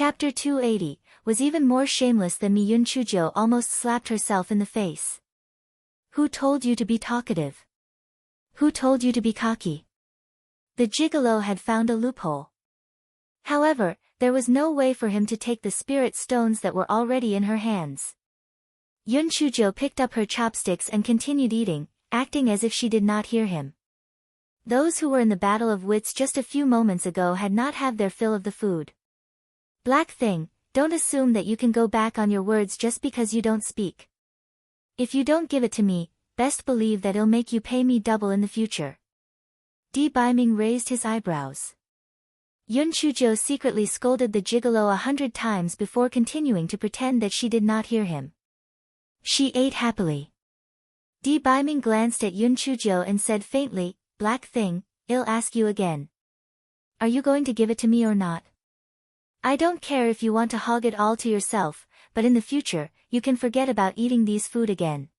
Chapter 280, was even more shameless than me. Yun Chujo almost slapped herself in the face. Who told you to be talkative? Who told you to be cocky? The gigolo had found a loophole. However, there was no way for him to take the spirit stones that were already in her hands. Yun Chujo picked up her chopsticks and continued eating, acting as if she did not hear him. Those who were in the battle of wits just a few moments ago had not had their fill of the food. Black thing, don't assume that you can go back on your words just because you don't speak. If you don't give it to me, best believe that it'll make you pay me double in the future. Di Baiming raised his eyebrows. Yun Chujo secretly scolded the gigolo 100 times before continuing to pretend that she did not hear him. She ate happily. Di Baiming glanced at Yun Chujo and said faintly, Black thing, I'll ask you again. Are you going to give it to me or not? I don't care if you want to hog it all to yourself, but in the future, you can forget about eating these food again.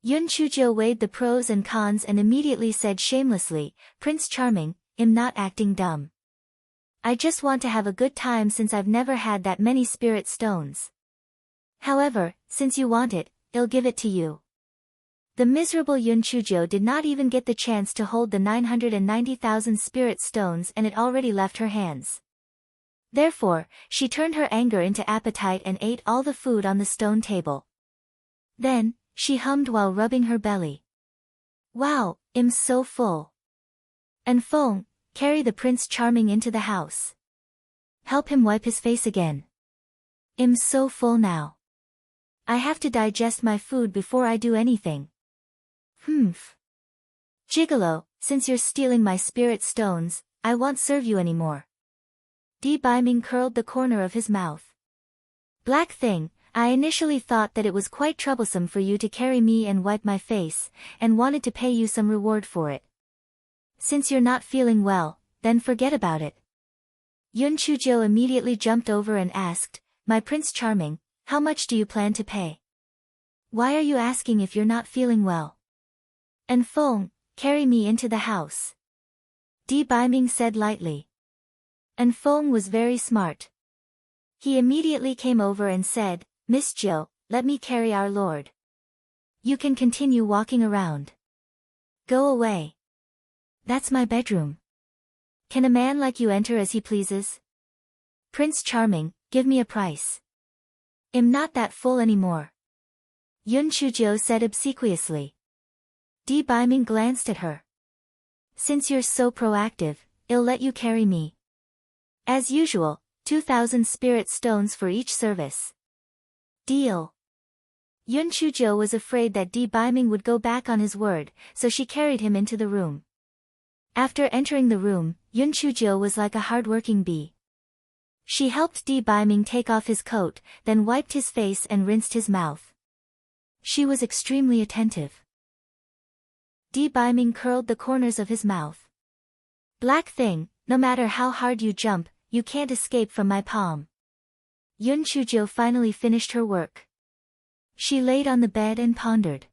Yun Chujo weighed the pros and cons and immediately said shamelessly, Prince Charming, I'm not acting dumb. I just want to have a good time since I've never had that many spirit stones. However, since you want it, I'll give it to you. The miserable Yun Chujo did not even get the chance to hold the 990,000 spirit stones and it already left her hands. Therefore, she turned her anger into appetite and ate all the food on the stone table. Then, she hummed while rubbing her belly. Wow, I'm so full. And Fong, carry the Prince Charming into the house. Help him wipe his face again. I'm so full now. I have to digest my food before I do anything. Humph. Gigolo, since you're stealing my spirit stones, I won't serve you anymore. Di Baiming curled the corner of his mouth. Black thing, I initially thought that it was quite troublesome for you to carry me and wipe my face, and wanted to pay you some reward for it. Since you're not feeling well, then forget about it. Yun Chujo immediately jumped over and asked, My Prince Charming, how much do you plan to pay? Why are you asking if you're not feeling well? And Fong, carry me into the house. Di Baiming said lightly. And Fong was very smart. He immediately came over and said, Miss Jo, let me carry our lord. You can continue walking around. Go away. That's my bedroom. Can a man like you enter as he pleases? Prince Charming, give me a price. I'm not that full anymore. Yun Chujo said obsequiously. Di Baiming glanced at her. Since you're so proactive, I'll let you carry me. As usual, 2,000 spirit stones for each service. Deal. Yun Chujo was afraid that Di Baiming would go back on his word, so she carried him into the room. After entering the room, Yun Chujo was like a hard-working bee. She helped Di Baiming take off his coat, then wiped his face and rinsed his mouth. She was extremely attentive. Di Baiming curled the corners of his mouth. Black thing, no matter how hard you jump, you can't escape from my palm. Yun Chujo finally finished her work. She laid on the bed and pondered.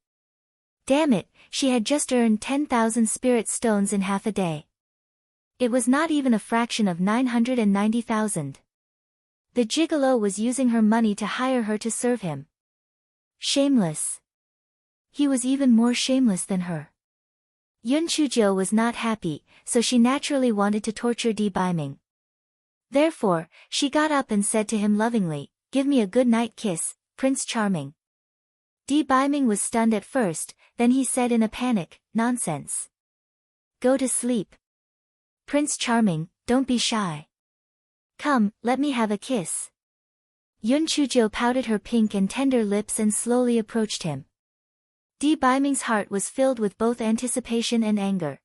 Damn it, she had just earned 10,000 spirit stones in half a day. It was not even a fraction of 990,000. The gigolo was using her money to hire her to serve him. Shameless. He was even more shameless than her. Yun Chujo was not happy, so she naturally wanted to torture Di Baiming. Therefore, she got up and said to him lovingly, Give me a good night kiss, Prince Charming. Di Baiming was stunned at first, then he said in a panic, Nonsense. Go to sleep. Prince Charming, don't be shy. Come, let me have a kiss. Yun Chujo pouted her pink and tender lips and slowly approached him. Di Baiming's heart was filled with both anticipation and anger.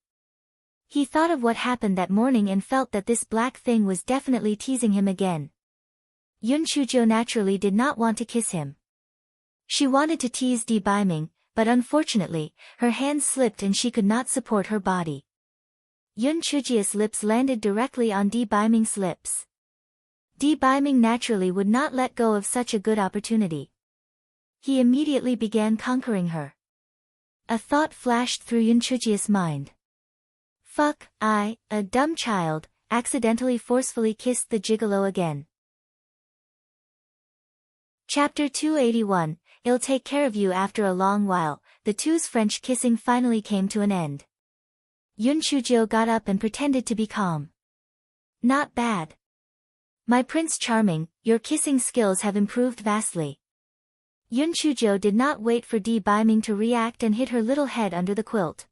He thought of what happened that morning and felt that this black thing was definitely teasing him again. Yun Chujo naturally did not want to kiss him. She wanted to tease Di Baiming, but unfortunately, her hands slipped and she could not support her body. Yun Chujio's lips landed directly on Di Baiming's lips. Di Baiming naturally would not let go of such a good opportunity. He immediately began conquering her. A thought flashed through Yun Chujio's mind. Fuck, I, a dumb child, accidentally forcefully kissed the gigolo again. Chapter 281, I'll take care of you. After a long while, the two's French kissing finally came to an end. Yun Chujo got up and pretended to be calm. Not bad. My Prince Charming, your kissing skills have improved vastly. Yun Chujo did not wait for Di Biming to react and hid her little head under the quilt.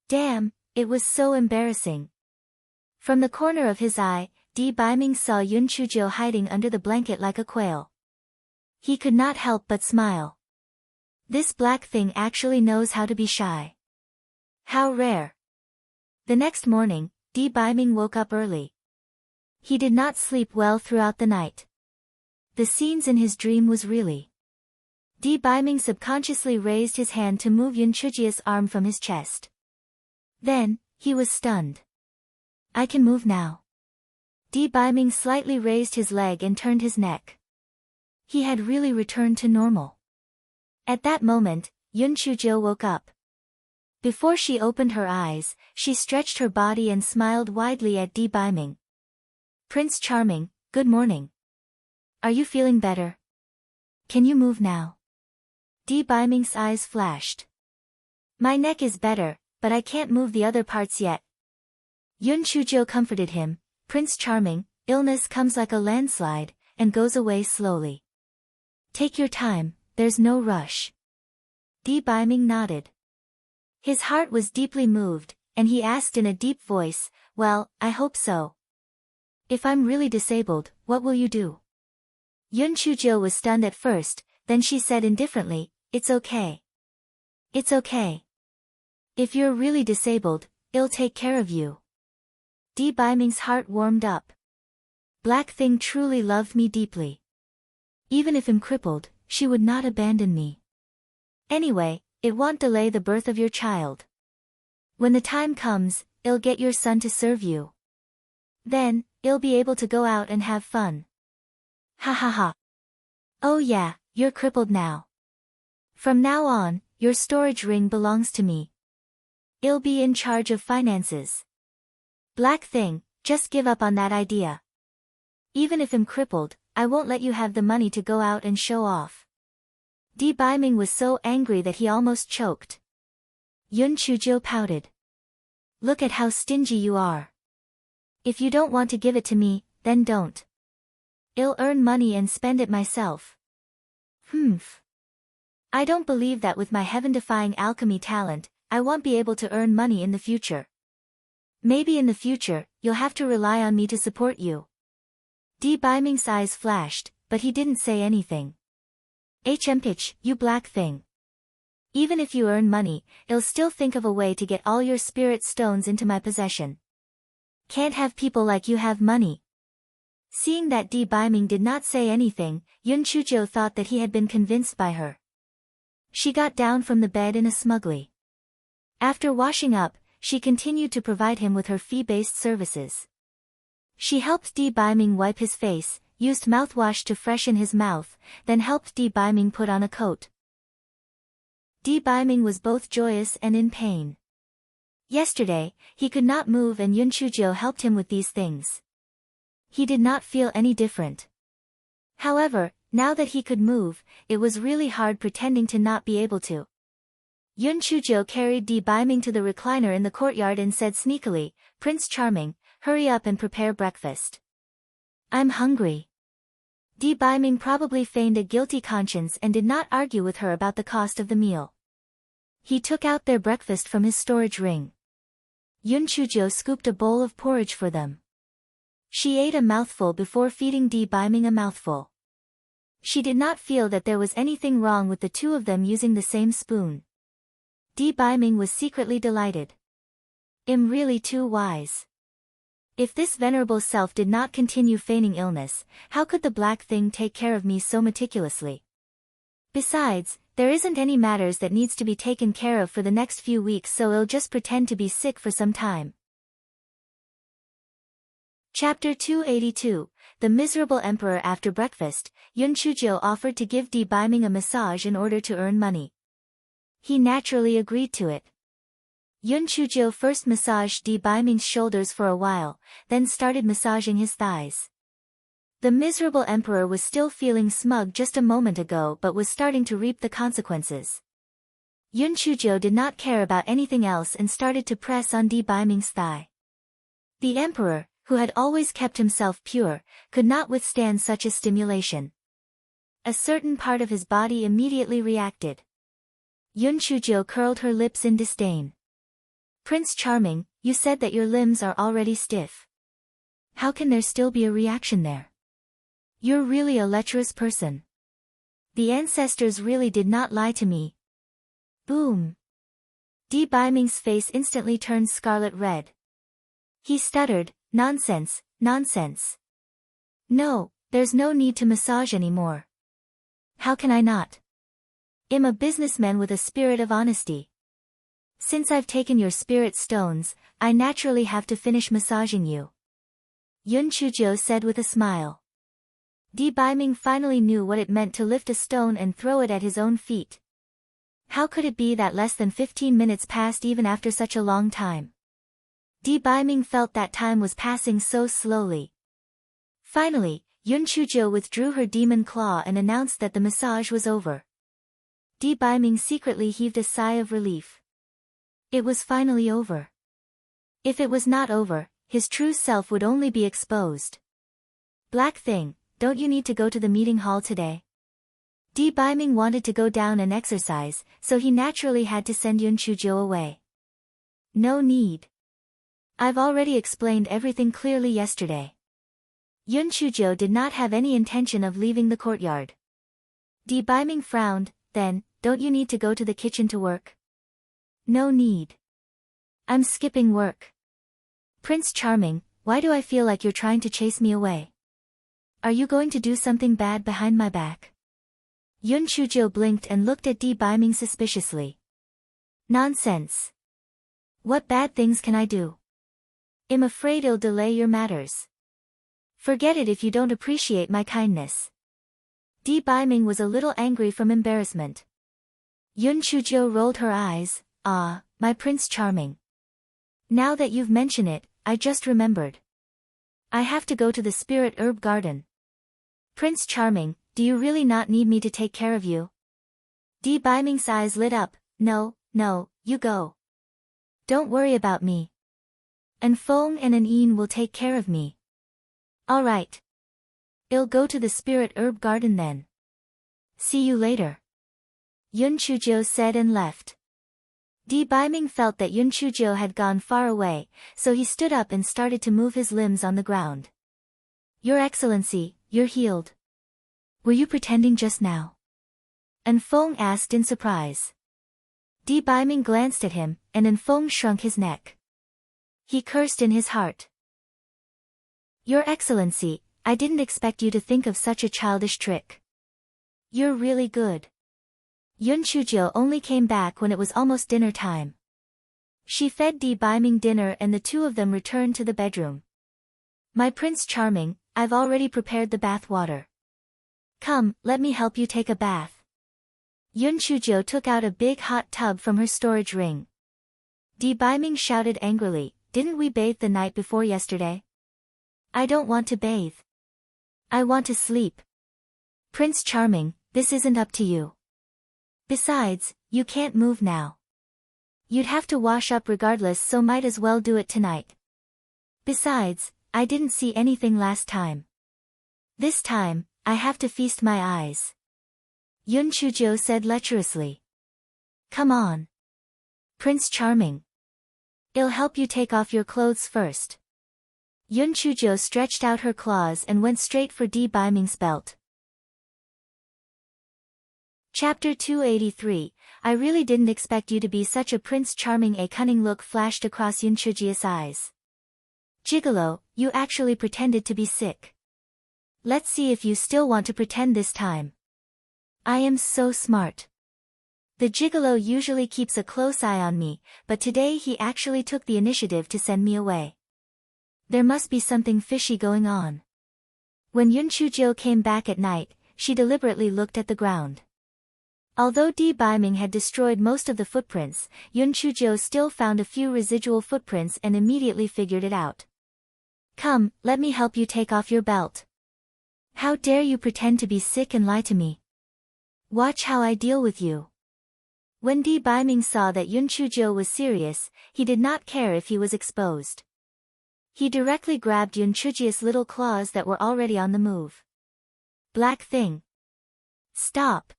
Damn, it was so embarrassing. From the corner of his eye, Di Biming saw Yun Chujo hiding under the blanket like a quail. He could not help but smile. This black thing actually knows how to be shy. How rare. The next morning, Di Biming woke up early. He did not sleep well throughout the night. The scenes in his dream was really. Di Biming subconsciously raised his hand to move Yun Chujio's arm from his chest. Then, he was stunned. I can move now. Di Biming slightly raised his leg and turned his neck. He had really returned to normal. At that moment, Yun Chujo woke up. Before she opened her eyes, she stretched her body and smiled widely at Di Biming. Prince Charming, good morning. Are you feeling better? Can you move now? Di Biming's eyes flashed. My neck is better, but I can't move the other parts yet. Yun Chujo comforted him. Prince Charming, illness comes like a landslide, and goes away slowly. Take your time, there's no rush. Di Biming nodded. His heart was deeply moved, and he asked in a deep voice, well, I hope so. If I'm really disabled, what will you do? Yun Chujo was stunned at first, then she said indifferently, it's okay. It's okay. If you're really disabled, I'll take care of you. Di Biming's heart warmed up. Black Thing truly loved me deeply. Even if I'm crippled, she would not abandon me. Anyway, it won't delay the birth of your child. When the time comes, I'll get your son to serve you. Then, I'll be able to go out and have fun. Ha ha ha. Oh yeah, you're crippled now. From now on, your storage ring belongs to me. I'll be in charge of finances. Black Thing, just give up on that idea. Even if I'm crippled, I won't let you have the money to go out and show off. Di Biming was so angry that he almost choked. Yun Chujo pouted. Look at how stingy you are. If you don't want to give it to me, then don't. I'll earn money and spend it myself. Humph. I don't believe that with my heaven-defying alchemy talent, I won't be able to earn money in the future. Maybe in the future, you'll have to rely on me to support you. Di Biming's eyes flashed, but he didn't say anything. Pitch, you Black Thing. Even if you earn money, I'll still think of a way to get all your spirit stones into my possession. Can't have people like you have money. Seeing that Di Biming did not say anything, Yun Chujo thought that he had been convinced by her. She got down from the bed in a smugly. After washing up, she continued to provide him with her fee-based services. She helped Di Biming wipe his face, used mouthwash to freshen his mouth, then helped Di Biming put on a coat. Di Biming was both joyous and in pain. Yesterday, he could not move and Yun Chujo helped him with these things. He did not feel any different. However, now that he could move, it was really hard pretending to not be able to. Yun Chujo carried Di Biming to the recliner in the courtyard and said sneakily, Prince Charming, hurry up and prepare breakfast. I'm hungry. Di Biming probably feigned a guilty conscience and did not argue with her about the cost of the meal. He took out their breakfast from his storage ring. Yun Chujo scooped a bowl of porridge for them. She ate a mouthful before feeding Di Biming a mouthful. She did not feel that there was anything wrong with the two of them using the same spoon. Di Biming was secretly delighted. I'm really too wise. If this venerable self did not continue feigning illness, how could the Black Thing take care of me so meticulously? Besides, there isn't any matters that needs to be taken care of for the next few weeks, so I'll just pretend to be sick for some time. Chapter 282, The Miserable Emperor. After breakfast, Yun Chujo offered to give Di Biming a massage in order to earn money. He naturally agreed to it. Yun Chujo first massaged Di Biming's shoulders for a while, then started massaging his thighs. The miserable emperor was still feeling smug just a moment ago but was starting to reap the consequences. Yun Chujo did not care about anything else and started to press on Di Baiming's thigh. The emperor, who had always kept himself pure, could not withstand such a stimulation. A certain part of his body immediately reacted. Yun Chujo curled her lips in disdain. Prince Charming, you said that your limbs are already stiff. How can there still be a reaction there? You're really a lecherous person. The ancestors really did not lie to me. Boom. Di Baiming's face instantly turned scarlet red. He stuttered, nonsense, nonsense. No, there's no need to massage anymore. How can I not? I'm a businessman with a spirit of honesty. Since I've taken your spirit stones, I naturally have to finish massaging you. Yun Chujo said with a smile. Di Baiming finally knew what it meant to lift a stone and throw it at his own feet. How could it be that less than 15 minutes passed even after such a long time? Di Baiming felt that time was passing so slowly. Finally, Yun Chujo withdrew her demon claw and announced that the massage was over. Di Baiming secretly heaved a sigh of relief. It was finally over. If it was not over, his true self would only be exposed. Black thing, don't you need to go to the meeting hall today? Di Baiming wanted to go down and exercise, so he naturally had to send Yun Chujo away. No need. I've already explained everything clearly yesterday. Yun Chujo did not have any intention of leaving the courtyard. Di Baiming frowned, then, don't you need to go to the kitchen to work? No need. I'm skipping work. Prince Charming, why do I feel like you're trying to chase me away? Are you going to do something bad behind my back? Yun Chujo blinked and looked at Di Baiming suspiciously. Nonsense. What bad things can I do? I'm afraid it'll delay your matters. Forget it if you don't appreciate my kindness. Di Baiming was a little angry from embarrassment. Yun Chujo rolled her eyes. Ah, my Prince Charming. Now that you've mentioned it, I just remembered. I have to go to the Spirit Herb Garden. Prince Charming, do you really not need me to take care of you? Di Baiming's eyes lit up. No, you go. Don't worry about me. An Feng and an Yin will take care of me. All right. I'll go to the Spirit Herb Garden then. See you later. Yun Chujo said and left. Di Baiming felt that Yun Chujo had gone far away, so he stood up and started to move his limbs on the ground. Your Excellency, you're healed. Were you pretending just now? An Feng asked in surprise. Di Baiming glanced at him, and An Feng shrunk his neck. He cursed in his heart. Your Excellency, I didn't expect you to think of such a childish trick. You're really good. Yun Chujo only came back when it was almost dinner time. She fed Di Baiming dinner and the two of them returned to the bedroom. My Prince Charming, I've already prepared the bath water. Come, let me help you take a bath. Yun Chujo took out a big hot tub from her storage ring. Di Baiming shouted angrily, didn't we bathe the night before yesterday? I don't want to bathe. I want to sleep. Prince Charming, this isn't up to you. Besides, you can't move now. You'd have to wash up regardless, so might as well do it tonight. Besides, I didn't see anything last time. This time, I have to feast my eyes. Yun Chujo said lecherously. Come on. Prince Charming. I'll help you take off your clothes first. Yun Chujo stretched out her claws and went straight for Di Baiming's belt. Chapter 283, I really didn't expect you to be such a Prince Charming. A cunning look flashed across Yun Chujo's eyes. Gigolo, you actually pretended to be sick. Let's see if you still want to pretend this time. I am so smart. The gigolo usually keeps a close eye on me, but today he actually took the initiative to send me away. There must be something fishy going on. When Yun Chujo came back at night, she deliberately looked at the ground. Although Di Baiming had destroyed most of the footprints, Yun Chujo still found a few residual footprints and immediately figured it out. Come, let me help you take off your belt. How dare you pretend to be sick and lie to me? Watch how I deal with you. When Di Baiming saw that Yun Chuzhou was serious, he did not care if he was exposed. He directly grabbed Yun Chuzhou's little claws that were already on the move. Black thing. Stop.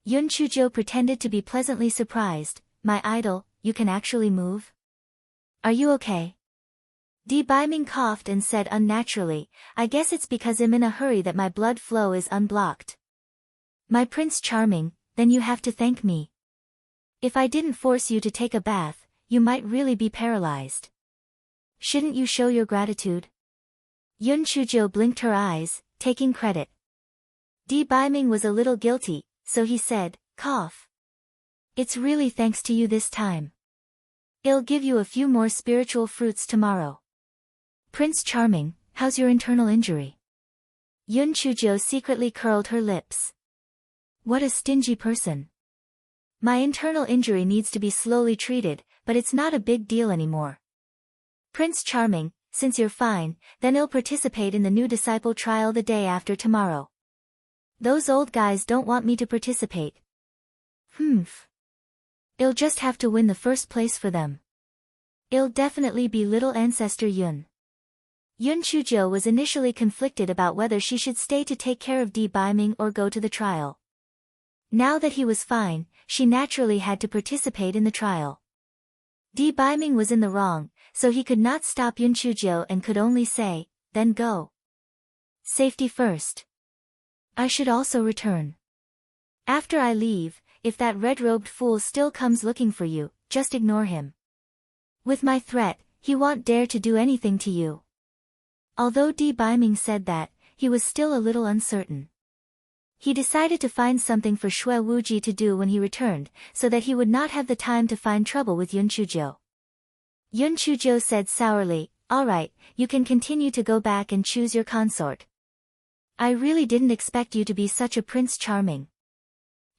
Yun Chuzhou pretended to be pleasantly surprised. My idol, you can actually move? Are you okay? Di Baiming coughed and said unnaturally, I guess it's because I'm in a hurry that my blood flow is unblocked. My Prince Charming, then you have to thank me. If I didn't force you to take a bath, you might really be paralyzed. Shouldn't you show your gratitude? Yun Chuzhou blinked her eyes, taking credit. Di Baiming was a little guilty, so he said, cough. It's really thanks to you this time. I'll give you a few more spiritual fruits tomorrow. Prince Charming, how's your internal injury? Yun Chuzhou secretly curled her lips. What a stingy person. My internal injury needs to be slowly treated, but it's not a big deal anymore. Prince Charming, since you're fine, then I'll participate in the new disciple trial the day after tomorrow. Those old guys don't want me to participate. I'll just have to win the first place for them. I'll definitely be little ancestor Yun. Yun Chuzhou was initially conflicted about whether she should stay to take care of Di Baiming or go to the trial. Now that he was fine, she naturally had to participate in the trial. Di Baiming was in the wrong, so he could not stop Yun Chuzhou and could only say, then go. Safety first. I should also return. After I leave, if that red-robed fool still comes looking for you, just ignore him. With my threat, he won't dare to do anything to you. Although Di Baiming said that, he was still a little uncertain. He decided to find something for Shui Wuji to do when he returned, so that he would not have the time to find trouble with Yun Chuzhou. Yun Chuzhou said sourly, all right, you can continue to go back and choose your consort. I really didn't expect you to be such a Prince Charming.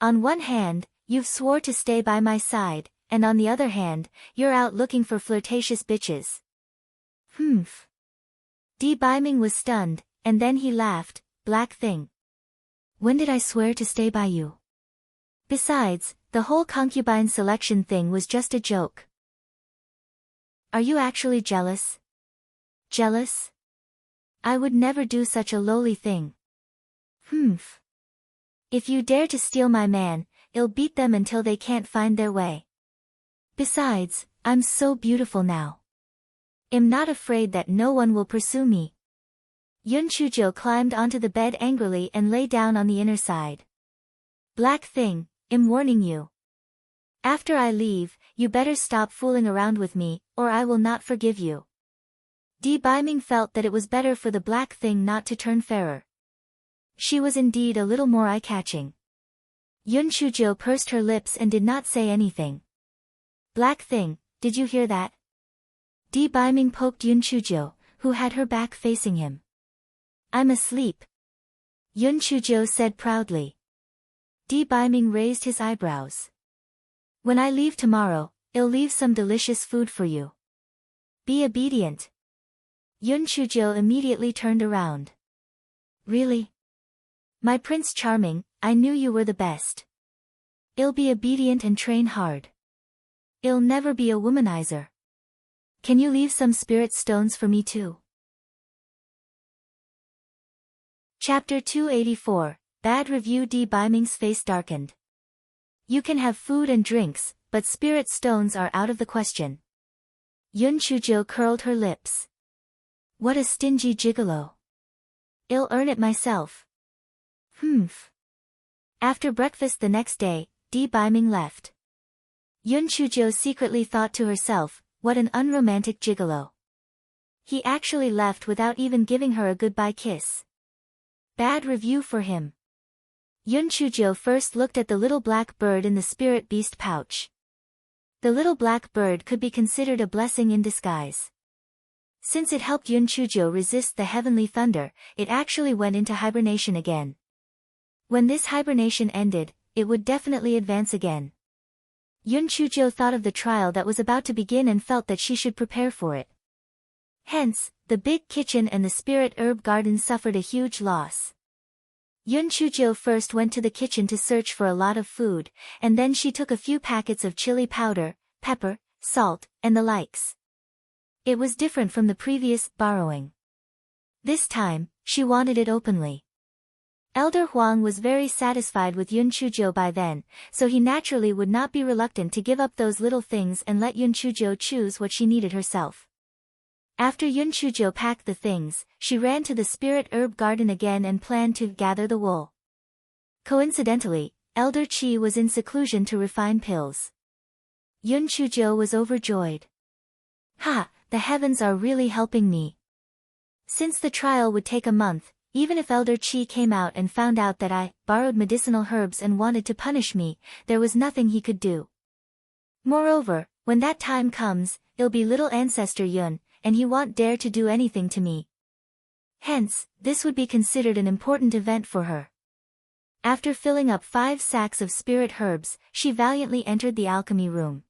On one hand, you've swore to stay by my side, and on the other hand, you're out looking for flirtatious bitches. Di Baiming was stunned, and then he laughed, black thing. When did I swear to stay by you? Besides, the whole concubine selection thing was just a joke. Are you actually jealous? Jealous? I would never do such a lowly thing. If you dare to steal my man, I'll beat them until they can't find their way. Besides, I'm so beautiful now. I'm not afraid that no one will pursue me. Yun Chuzhou climbed onto the bed angrily and lay down on the inner side. Black thing, I'm warning you. After I leave, you better stop fooling around with me, or I will not forgive you. Di Baiming felt that it was better for the black thing not to turn fairer. She was indeed a little more eye-catching. Yun Chuzhou pursed her lips and did not say anything. Black thing, did you hear that? Di Baiming poked Yun Chuzhou, who had her back facing him. I'm asleep. Yun Chuzhou said proudly. Di Baiming raised his eyebrows. When I leave tomorrow, I'll leave some delicious food for you. Be obedient. Yun Chuzhou immediately turned around. Really? My Prince Charming, I knew you were the best. I'll be obedient and train hard. I'll never be a womanizer. Can you leave some spirit stones for me too? Chapter 284, Bad Review. Di Baiming's face darkened. You can have food and drinks, but spirit stones are out of the question. Yun Chuzhou curled her lips. What a stingy gigolo. I'll earn it myself. After breakfast the next day, Di Baiming left. Yun Chuzhou secretly thought to herself, what an unromantic gigolo. He actually left without even giving her a goodbye kiss. Bad review for him. Yun Chuzhou first looked at the little black bird in the spirit beast pouch. The little black bird could be considered a blessing in disguise. Since it helped Yun Chuzhou resist the heavenly thunder, it actually went into hibernation again. When this hibernation ended, it would definitely advance again. Yun Chuzhou thought of the trial that was about to begin and felt that she should prepare for it. Hence, the big kitchen and the spirit herb garden suffered a huge loss. Yun Chujio first went to the kitchen to search for a lot of food, and then she took a few packets of chili powder, pepper, salt, and the likes. It was different from the previous borrowing. This time, she wanted it openly. Elder Huang was very satisfied with Yun Chujio by then, so he naturally would not be reluctant to give up those little things and let Yun Chujio choose what she needed herself. After Yun Chujio packed the things, she ran to the spirit herb garden again and planned to gather the wool. Coincidentally, Elder Chi was in seclusion to refine pills. Yun Chujio was overjoyed. Ha! The heavens are really helping me. Since the trial would take a month, even if Elder Chi came out and found out that I borrowed medicinal herbs and wanted to punish me, there was nothing he could do. Moreover, when that time comes, it'll be little ancestor Yun, and he won't dare to do anything to me. Hence, this would be considered an important event for her. After filling up 5 sacks of spirit herbs, she valiantly entered the alchemy room.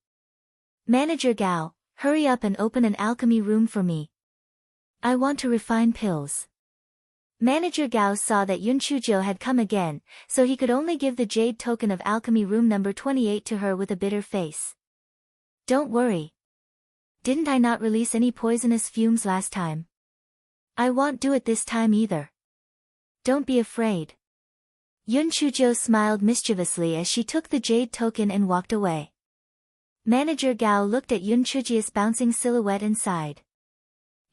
Manager Gao, hurry up and open an alchemy room for me. I want to refine pills. Manager Gao saw that Yun Chujio had come again, so he could only give the jade token of alchemy room number 28 to her with a bitter face. Don't worry. Didn't I not release any poisonous fumes last time? I won't do it this time either. Don't be afraid. Yun Chujio smiled mischievously as she took the jade token and walked away. Manager Gao looked at Yun Chujio's bouncing silhouette and sighed.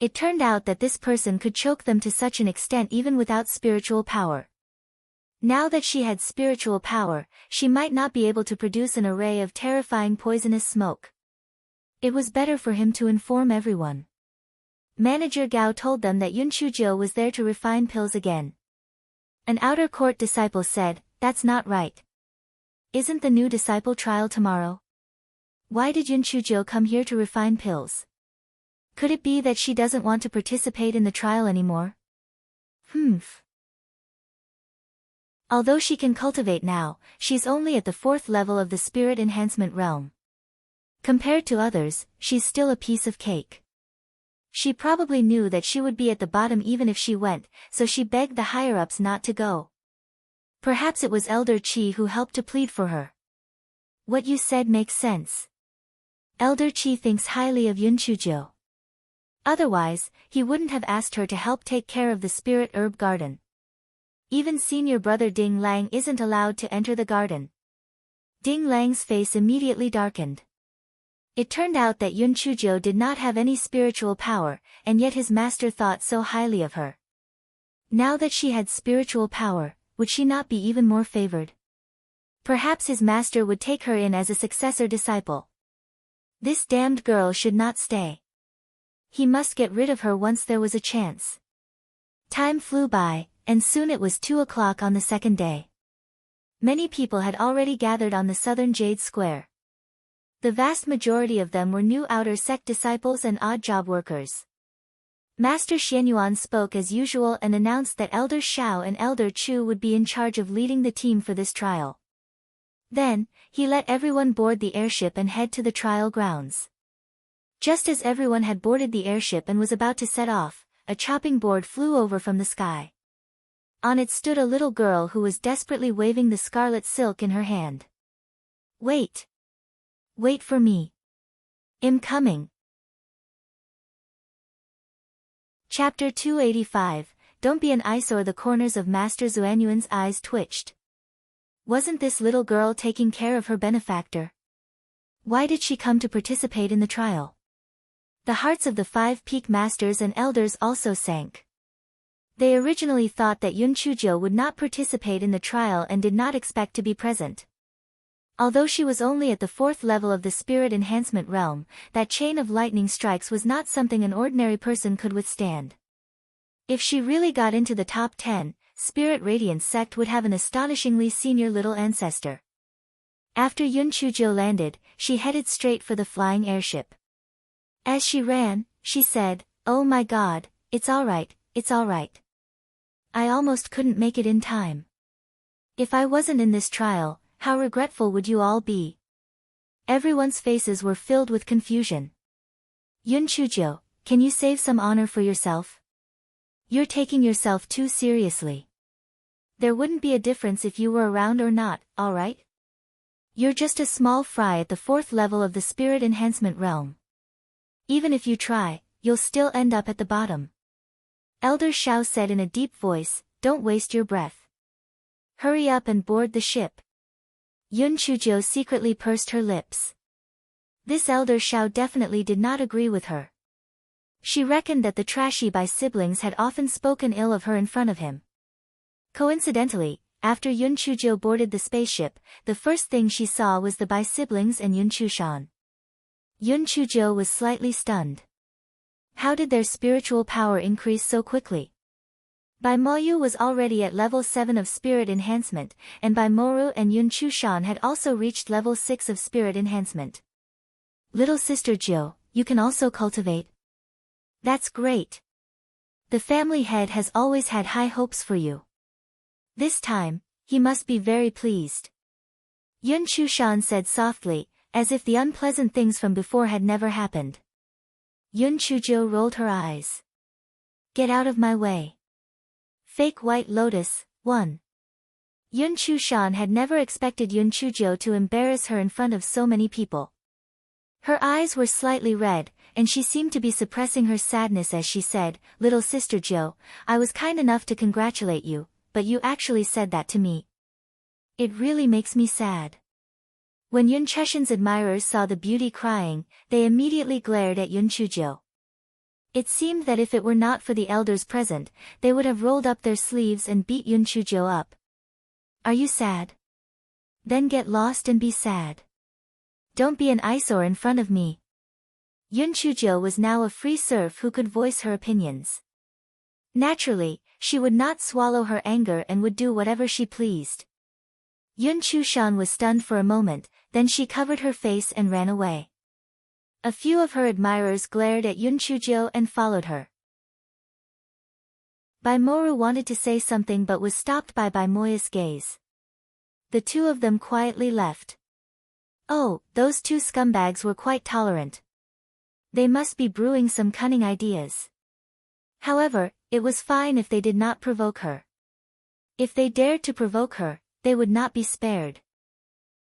It turned out that this person could choke them to such an extent even without spiritual power. Now that she had spiritual power, she might not be able to produce an array of terrifying poisonous smoke. It was better for him to inform everyone. Manager Gao told them that Yun Chujio was there to refine pills again. An outer court disciple said, "That's not right. Isn't the new disciple trial tomorrow? Why did Yun Chujio come here to refine pills? Could it be that she doesn't want to participate in the trial anymore? Although she can cultivate now, she's only at the 4th level of the spirit enhancement realm. Compared to others, she's still a piece of cake. She probably knew that she would be at the bottom even if she went, so she begged the higher-ups not to go. Perhaps it was Elder Chi who helped to plead for her. What you said makes sense. Elder Chi thinks highly of Yun Chujio. Otherwise, he wouldn't have asked her to help take care of the spirit herb garden. Even senior brother Ding Lang isn't allowed to enter the garden. Ding Lang's face immediately darkened. It turned out that Yun Chujio did not have any spiritual power, and yet his master thought so highly of her. Now that she had spiritual power, would she not be even more favored? Perhaps his master would take her in as a successor disciple. This damned girl should not stay. He must get rid of her once there was a chance. Time flew by, and soon it was 2 o'clock on the second day. Many people had already gathered on the southern Jade Square. The vast majority of them were new outer sect disciples and odd job workers. Master Xianyuan spoke as usual and announced that Elder Xiao and Elder Chu would be in charge of leading the team for this trial. Then, he let everyone board the airship and head to the trial grounds. Just as everyone had boarded the airship and was about to set off, a chopping board flew over from the sky. On it stood a little girl who was desperately waving the scarlet silk in her hand. Wait! Wait for me. I'm coming. Chapter 285, Don't be an eyesore. The corners of Master Xuanyuan's eyes twitched. Wasn't this little girl taking care of her benefactor? Why did she come to participate in the trial? The hearts of the 5 peak masters and elders also sank. They originally thought that Yun Chujio would not participate in the trial and did not expect to be present. Although she was only at the 4th level of the spirit enhancement realm, that chain of lightning strikes was not something an ordinary person could withstand. If she really got into the top 10, Spirit Radiance sect would have an astonishingly senior little ancestor. After Yun Chujio landed, she headed straight for the flying airship. As she ran, she said, "Oh my God, it's alright, it's alright. I almost couldn't make it in time. If I wasn't in this trial, how regretful would you all be?" Everyone's faces were filled with confusion. Yun Chujio, can you save some honor for yourself? You're taking yourself too seriously. There wouldn't be a difference if you were around or not, alright? You're just a small fry at the 4th level of the spirit enhancement realm. Even if you try, you'll still end up at the bottom. Elder Shao said in a deep voice, don't waste your breath. Hurry up and board the ship. Yun Chuzhou secretly pursed her lips. This Elder Shao definitely did not agree with her. She reckoned that the trashy Bai siblings had often spoken ill of her in front of him. Coincidentally, after Yun Chuzhou boarded the spaceship, the first thing she saw was the Bai siblings and Yun Chushan. Yun Chuzhou was slightly stunned. How did their spiritual power increase so quickly? Bai Moyu was already at level 7 of spirit enhancement, and Bai Moru and Yun Chushan had also reached level 6 of spirit enhancement. Little sister Jiu, you can also cultivate. That's great. The family head has always had high hopes for you. This time, he must be very pleased. Yun Chushan said softly, as if the unpleasant things from before had never happened. Yun Chuzhou rolled her eyes. Get out of my way. Fake White Lotus, 1. Yun Chushan had never expected Yun Chuzhou to embarrass her in front of so many people. Her eyes were slightly red, and she seemed to be suppressing her sadness as she said, Little sister Jiu, I was kind enough to congratulate you, but you actually said that to me. It really makes me sad. When Yun Chushan's admirers saw the beauty crying, they immediately glared at Yun Chuzhou. It seemed that if it were not for the elders present, they would have rolled up their sleeves and beat Yun Chuzhou up. Are you sad? Then get lost and be sad. Don't be an eyesore in front of me. Yun Chuzhou was now a free serf who could voice her opinions. Naturally, she would not swallow her anger and would do whatever she pleased. Yun Chushan was stunned for a moment, then she covered her face and ran away. A few of her admirers glared at Yun Chuzhou and followed her. Bai Moru wanted to say something but was stopped by Bai Moya's gaze. The two of them quietly left. Oh, those two scumbags were quite tolerant. They must be brewing some cunning ideas. However, it was fine if they did not provoke her. If they dared to provoke her, they would not be spared.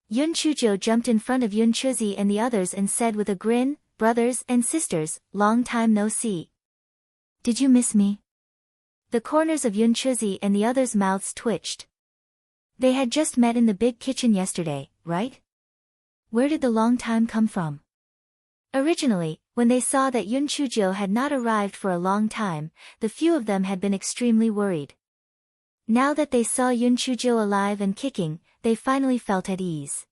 Yun Chuzhou jumped in front of Yun Chuzi and the others and said with a grin, brothers and sisters, long time no see. Did you miss me? The corners of Yun Chuzi and the others' mouths twitched. They had just met in the big kitchen yesterday, right? Where did the long time come from? Originally, when they saw that Yun Chuzhou had not arrived for a long time, the few of them had been extremely worried. Now that they saw Yun Chuzhou alive and kicking, they finally felt at ease.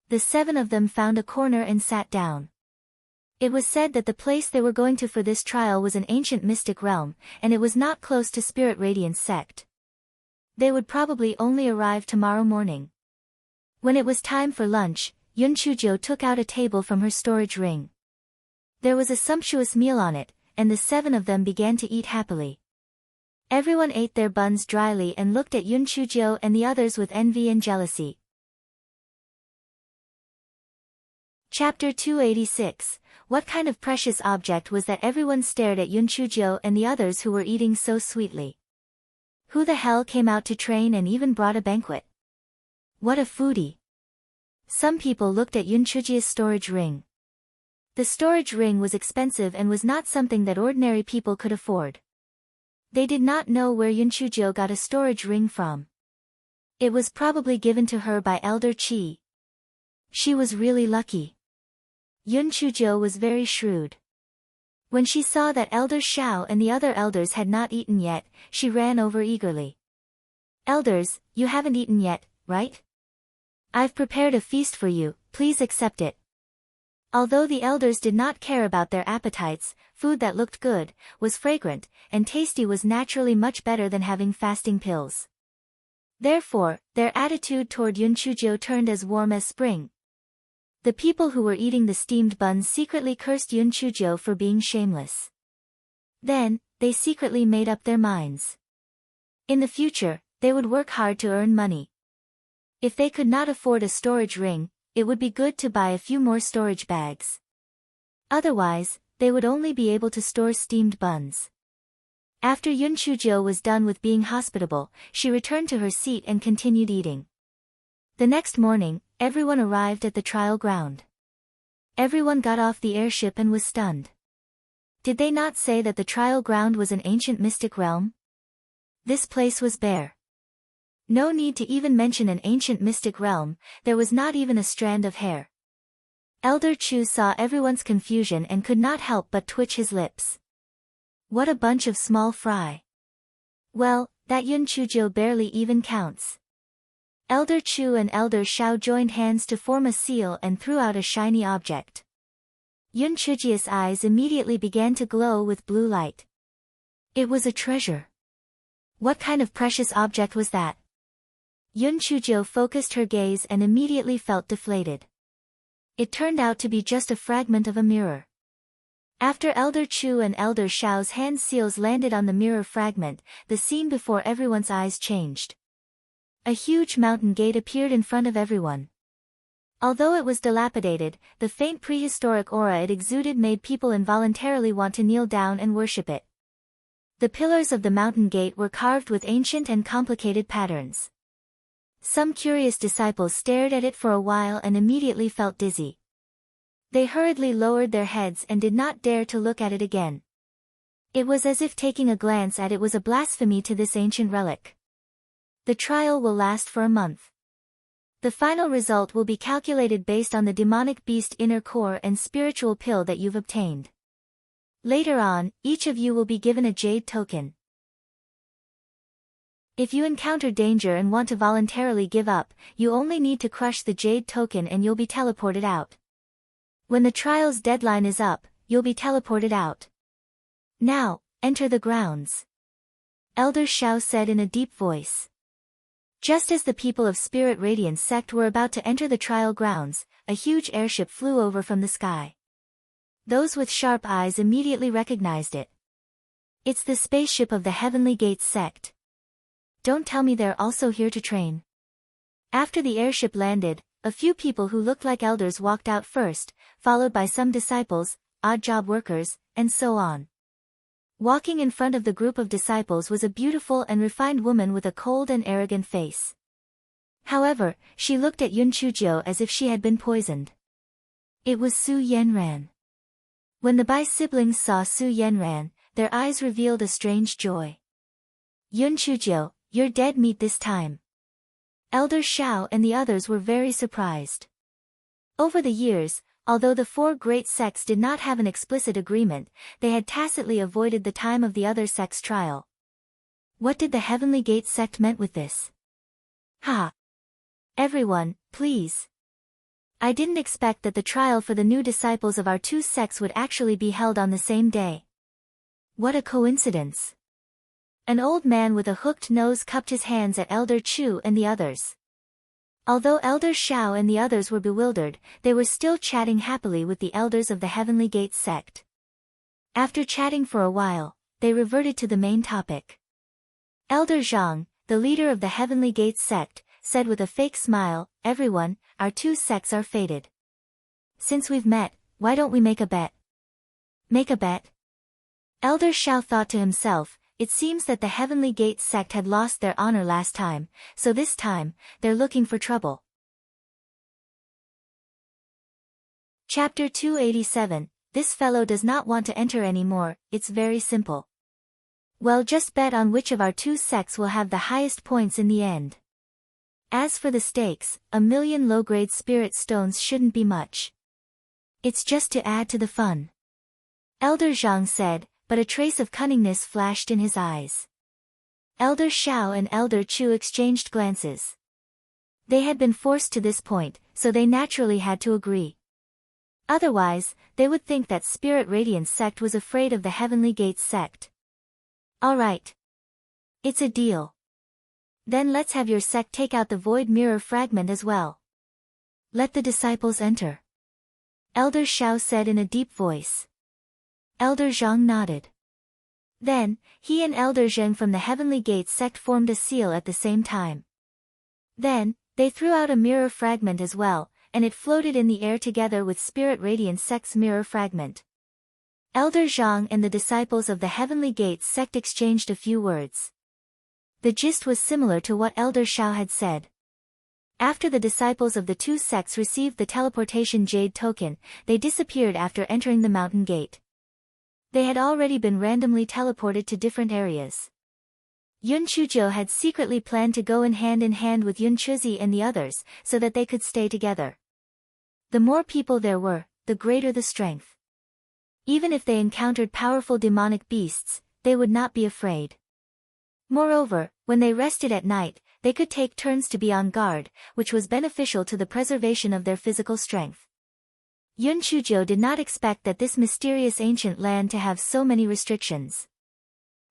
The 7 of them found a corner and sat down. It was said that the place they were going to for this trial was an ancient mystic realm, and it was not close to Spirit Radiance sect. They would probably only arrive tomorrow morning. When it was time for lunch, Yun Chuzhou took out a table from her storage ring. There was a sumptuous meal on it, and the 7 of them began to eat happily. Everyone ate their buns dryly and looked at Yun Chuzhou and the others with envy and jealousy. Chapter 286. What kind of precious object was that everyone stared at Yun Chuzhou and the others who were eating so sweetly? Who the hell came out to train and even brought a banquet? What a foodie. Some people looked at Yun Chuzhou's storage ring. The storage ring was expensive and was not something that ordinary people could afford. They did not know where Yun Chuzhou got a storage ring from. It was probably given to her by Elder Qi. She was really lucky. Yun Chuzhou was very shrewd. When she saw that Elder Shao and the other elders had not eaten yet, she ran over eagerly. Elders, you haven't eaten yet, right? I've prepared a feast for you, please accept it. Although the elders did not care about their appetites, food that looked good, was fragrant, and tasty was naturally much better than having fasting pills. Therefore, their attitude toward Yun Chuzhou turned as warm as spring. The people who were eating the steamed buns secretly cursed Yun Chuzhou for being shameless. Then, they secretly made up their minds. In the future, they would work hard to earn money. If they could not afford a storage ring, it would be good to buy a few more storage bags. Otherwise, they would only be able to store steamed buns. After Yun Chujio was done with being hospitable, she returned to her seat and continued eating. The next morning, everyone arrived at the trial ground. Everyone got off the airship and was stunned. Did they not say that the trial ground was an ancient mystic realm? This place was bare. No need to even mention an ancient mystic realm, there was not even a strand of hair. Elder Chu saw everyone's confusion and could not help but twitch his lips. What a bunch of small fry. Well, that Yun Chujio barely even counts. Elder Chu and Elder Shao joined hands to form a seal and threw out a shiny object. Yun Chujio's eyes immediately began to glow with blue light. It was a treasure. What kind of precious object was that? Yun Chujio focused her gaze and immediately felt deflated. It turned out to be just a fragment of a mirror. After Elder Chu and Elder Shao's hand seals landed on the mirror fragment, the scene before everyone's eyes changed. A huge mountain gate appeared in front of everyone. Although it was dilapidated, the faint prehistoric aura it exuded made people involuntarily want to kneel down and worship it. The pillars of the mountain gate were carved with ancient and complicated patterns. Some curious disciples stared at it for a while and immediately felt dizzy. They hurriedly lowered their heads and did not dare to look at it again. It was as if taking a glance at it was a blasphemy to this ancient relic. The trial will last for a month. The final result will be calculated based on the demonic beast inner core and spiritual pill that you've obtained. Later on, each of you will be given a jade token. If you encounter danger and want to voluntarily give up, you only need to crush the jade token and you'll be teleported out. When the trial's deadline is up, you'll be teleported out. Now, enter the grounds. Elder Shao said in a deep voice. Just as the people of Spirit Radiance sect were about to enter the trial grounds, a huge airship flew over from the sky. Those with sharp eyes immediately recognized it. It's the spaceship of the Heavenly Gates sect. Don't tell me they're also here to train. After the airship landed, a few people who looked like elders walked out first, followed by some disciples, odd job workers, and so on. Walking in front of the group of disciples was a beautiful and refined woman with a cold and arrogant face. However, she looked at Yun Chujio as if she had been poisoned. It was Su Yanran. When the Bai siblings saw Su Yanran, their eyes revealed a strange joy. Yun Chujio, you're dead meat this time. Elder Shao and the others were very surprised. Over the years, although the four great sects did not have an explicit agreement, they had tacitly avoided the time of the other sects' trial. What did the Heavenly Gate sect meant with this? Ha! Everyone, please. I didn't expect that the trial for the new disciples of our two sects would actually be held on the same day. What a coincidence. An old man with a hooked nose cupped his hands at Elder Chu and the others. Although Elder Shao and the others were bewildered, they were still chatting happily with the elders of the Heavenly Gate sect. After chatting for a while, they reverted to the main topic. Elder Zhang, the leader of the Heavenly Gate sect, said with a fake smile, "Everyone, our two sects are fated. Since we've met, why don't we make a bet?" Make a bet? Elder Shao thought to himself, it seems that the Heavenly Gate sect had lost their honor last time, so this time, they're looking for trouble. Chapter 287, This fellow does not want to enter anymore, it's very simple. Well, just bet on which of our two sects will have the highest points in the end. As for the stakes, 1,000,000 low-grade spirit stones shouldn't be much. It's just to add to the fun. Elder Zhang said, but a trace of cunningness flashed in his eyes. Elder Shao and Elder Chu exchanged glances. They had been forced to this point, so they naturally had to agree. Otherwise, they would think that Spirit Radiance sect was afraid of the Heavenly Gates sect. Alright. It's a deal. Then let's have your sect take out the void mirror fragment as well. Let the disciples enter. Elder Shao said in a deep voice. Elder Zhang nodded. Then, he and Elder Zheng from the Heavenly Gate sect formed a seal at the same time. Then, they threw out a mirror fragment as well, and it floated in the air together with Spirit Radiance sect's mirror fragment. Elder Zhang and the disciples of the Heavenly Gates sect exchanged a few words. The gist was similar to what Elder Shao had said. After the disciples of the two sects received the teleportation jade token, they disappeared after entering the mountain gate. They had already been randomly teleported to different areas. Yun Chuzhou had secretly planned to go in hand with Yun Chuzi and the others, so that they could stay together. The more people there were, the greater the strength. Even if they encountered powerful demonic beasts, they would not be afraid. Moreover, when they rested at night, they could take turns to be on guard, which was beneficial to the preservation of their physical strength. Yun Chuzhou did not expect that this mysterious ancient land to have so many restrictions.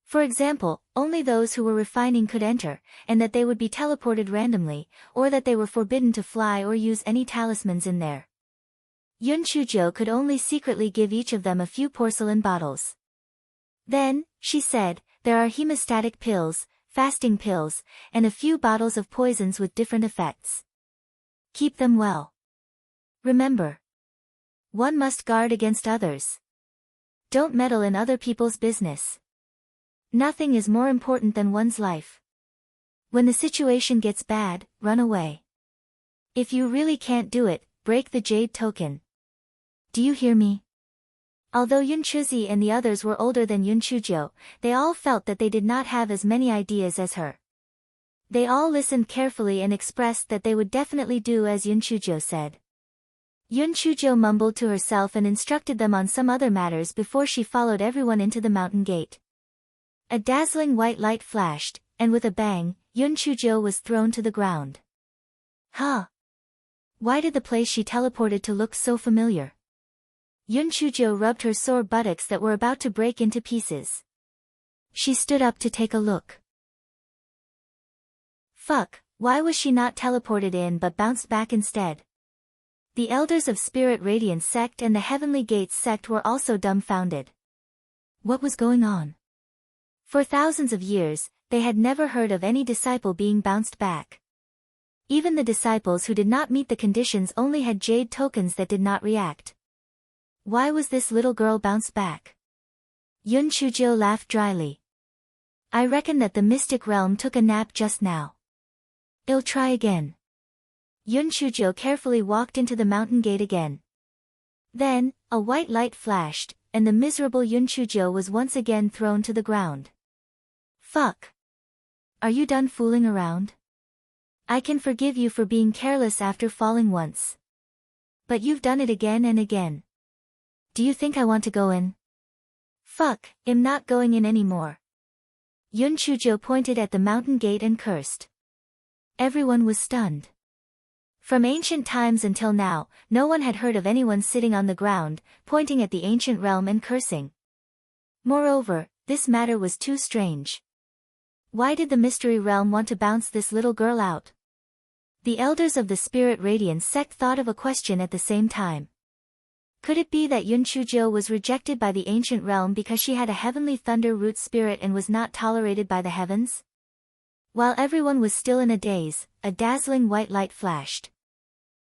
For example, only those who were refining could enter, and that they would be teleported randomly, or that they were forbidden to fly or use any talismans in there. Yun Chuzhou could only secretly give each of them a few porcelain bottles. Then, she said, there are hemostatic pills, fasting pills, and a few bottles of poisons with different effects. Keep them well. Remember, one must guard against others. Don't meddle in other people's business. Nothing is more important than one's life. When the situation gets bad, run away. If you really can't do it, break the jade token. Do you hear me? Although Yun Chuzi and the others were older than Yun Chuzhou, they all felt that they did not have as many ideas as her. They all listened carefully and expressed that they would definitely do as Yun Chuzhou said. Yun Chuzhou mumbled to herself and instructed them on some other matters before she followed everyone into the mountain gate. A dazzling white light flashed, and with a bang, Yun Chuzhou was thrown to the ground. Huh? Why did the place she teleported to look so familiar? Yun Chuzhou rubbed her sore buttocks that were about to break into pieces. She stood up to take a look. Fuck, why was she not teleported in but bounced back instead? The elders of Spirit Radiance sect and the Heavenly Gates sect were also dumbfounded. What was going on? For thousands of years, they had never heard of any disciple being bounced back. Even the disciples who did not meet the conditions only had jade tokens that did not react. Why was this little girl bounced back? Yun Chuzhou laughed dryly. I reckon that the mystic realm took a nap just now. I'll try again. Yun Chuzhou carefully walked into the mountain gate again. Then, a white light flashed, and the miserable Yun Chuzhou was once again thrown to the ground. Fuck. Are you done fooling around? I can forgive you for being careless after falling once. But you've done it again and again. Do you think I want to go in? Fuck, I'm not going in anymore. Yun Chuzhou pointed at the mountain gate and cursed. Everyone was stunned. From ancient times until now, no one had heard of anyone sitting on the ground, pointing at the ancient realm and cursing. Moreover, this matter was too strange. Why did the mystery realm want to bounce this little girl out? The elders of the Spirit Radiance sect thought of a question at the same time. Could it be that Yun Chuzhou was rejected by the ancient realm because she had a heavenly thunder root spirit and was not tolerated by the heavens? While everyone was still in a daze, a dazzling white light flashed.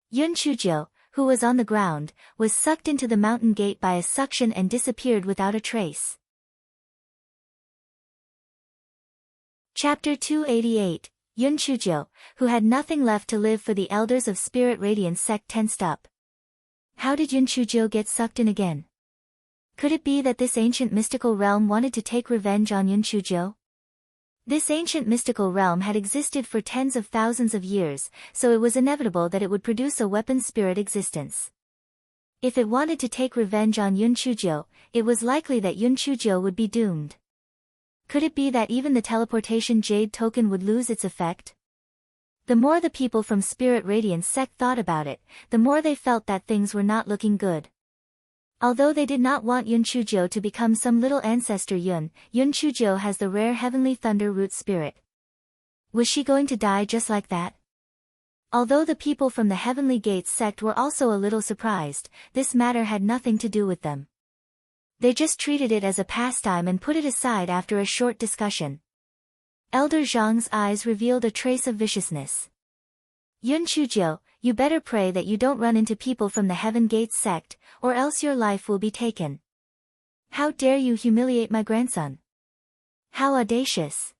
Yun Chuzhou, who was on the ground, was sucked into the mountain gate by a suction and disappeared without a trace. Chapter 288, Yun Chuzhou, who had nothing left to live for the elders of Spirit Radiance sect tensed up. How did Yun Chuzhou get sucked in again? Could it be that this ancient mystical realm wanted to take revenge on Yun Chuzhou? This ancient mystical realm had existed for tens of thousands of years, so it was inevitable that it would produce a weapon spirit existence. If it wanted to take revenge on Yun Chuzhou, it was likely that Yun Chuzhou would be doomed. Could it be that even the teleportation jade token would lose its effect? The more the people from Spirit Radiance sect thought about it, the more they felt that things were not looking good. Although they did not want Yun Chuzhou to become some little ancestor Yun Chuzhou has the rare heavenly thunder root spirit. Was she going to die just like that? Although the people from the Heavenly Gates sect were also a little surprised, this matter had nothing to do with them. They just treated it as a pastime and put it aside after a short discussion. Elder Zhang's eyes revealed a trace of viciousness. Yun Chuzhou, you better pray that you don't run into people from the Heaven Gates sect, or else your life will be taken. How dare you humiliate my grandson? How audacious!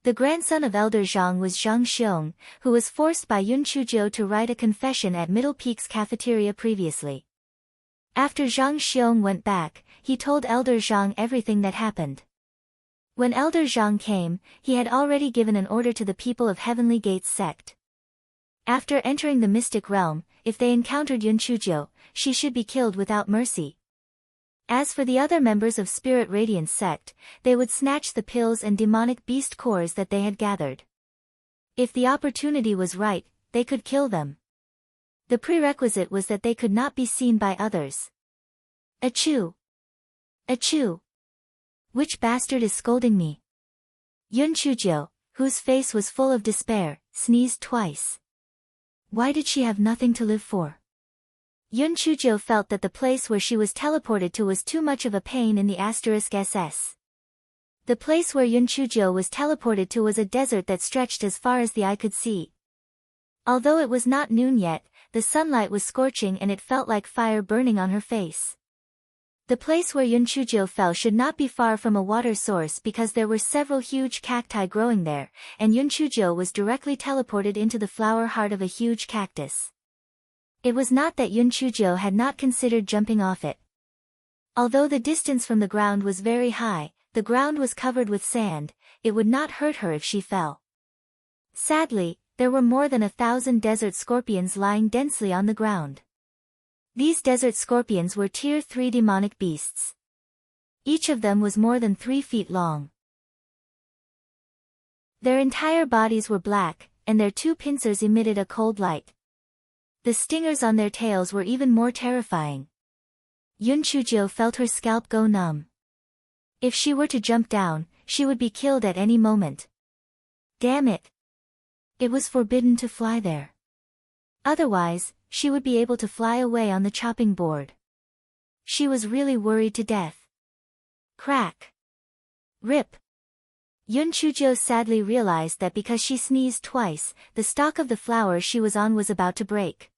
The grandson of Elder Zhang was Zhang Xiong, who was forced by Yun Chuzhou to write a confession at Middle Peak's cafeteria previously. After Zhang Xiong went back, he told Elder Zhang everything that happened. When Elder Zhang came, he had already given an order to the people of Heavenly Gates sect. After entering the mystic realm, if they encountered Yun Chuzhou, she should be killed without mercy. As for the other members of Spirit Radiance sect, they would snatch the pills and demonic beast cores that they had gathered. If the opportunity was right, they could kill them. The prerequisite was that they could not be seen by others. Achoo! Achoo! Which bastard is scolding me? Yun Chuzhou, whose face was full of despair, sneezed twice. Why did she have nothing to live for? Yun Chuzhou felt that the place where she was teleported to was too much of a pain in the *SS. The place where Yun Chuzhou was teleported to was a desert that stretched as far as the eye could see. Although it was not noon yet, the sunlight was scorching and it felt like fire burning on her face. The place where Yun Chuzhou fell should not be far from a water source because there were several huge cacti growing there, and Yun Chuzhou was directly teleported into the flower heart of a huge cactus. It was not that Yun Chuzhou had not considered jumping off it. Although the distance from the ground was very high, the ground was covered with sand, it would not hurt her if she fell. Sadly, there were more than 1,000 desert scorpions lying densely on the ground. These desert scorpions were Tier 3 demonic beasts. Each of them was more than 3 feet long. Their entire bodies were black, and their 2 pincers emitted a cold light. The stingers on their tails were even more terrifying. Yun Chuzhou felt her scalp go numb. If she were to jump down, she would be killed at any moment. Damn it! It was forbidden to fly there. Otherwise, she would be able to fly away on the chopping board. She was really worried to death. Crack! Rip! Yun Chuzhou sadly realized that because she sneezed twice, the stalk of the flower she was on was about to break.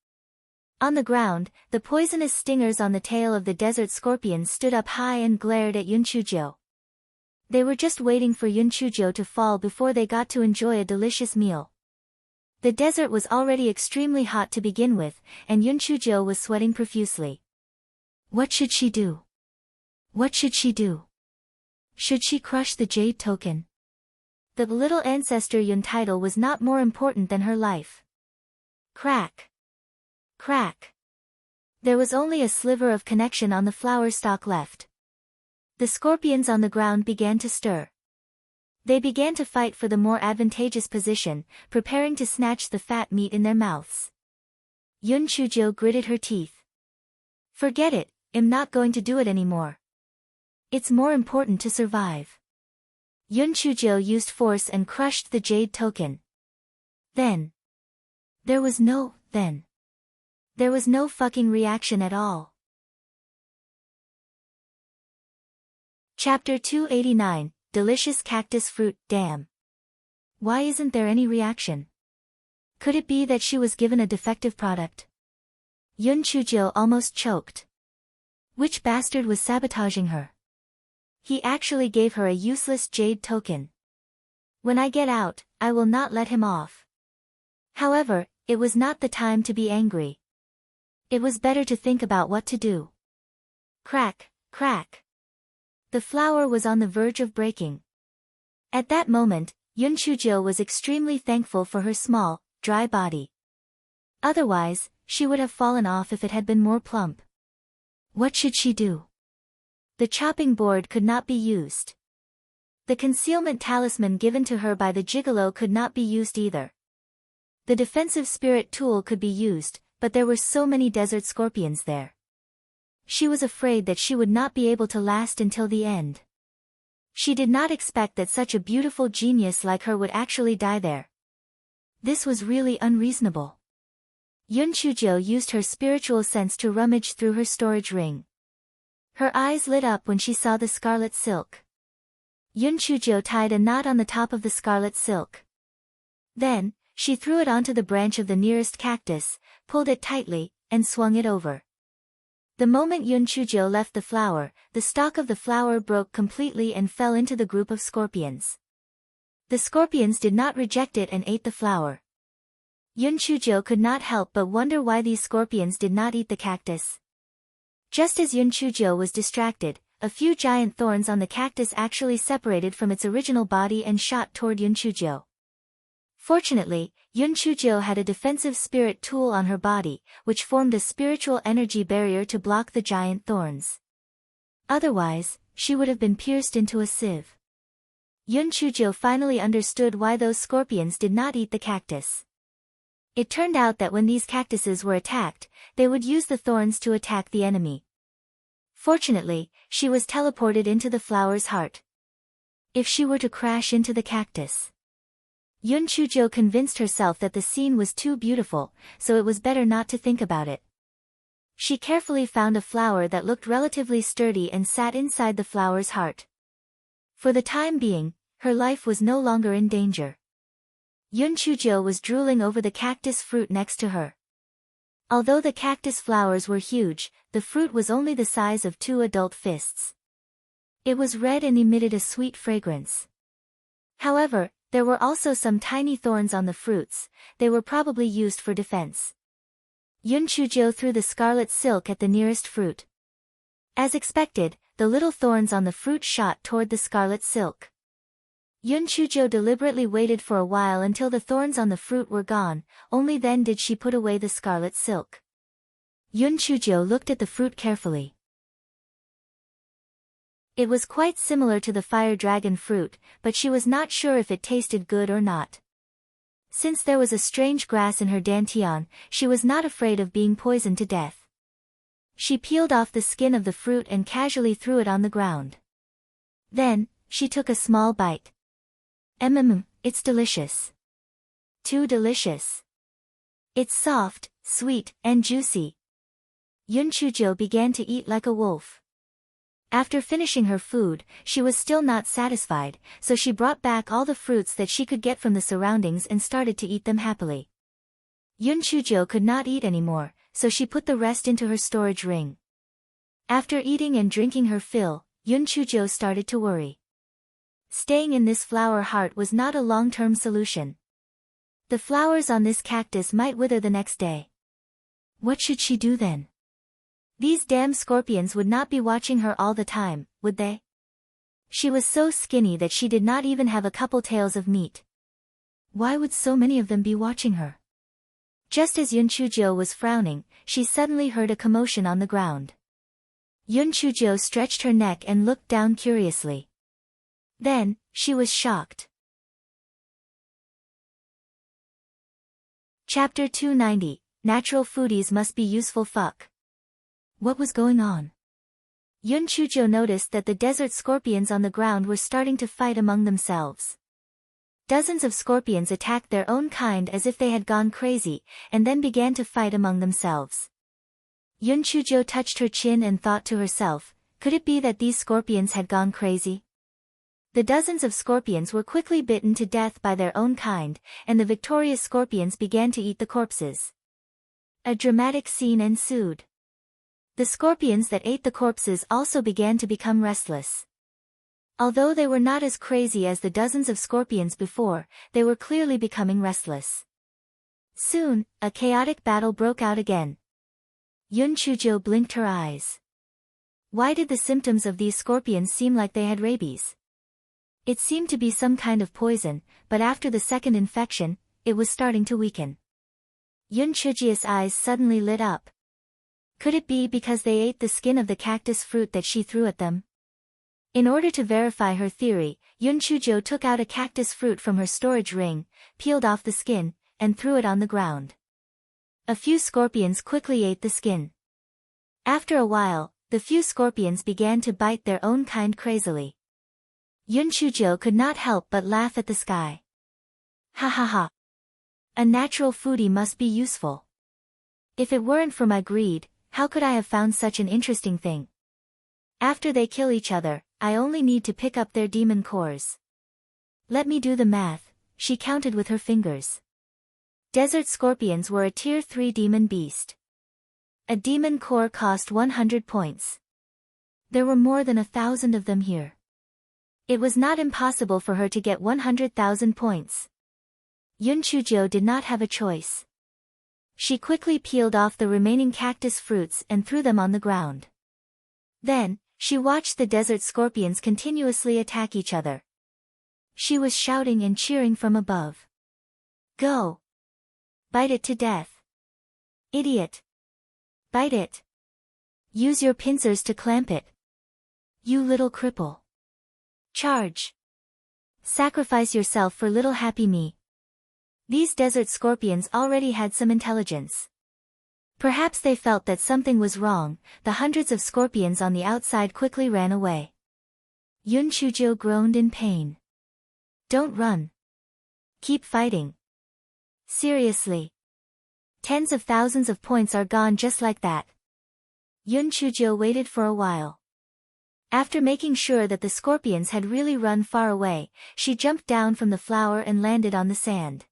On the ground, the poisonous stingers on the tail of the desert scorpion stood up high and glared at Yun Chuzhou. They were just waiting for Yun Chuzhou to fall before they got to enjoy a delicious meal. The desert was already extremely hot to begin with, and Yun Chuzhou was sweating profusely. What should she do? What should she do? Should she crush the jade token? The little ancestor Yun title was not more important than her life. Crack! Crack! There was only a sliver of connection on the flower stalk left. The scorpions on the ground began to stir. They began to fight for the more advantageous position, preparing to snatch the fat meat in their mouths. Yun Chuzhou gritted her teeth. Forget it, I'm not going to do it anymore. It's more important to survive. Yun Chuzhou used force and crushed the jade token. Then. There was no fucking reaction at all. Chapter 289, Delicious Cactus Fruit, Damn. Why isn't there any reaction? Could it be that she was given a defective product? Yun Chuzhou almost choked. Which bastard was sabotaging her? He actually gave her a useless jade token. When I get out, I will not let him off. However, it was not the time to be angry. It was better to think about what to do. Crack, crack. The flower was on the verge of breaking. At that moment, Yun Chuzhou was extremely thankful for her small, dry body. Otherwise, she would have fallen off if it had been more plump. What should she do? The chopping board could not be used. The concealment talisman given to her by the gigolo could not be used either. The defensive spirit tool could be used, but there were so many desert scorpions there. She was afraid that she would not be able to last until the end. She did not expect that such a beautiful genius like her would actually die there. This was really unreasonable. Yun Chuzhou used her spiritual sense to rummage through her storage ring. Her eyes lit up when she saw the scarlet silk. Yun Chuzhou tied a knot on the top of the scarlet silk. Then, she threw it onto the branch of the nearest cactus, pulled it tightly, and swung it over. The moment Yun Chujo left the flower, the stalk of the flower broke completely and fell into the group of scorpions. The scorpions did not reject it and ate the flower. Yun Chujo could not help but wonder why these scorpions did not eat the cactus. Just as Yun Chujo was distracted, a few giant thorns on the cactus actually separated from its original body and shot toward Yun Chujo. Fortunately, Yun Chujo had a defensive spirit tool on her body, which formed a spiritual energy barrier to block the giant thorns. Otherwise, she would have been pierced into a sieve. Yun Chujo finally understood why those scorpions did not eat the cactus. It turned out that when these cactuses were attacked, they would use the thorns to attack the enemy. Fortunately, she was teleported into the flower's heart. If she were to crash into the cactus. Yun Chujo convinced herself that the scene was too beautiful, so it was better not to think about it. She carefully found a flower that looked relatively sturdy and sat inside the flower's heart. For the time being, her life was no longer in danger. Yun Chujo was drooling over the cactus fruit next to her. Although the cactus flowers were huge, the fruit was only the size of 2 adult fists. It was red and emitted a sweet fragrance. However, there were also some tiny thorns on the fruits. They were probably used for defense. Yun Chujo threw the scarlet silk at the nearest fruit. As expected, the little thorns on the fruit shot toward the scarlet silk. Yun Chujo deliberately waited for a while until the thorns on the fruit were gone, only then did she put away the scarlet silk. Yun Chujo looked at the fruit carefully. It was quite similar to the fire dragon fruit, but she was not sure if it tasted good or not. Since there was a strange grass in her dantian, she was not afraid of being poisoned to death. She peeled off the skin of the fruit and casually threw it on the ground. Then, she took a small bite. It's delicious. Too delicious. It's soft, sweet, and juicy. Yun Chujo began to eat like a wolf. After finishing her food, she was still not satisfied, so she brought back all the fruits that she could get from the surroundings and started to eat them happily. Yun Chujo could not eat anymore, so she put the rest into her storage ring. After eating and drinking her fill, Yun Chujo started to worry. Staying in this flower heart was not a long-term solution. The flowers on this cactus might wither the next day. What should she do then? These damn scorpions would not be watching her all the time, would they? She was so skinny that she did not even have a couple tails of meat. Why would so many of them be watching her? Just as Yun Chujo was frowning, she suddenly heard a commotion on the ground. Yun Chujo stretched her neck and looked down curiously. Then, she was shocked. Chapter 290, Natural Foodies Must Be Useful Fuck. What was going on? Yun Chujo noticed that the desert scorpions on the ground were starting to fight among themselves. Dozens of scorpions attacked their own kind as if they had gone crazy, and then began to fight among themselves. Yun Chujo touched her chin and thought to herself, could it be that these scorpions had gone crazy? The dozens of scorpions were quickly bitten to death by their own kind, and the victorious scorpions began to eat the corpses. A dramatic scene ensued. The scorpions that ate the corpses also began to become restless. Although they were not as crazy as the dozens of scorpions before, they were clearly becoming restless. Soon, a chaotic battle broke out again. Yun Chujo blinked her eyes. Why did the symptoms of these scorpions seem like they had rabies? It seemed to be some kind of poison, but after the second infection, it was starting to weaken. Yun Chujo's eyes suddenly lit up. Could it be because they ate the skin of the cactus fruit that she threw at them? In order to verify her theory, Yun Chujo took out a cactus fruit from her storage ring, peeled off the skin, and threw it on the ground. A few scorpions quickly ate the skin. After a while, the few scorpions began to bite their own kind crazily. Yun Chujo could not help but laugh at the sky. Ha ha ha. A natural foodie must be useful. If it weren't for my greed, how could I have found such an interesting thing? After they kill each other, I only need to pick up their demon cores. Let me do the math, she counted with her fingers. Desert scorpions were a tier 3 demon beast. A demon core cost 100 points. There were more than 1,000 of them here. It was not impossible for her to get 100,000 points. Yun Chuzhou did not have a choice. She quickly peeled off the remaining cactus fruits and threw them on the ground. Then, she watched the desert scorpions continuously attack each other. She was shouting and cheering from above. Go! Bite it to death! Idiot! Bite it! Use your pincers to clamp it! You little cripple! Charge! Sacrifice yourself for little happy me! These desert scorpions already had some intelligence. Perhaps they felt that something was wrong. The hundreds of scorpions on the outside quickly ran away. Yun Chuzhou groaned in pain. Don't run. Keep fighting. Seriously. Tens of thousands of points are gone just like that. Yun Chuzhou waited for a while. After making sure that the scorpions had really run far away, she jumped down from the flower and landed on the sand.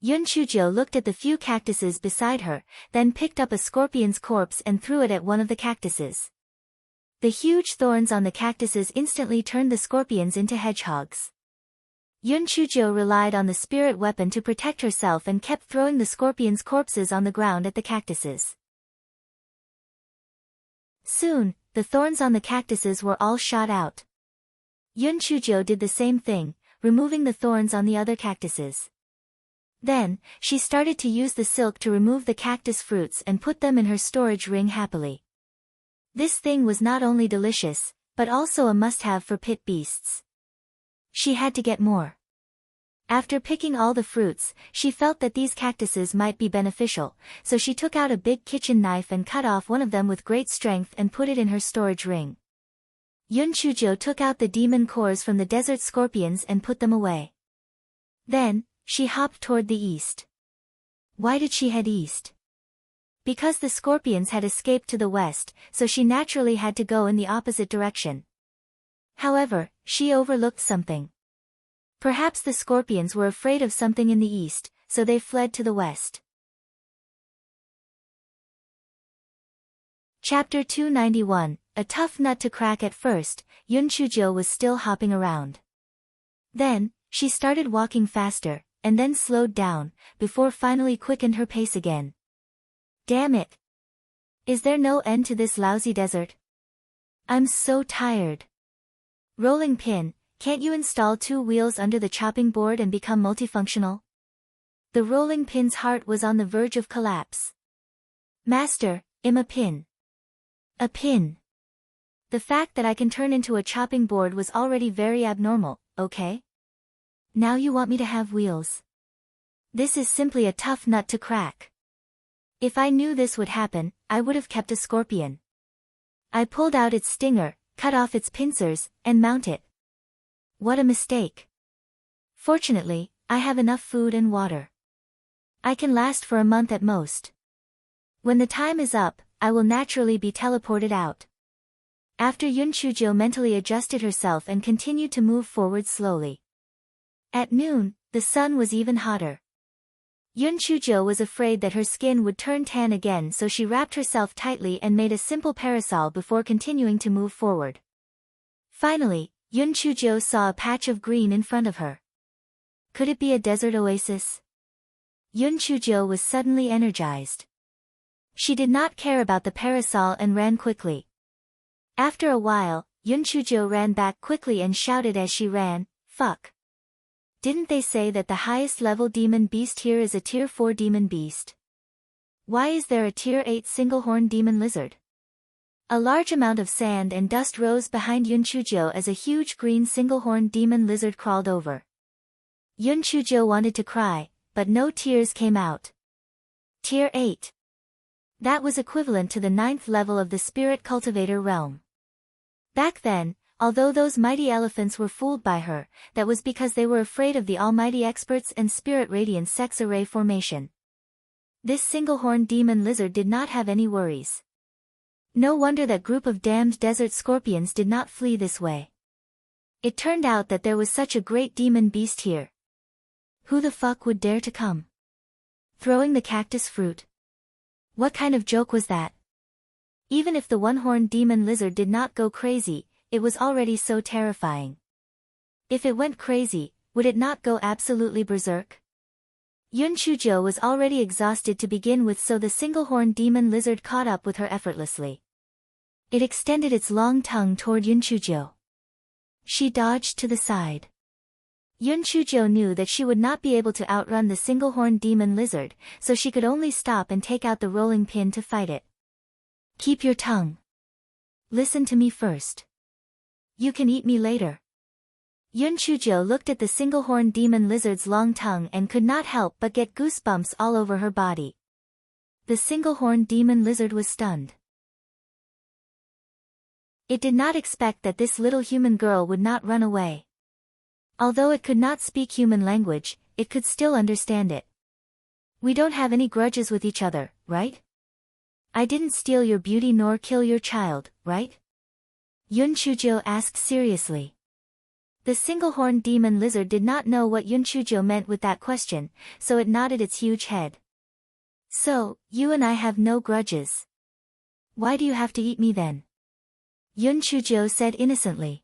Yun Chuzhou looked at the few cactuses beside her, then picked up a scorpion's corpse and threw it at one of the cactuses. The huge thorns on the cactuses instantly turned the scorpions into hedgehogs. Yun Chuzhou relied on the spirit weapon to protect herself and kept throwing the scorpions' corpses on the ground at the cactuses. Soon, the thorns on the cactuses were all shot out. Yun Chuzhou did the same thing, removing the thorns on the other cactuses. Then, she started to use the silk to remove the cactus fruits and put them in her storage ring happily. This thing was not only delicious, but also a must-have for pit beasts. She had to get more. After picking all the fruits, she felt that these cactuses might be beneficial, so she took out a big kitchen knife and cut off one of them with great strength and put it in her storage ring. Yun Chuzhou took out the demon cores from the desert scorpions and put them away. Then, she hopped toward the east. Why did she head east? Because the scorpions had escaped to the west, so she naturally had to go in the opposite direction. However, she overlooked something. Perhaps the scorpions were afraid of something in the east, so they fled to the west. Chapter 291, A tough nut to crack. At first, Yun Chuzhou was still hopping around. Then, she started walking faster, and then slowed down, before finally quickened her pace again. Damn it! Is there no end to this lousy desert? I'm so tired. Rolling pin, can't you install 2 wheels under the chopping board and become multifunctional? The rolling pin's heart was on the verge of collapse. Master, I'm a pin. A pin. The fact that I can turn into a chopping board was already very abnormal, okay? Now you want me to have wheels. This is simply a tough nut to crack. If I knew this would happen, I would have kept a scorpion. I pulled out its stinger, cut off its pincers, and mount it. What a mistake. Fortunately, I have enough food and water. I can last for a month at most. When the time is up, I will naturally be teleported out. After Yun Chuzhou mentally adjusted herself and continued to move forward slowly. At noon, the sun was even hotter. Yun Chuzhou was afraid that her skin would turn tan again, so she wrapped herself tightly and made a simple parasol before continuing to move forward. Finally, Yun Chuzhou saw a patch of green in front of her. Could it be a desert oasis? Yun Chuzhou was suddenly energized. She did not care about the parasol and ran quickly. After a while, Yun Chuzhou ran back quickly and shouted as she ran, "Fuck! Didn't they say that the highest level demon beast here is a tier 4 demon beast? Why is there a tier 8 single-horned demon lizard?" A large amount of sand and dust rose behind Yun Chuzhou as a huge green single-horned demon lizard crawled over. Yun Chuzhou wanted to cry, but no tears came out. Tier 8. That was equivalent to the 9th level of the spirit cultivator realm. Back then, although those mighty elephants were fooled by her, that was because they were afraid of the almighty experts and spirit radiance sex array formation. This single-horned demon lizard did not have any worries. No wonder that group of damned desert scorpions did not flee this way. It turned out that there was such a great demon beast here. Who the fuck would dare to come? Throwing the cactus fruit. What kind of joke was that? Even if the one-horned demon lizard did not go crazy, it was already so terrifying. If it went crazy, would it not go absolutely berserk? Yun Chujo was already exhausted to begin with, so the single-horned demon lizard caught up with her effortlessly. It extended its long tongue toward Yun Chujo. She dodged to the side. Yun Chujo knew that she would not be able to outrun the single-horned demon lizard, so she could only stop and take out the rolling pin to fight it. Keep your tongue. Listen to me first. You can eat me later. Yun Chujo looked at the single-horned demon lizard's long tongue and could not help but get goosebumps all over her body. The single-horned demon lizard was stunned. It did not expect that this little human girl would not run away. Although it could not speak human language, it could still understand it. We don't have any grudges with each other, right? I didn't steal your beauty nor kill your child, right? Yun Chujo asked seriously. The single-horned demon lizard did not know what Yun Chujo meant with that question, so it nodded its huge head. So, you and I have no grudges. Why do you have to eat me then? Yun Chujo said innocently.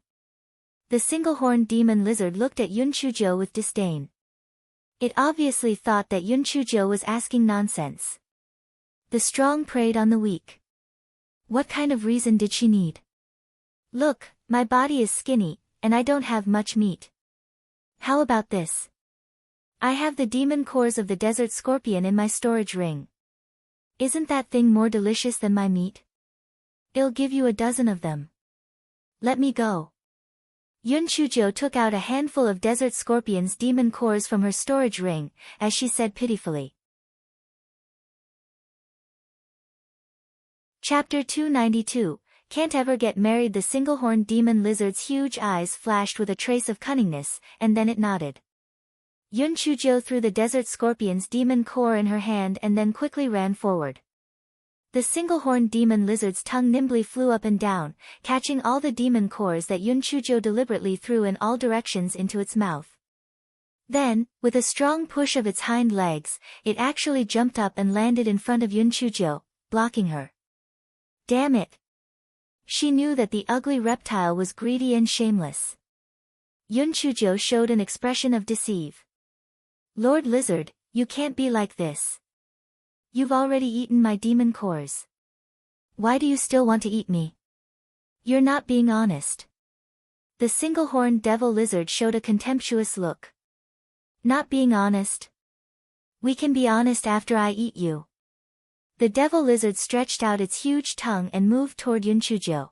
The single-horned demon lizard looked at Yun Chujo with disdain. It obviously thought that Yun Chujo was asking nonsense. The strong preyed on the weak. What kind of reason did she need? Look, my body is skinny, and I don't have much meat. How about this? I have the demon cores of the desert scorpion in my storage ring. Isn't that thing more delicious than my meat? I'll give you a dozen of them. Let me go. Yun Chujo took out a handful of desert scorpion's demon cores from her storage ring, as she said pitifully. Chapter 292, Can't Ever Get Married. The single-horned demon lizard's huge eyes flashed with a trace of cunningness, and then it nodded. Yun Chujo threw the desert scorpion's demon core in her hand and then quickly ran forward. The single-horned demon lizard's tongue nimbly flew up and down, catching all the demon cores that Yun Chujo deliberately threw in all directions into its mouth. Then, with a strong push of its hind legs, it actually jumped up and landed in front of Yun Chujo, blocking her. Damn it! She knew that the ugly reptile was greedy and shameless. Yun Chujo showed an expression of deceive. Lord Lizard, you can't be like this. You've already eaten my demon cores. Why do you still want to eat me? You're not being honest. The single-horned devil lizard showed a contemptuous look. Not being honest? We can be honest after I eat you. The devil lizard stretched out its huge tongue and moved toward Yun Chujo.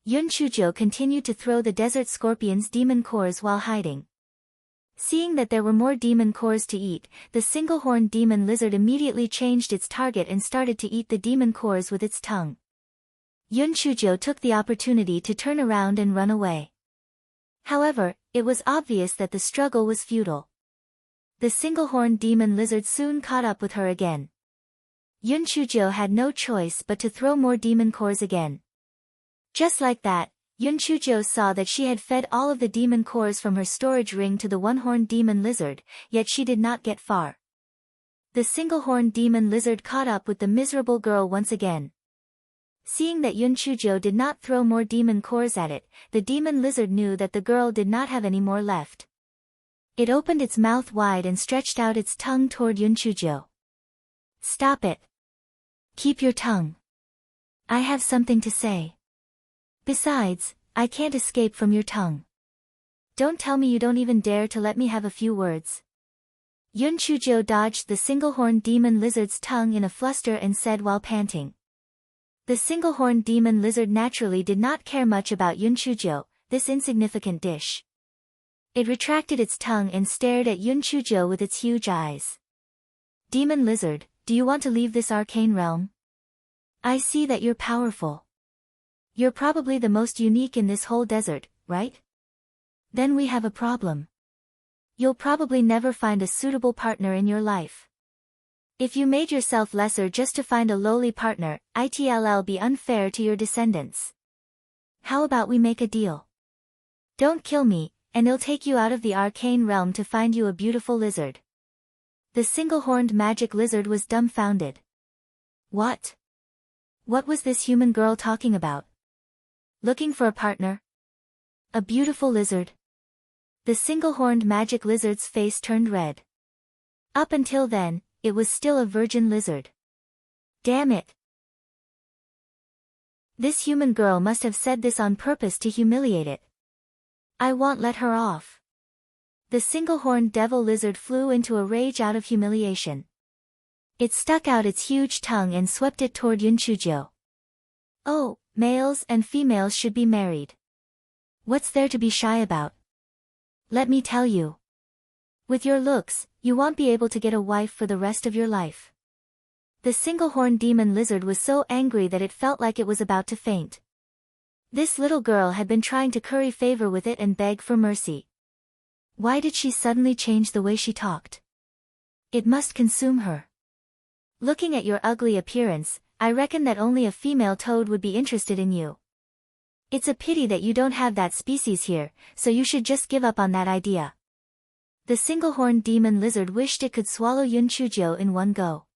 Yun Chujo continued to throw the desert scorpion's demon cores while hiding. Seeing that there were more demon cores to eat, the single-horned demon lizard immediately changed its target and started to eat the demon cores with its tongue. Yun Chujo took the opportunity to turn around and run away. However, it was obvious that the struggle was futile. The single-horned demon lizard soon caught up with her again. Yun Chujo had no choice but to throw more demon cores again. Just like that, Yun Chujo saw that she had fed all of the demon cores from her storage ring to the one-horned demon lizard, yet she did not get far. The single-horned demon lizard caught up with the miserable girl once again. Seeing that Yun Chujo did not throw more demon cores at it, the demon lizard knew that the girl did not have any more left. It opened its mouth wide and stretched out its tongue toward Yun Chujo. Stop it. Keep your tongue. I have something to say. Besides, I can't escape from your tongue. Don't tell me you don't even dare to let me have a few words. Yun Chujo dodged the single-horned demon lizard's tongue in a fluster and said while panting. The single-horned demon lizard naturally did not care much about Yun Chujo, this insignificant dish. It retracted its tongue and stared at Yun Chujo with its huge eyes. Demon lizard, do you want to leave this arcane realm? I see that you're powerful. You're probably the most unique in this whole desert, right? Then we have a problem. You'll probably never find a suitable partner in your life. If you made yourself lesser just to find a lowly partner, it'll be unfair to your descendants. How about we make a deal? Don't kill me, and I'll take you out of the arcane realm to find you a beautiful lizard. The single-horned magic lizard was dumbfounded. What? What was this human girl talking about? Looking for a partner? A beautiful lizard? The single-horned magic lizard's face turned red. Up until then, it was still a virgin lizard. Damn it! This human girl must have said this on purpose to humiliate it. I won't let her off. The single-horned devil lizard flew into a rage out of humiliation. It stuck out its huge tongue and swept it toward Yunchujo. Oh, males and females should be married. What's there to be shy about? Let me tell you. With your looks, you won't be able to get a wife for the rest of your life. The single-horned demon lizard was so angry that it felt like it was about to faint. This little girl had been trying to curry favor with it and beg for mercy. Why did she suddenly change the way she talked? It must consume her. Looking at your ugly appearance, I reckon that only a female toad would be interested in you. It's a pity that you don't have that species here, so you should just give up on that idea. The single-horned demon lizard wished it could swallow Yunchujo in one go.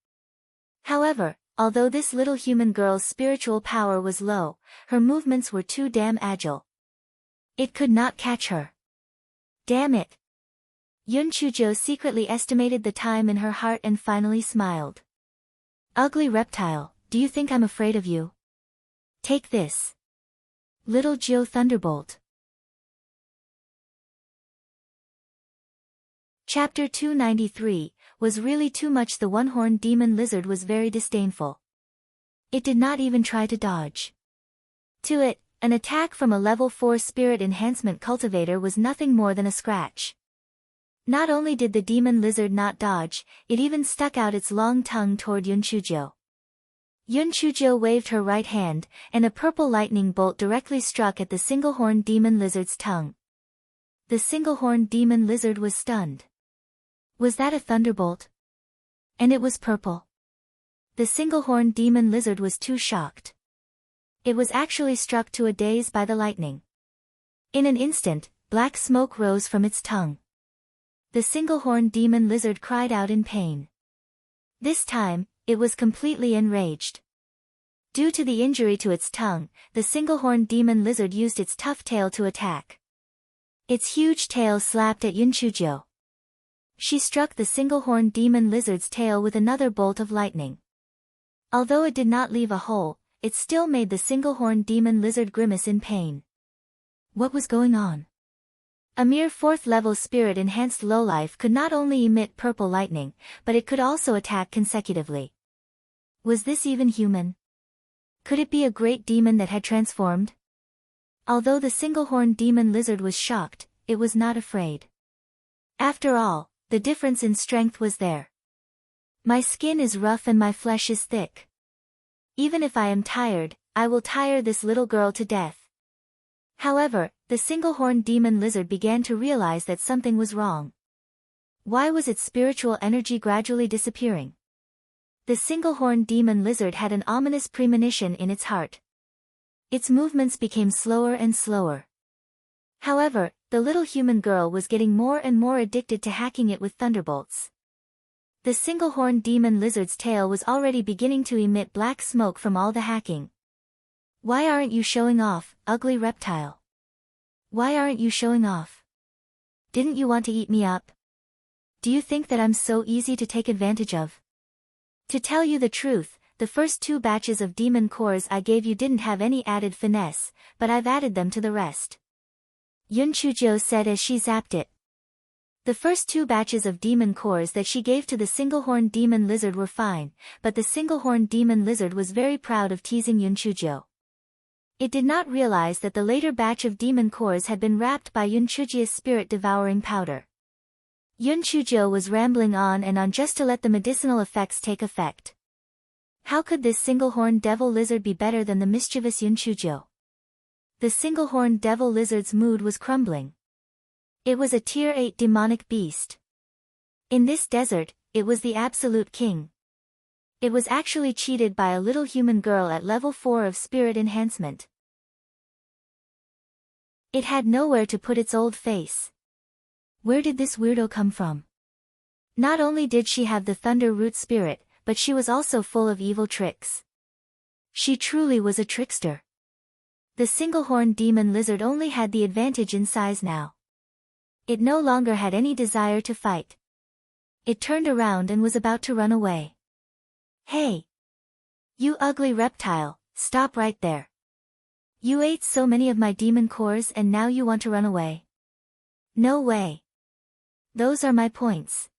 However, although this little human girl's spiritual power was low, her movements were too damn agile. It could not catch her. Damn it! Yunchujo secretly estimated the time in her heart and finally smiled. Ugly reptile, do you think I'm afraid of you? Take this. Little Geo Thunderbolt. Chapter 293, was really too much. The one-horned demon lizard was very disdainful. It did not even try to dodge. To it, an attack from a level 4 spirit enhancement cultivator was nothing more than a scratch. Not only did the demon lizard not dodge, it even stuck out its long tongue toward Yunchujo. Yunchujo waved her right hand, and a purple lightning bolt directly struck at the single-horned demon lizard's tongue. The single-horned demon lizard was stunned. Was that a thunderbolt? And it was purple. The single-horned demon lizard was too shocked. It was actually struck to a daze by the lightning. In an instant, black smoke rose from its tongue. The single-horned demon lizard cried out in pain. This time, it was completely enraged. Due to the injury to its tongue, the single-horned demon lizard used its tough tail to attack. Its huge tail slapped at Yunchujo. She struck the single-horned demon lizard's tail with another bolt of lightning. Although it did not leave a hole, it still made the single-horned demon lizard grimace in pain. What was going on? A mere 4th-level spirit-enhanced lowlife could not only emit purple lightning, but it could also attack consecutively. Was this even human? Could it be a great demon that had transformed? Although the single-horned demon lizard was shocked, it was not afraid. After all, the difference in strength was there. My skin is rough and my flesh is thick. Even if I am tired, I will tire this little girl to death. However, the single-horned demon lizard began to realize that something was wrong. Why was its spiritual energy gradually disappearing? The single-horned demon lizard had an ominous premonition in its heart. Its movements became slower and slower. However, the little human girl was getting more and more addicted to hacking it with thunderbolts. The single-horned demon lizard's tail was already beginning to emit black smoke from all the hacking. Why aren't you showing off, ugly reptile? Why aren't you showing off? Didn't you want to eat me up? Do you think that I'm so easy to take advantage of? To tell you the truth, the first 2 batches of demon cores I gave you didn't have any added finesse, but I've added them to the rest. Yunchujo said as she zapped it. The first 2 batches of demon cores that she gave to the single-horned demon lizard were fine, but the single-horned demon lizard was very proud of teasing Yunchujo. It did not realize that the later batch of demon cores had been wrapped by Yunchujo's spirit-devouring powder. Yunchujo was rambling on and on just to let the medicinal effects take effect. How could this single-horned devil lizard be better than the mischievous Yunchujo? The single-horned devil lizard's mood was crumbling. It was a tier 8 demonic beast. In this desert, it was the absolute king. It was actually cheated by a little human girl at level 4 of spirit enhancement. It had nowhere to put its old face. Where did this weirdo come from? Not only did she have the thunder root spirit, but she was also full of evil tricks. She truly was a trickster. The single-horned demon lizard only had the advantage in size now. It no longer had any desire to fight. It turned around and was about to run away. "Hey! You ugly reptile, stop right there. You ate so many of my demon cores and now you want to run away? No way. Those are my points."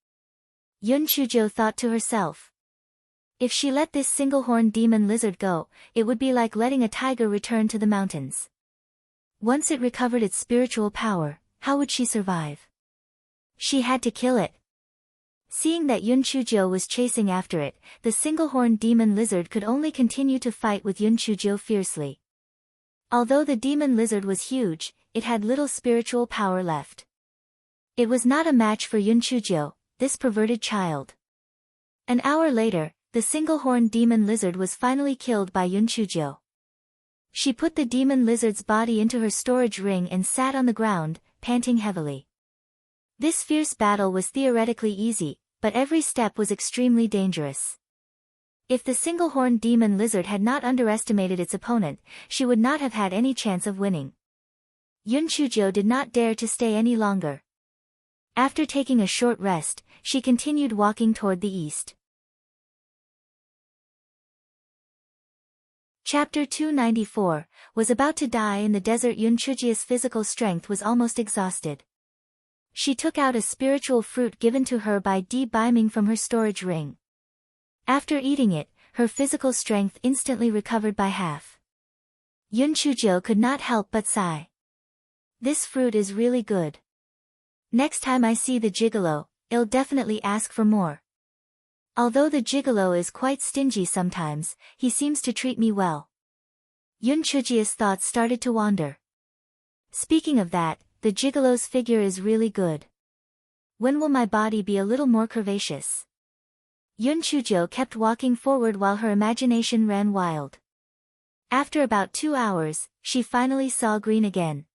Yun Chujo thought to herself. If she let this single-horned demon lizard go, it would be like letting a tiger return to the mountains. Once it recovered its spiritual power, how would she survive? She had to kill it. Seeing that Yun Chujo was chasing after it, the single-horned demon lizard could only continue to fight with Yun Chujo fiercely. Although the demon lizard was huge, it had little spiritual power left. It was not a match for Yun Chujo, this perverted child. An hour later, the single-horned demon lizard was finally killed by Yun Chujo. She put the demon lizard's body into her storage ring and sat on the ground, panting heavily. This fierce battle was theoretically easy, but every step was extremely dangerous. If the single-horned demon lizard had not underestimated its opponent, she would not have had any chance of winning. Yun Chujo did not dare to stay any longer. After taking a short rest, she continued walking toward the east. Chapter 294, was about to die in the desert. Yun Chujia's physical strength was almost exhausted. She took out a spiritual fruit given to her by Di Biming from her storage ring. After eating it, her physical strength instantly recovered by half. Yun Chujo could not help but sigh. This fruit is really good. Next time I see the gigolo, I'll definitely ask for more. Although the gigolo is quite stingy sometimes, he seems to treat me well. Yun Chujia's thoughts started to wander. Speaking of that, the gigolo's figure is really good. When will my body be a little more curvaceous? Yun Chujo kept walking forward while her imagination ran wild. After about 2 hours, she finally saw green again.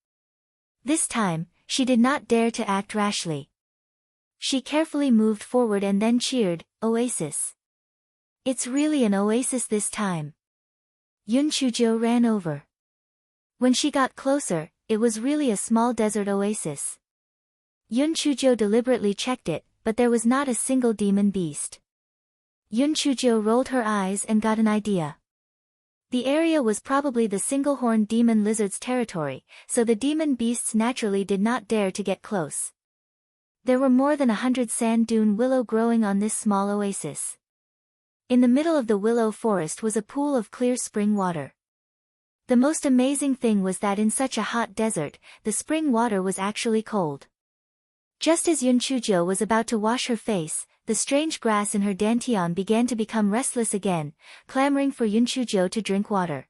This time, she did not dare to act rashly. She carefully moved forward and then cheered, "Oasis. It's really an oasis this time." Yun Chujo ran over. When she got closer, it was really a small desert oasis. Yun Chujo deliberately checked it, but there was not a single demon beast. Yun Chujo rolled her eyes and got an idea. The area was probably the single-horned demon lizard's territory, so the demon beasts naturally did not dare to get close. There were more than 100 sand dune willow growing on this small oasis. In the middle of the willow forest was a pool of clear spring water. The most amazing thing was that in such a hot desert, the spring water was actually cold. Just as Yun Chujo was about to wash her face, the strange grass in her dantian began to become restless again, clamoring for Yun Chujo to drink water.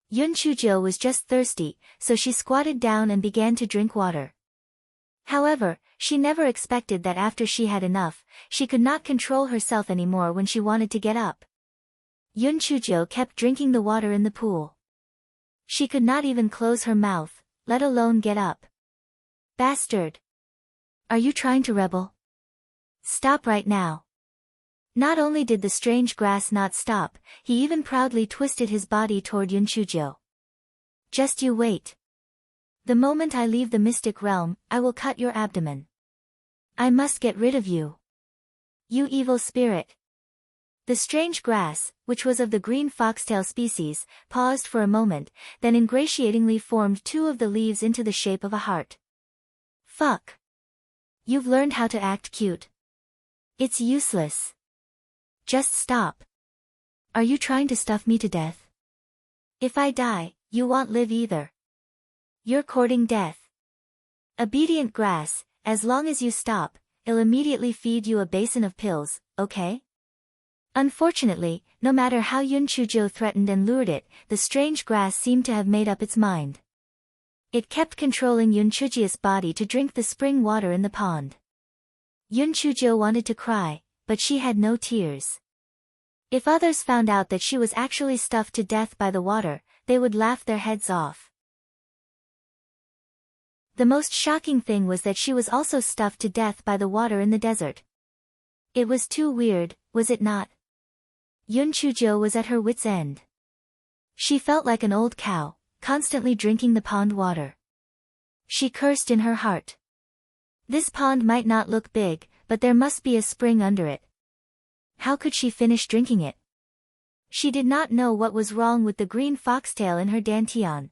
Yun Chujo was just thirsty, so she squatted down and began to drink water. However, she never expected that after she had enough, she could not control herself anymore when she wanted to get up. Yun Chujo kept drinking the water in the pool. She could not even close her mouth, let alone get up. "Bastard! Are you trying to rebel? Stop right now." Not only did the strange grass not stop, he even proudly twisted his body toward Yun Chujo. "Just you wait. The moment I leave the mystic realm, I will cut your abdomen. I must get rid of you. You evil spirit." The strange grass, which was of the green foxtail species, paused for a moment, then ingratiatingly formed 2 of the leaves into the shape of a heart. "Fuck. You've learned how to act cute. It's useless. Just stop. Are you trying to stuff me to death? If I die, you won't live either. You're courting death. Obedient grass, as long as you stop, I'll immediately feed you a basin of pills, okay?" Unfortunately, no matter how Yun Chujo threatened and lured it, the strange grass seemed to have made up its mind. It kept controlling Yun Chujia's body to drink the spring water in the pond. Yun Chujo wanted to cry, but she had no tears. If others found out that she was actually stuffed to death by the water, they would laugh their heads off. The most shocking thing was that she was also stuffed to death by the water in the desert. It was too weird, was it not? Yun Chujo was at her wit's end. She felt like an old cow, constantly drinking the pond water. She cursed in her heart. This pond might not look big, but there must be a spring under it. How could she finish drinking it? She did not know what was wrong with the green foxtail in her dantian.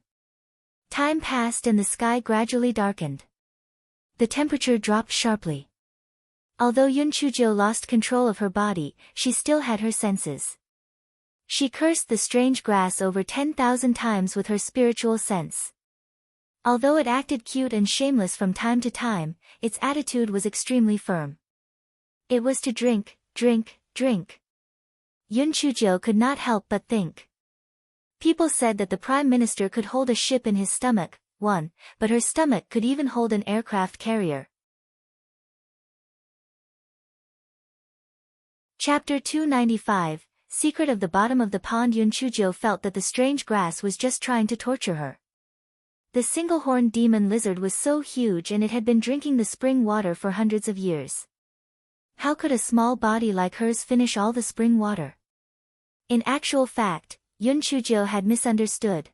Time passed and the sky gradually darkened. The temperature dropped sharply. Although Yun Chujo lost control of her body, she still had her senses. She cursed the strange grass over 10,000 times with her spiritual sense. Although it acted cute and shameless from time to time, its attitude was extremely firm. It was to drink, drink, drink. Yun Chujo could not help but think. People said that the Prime Minister could hold a ship in his stomach, but her stomach could even hold an aircraft carrier. Chapter 295, Secret of the Bottom of the Pond. Yun Chujo felt that the strange grass was just trying to torture her. The single-horned demon lizard was so huge and it had been drinking the spring water for hundreds of years. How could a small body like hers finish all the spring water? In actual fact, Yun Chujo had misunderstood.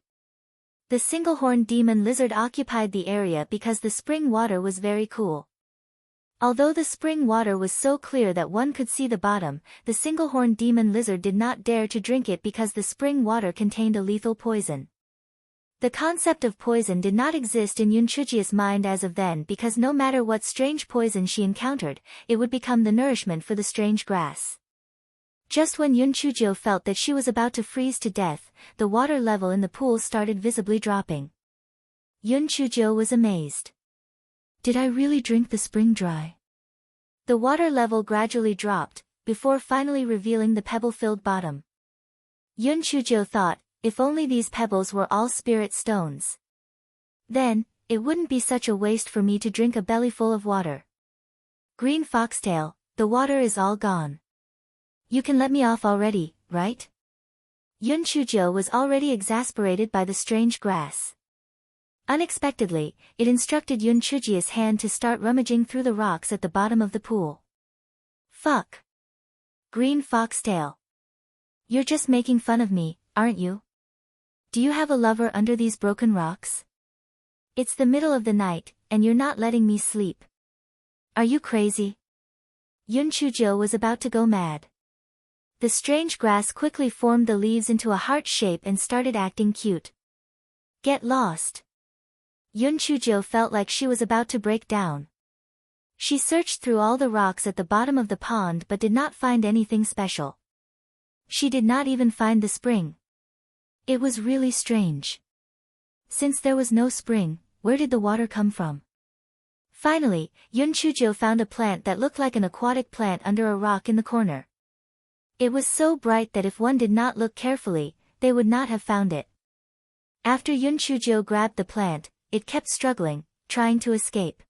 The single-horned demon lizard occupied the area because the spring water was very cool. Although the spring water was so clear that one could see the bottom, the single-horned demon lizard did not dare to drink it because the spring water contained a lethal poison. The concept of poison did not exist in Yun Chujia's mind as of then because no matter what strange poison she encountered, it would become the nourishment for the strange grass. Just when Yun Chujo felt that she was about to freeze to death, the water level in the pool started visibly dropping. Yun Chujo was amazed. Did I really drink the spring dry? The water level gradually dropped, before finally revealing the pebble-filled bottom. Yun Chujo thought, if only these pebbles were all spirit stones. Then, it wouldn't be such a waste for me to drink a bellyful of water. Green foxtail, the water is all gone. You can let me off already, right? Yun Chujo was already exasperated by the strange grass. Unexpectedly, it instructed Yun Chujia's hand to start rummaging through the rocks at the bottom of the pool. Fuck. Green foxtail. You're just making fun of me, aren't you? Do you have a lover under these broken rocks? It's the middle of the night, and you're not letting me sleep. Are you crazy? Yun Chujo was about to go mad. The strange grass quickly formed the leaves into a heart shape and started acting cute. Get lost. Yun Chujo felt like she was about to break down. She searched through all the rocks at the bottom of the pond but did not find anything special. She did not even find the spring. It was really strange. Since there was no spring, where did the water come from? Finally, Yun Chujo found a plant that looked like an aquatic plant under a rock in the corner. It was so bright that if one did not look carefully, they would not have found it. After Yun Chujo grabbed the plant, it kept struggling, trying to escape.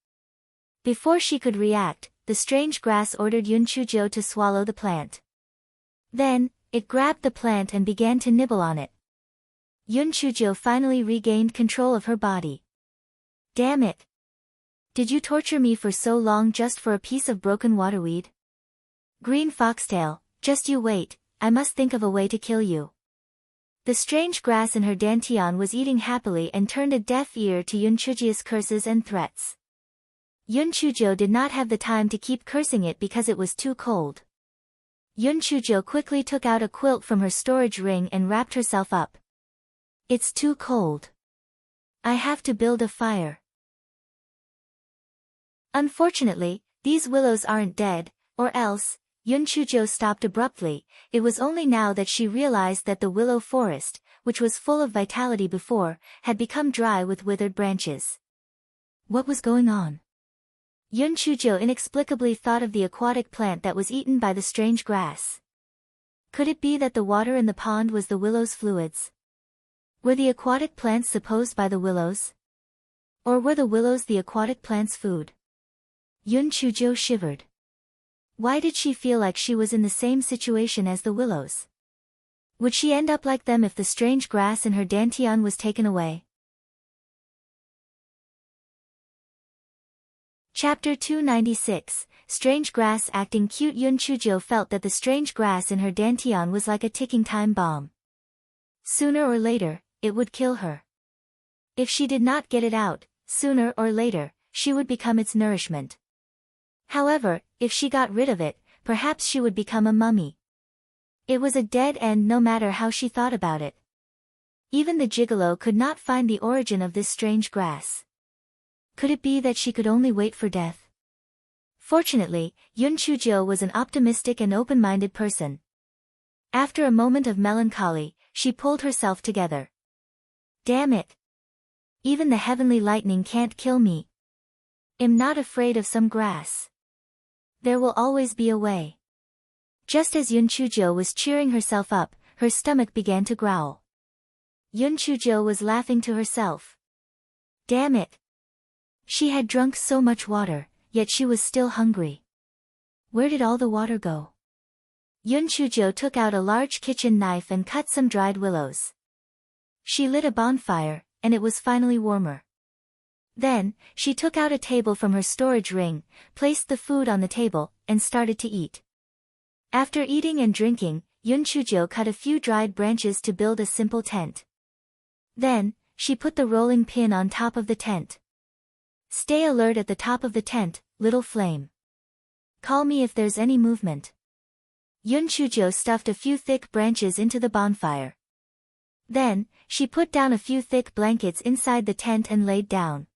Before she could react, the strange grass ordered Yun Chujo to swallow the plant. Then, it grabbed the plant and began to nibble on it. Yun Chujo finally regained control of her body. Damn it! Did you torture me for so long just for a piece of broken waterweed? Green foxtail, just you wait, I must think of a way to kill you. The strange grass in her dantian was eating happily and turned a deaf ear to Yun Chujia's curses and threats. Yun Chujo did not have the time to keep cursing it because it was too cold. Yun Chujo quickly took out a quilt from her storage ring and wrapped herself up. It's too cold. I have to build a fire. Unfortunately, these willows aren't dead, or else. Yun Chujo stopped abruptly. It was only now that she realized that the willow forest, which was full of vitality before, had become dry with withered branches. What was going on? Yun Chujo inexplicably thought of the aquatic plant that was eaten by the strange grass. Could it be that the water in the pond was the willow's fluids? Were the aquatic plants supposed by the willows? Or were the willows the aquatic plant's food? Yun Chujo shivered. Why did she feel like she was in the same situation as the willows? Would she end up like them if the strange grass in her dantian was taken away? Chapter 296, Strange Grass. Acting cute. Yun Chujo felt that the strange grass in her dantian was like a ticking time bomb. Sooner or later, it would kill her. If she did not get it out, sooner or later, she would become its nourishment. However, if she got rid of it, perhaps she would become a mummy. It was a dead end no matter how she thought about it. Even the gigolo could not find the origin of this strange grass. Could it be that she could only wait for death? Fortunately, Yun Chujo was an optimistic and open-minded person. After a moment of melancholy, she pulled herself together. Damn it! Even the heavenly lightning can't kill me. I'm not afraid of some grass. There will always be a way. Just as Yun Chujo was cheering herself up, her stomach began to growl. Yun Chujo was laughing to herself. Damn it! She had drunk so much water, yet she was still hungry. Where did all the water go? Yun Chujo took out a large kitchen knife and cut some dried willows. She lit a bonfire, and it was finally warmer. Then, she took out a table from her storage ring, placed the food on the table, and started to eat. After eating and drinking, Yun Chujo cut a few dried branches to build a simple tent. Then, she put the rolling pin on top of the tent. Stay alert at the top of the tent, little flame. Call me if there's any movement. Yun Chujo stuffed a few thick branches into the bonfire. Then, she put down a few thick blankets inside the tent and laid down.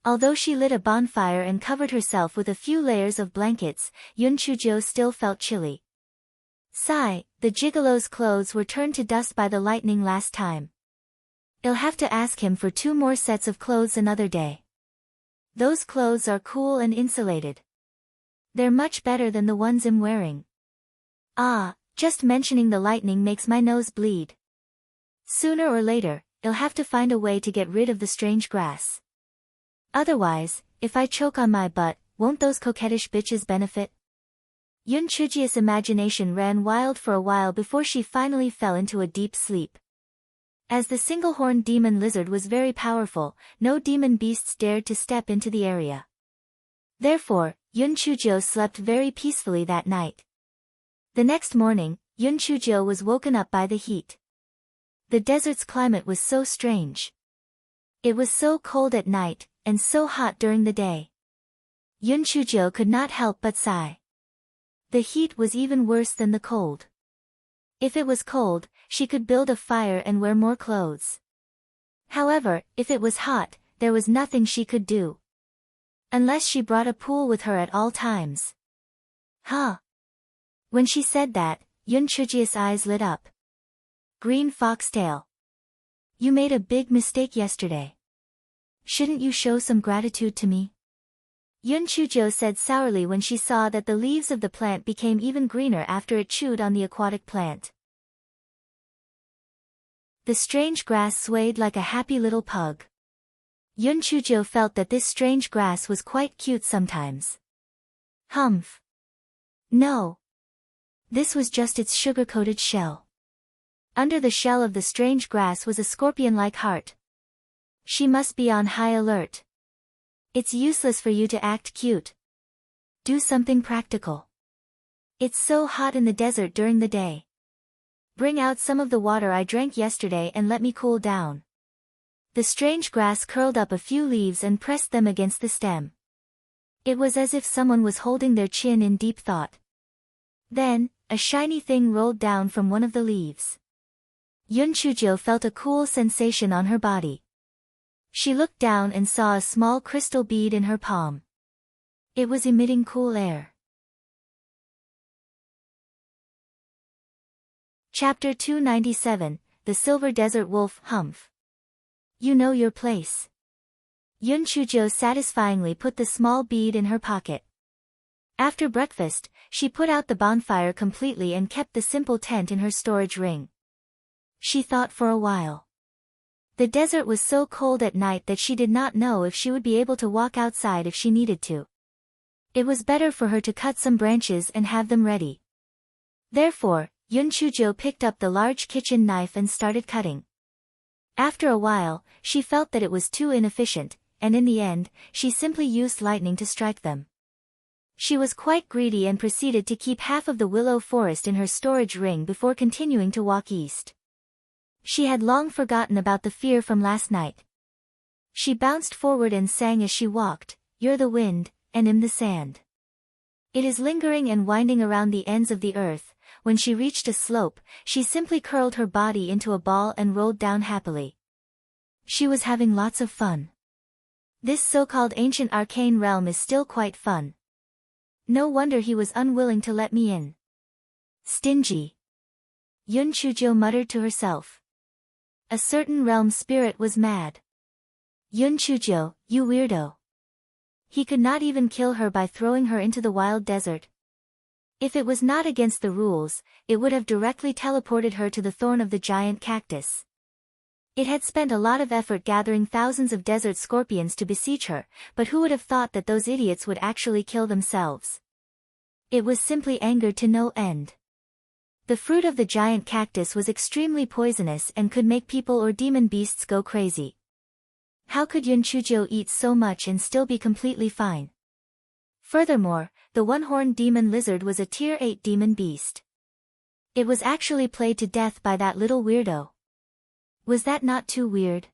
Although she lit a bonfire and covered herself with a few layers of blankets, Yun Chujo still felt chilly. Sigh, the gigolo's clothes were turned to dust by the lightning last time. I'll have to ask him for 2 more sets of clothes another day. Those clothes are cool and insulated. They're much better than the ones I'm wearing. Ah, just mentioning the lightning makes my nose bleed. Sooner or later, I'll have to find a way to get rid of the strange grass. Otherwise, if I choke on my butt, won't those coquettish bitches benefit? Yun Chujia's imagination ran wild for a while before she finally fell into a deep sleep. As the single-horned demon lizard was very powerful, no demon beasts dared to step into the area. Therefore, Yun Chujo slept very peacefully that night. The next morning, Yun Chujo was woken up by the heat. The desert's climate was so strange. It was so cold at night, and so hot during the day. Yun Chujo could not help but sigh. The heat was even worse than the cold. If it was cold, she could build a fire and wear more clothes. However, if it was hot, there was nothing she could do. Unless she brought a pool with her at all times. Huh? When she said that, Yun Chujia's eyes lit up. Green foxtail. You made a big mistake yesterday. Shouldn't you show some gratitude to me? Yun Chujo said sourly when she saw that the leaves of the plant became even greener after it chewed on the aquatic plant. The strange grass swayed like a happy little pug. Yun Chujo felt that this strange grass was quite cute sometimes. Humph. No. This was just its sugar-coated shell. Under the shell of the strange grass was a scorpion-like heart. She must be on high alert. It's useless for you to act cute. Do something practical. It's so hot in the desert during the day. Bring out some of the water I drank yesterday and let me cool down. The strange grass curled up a few leaves and pressed them against the stem. It was as if someone was holding their chin in deep thought. Then, a shiny thing rolled down from one of the leaves. Yun Chujo felt a cool sensation on her body. She looked down and saw a small crystal bead in her palm. It was emitting cool air. Chapter 297, The Silver Desert Wolf. Humph. You know your place. Yun Chujo satisfyingly put the small bead in her pocket. After breakfast, she put out the bonfire completely and kept the simple tent in her storage ring. She thought for a while. The desert was so cold at night that she did not know if she would be able to walk outside if she needed to. It was better for her to cut some branches and have them ready. Therefore, Yun Chujo picked up the large kitchen knife and started cutting. After a while, she felt that it was too inefficient, and in the end, she simply used lightning to strike them. She was quite greedy and proceeded to keep half of the willow forest in her storage ring before continuing to walk east. She had long forgotten about the fear from last night. She bounced forward and sang as she walked, "You're the wind, and I'm the sand. It is lingering and winding around the ends of the earth." When she reached a slope, she simply curled her body into a ball and rolled down happily. She was having lots of fun. This so-called ancient arcane realm is still quite fun. No wonder he was unwilling to let me in. Stingy. Yun Chujo muttered to herself. A certain realm spirit was mad. Yun Chujo, you weirdo. He could not even kill her by throwing her into the wild desert. If it was not against the rules, it would have directly teleported her to the thorn of the giant cactus. It had spent a lot of effort gathering thousands of desert scorpions to besiege her, but who would have thought that those idiots would actually kill themselves? It was simply anger to no end. The fruit of the giant cactus was extremely poisonous and could make people or demon beasts go crazy. How could Yun Chujo eat so much and still be completely fine? Furthermore, the one-horned demon lizard was a tier 8 demon beast. It was actually played to death by that little weirdo. Was that not too weird?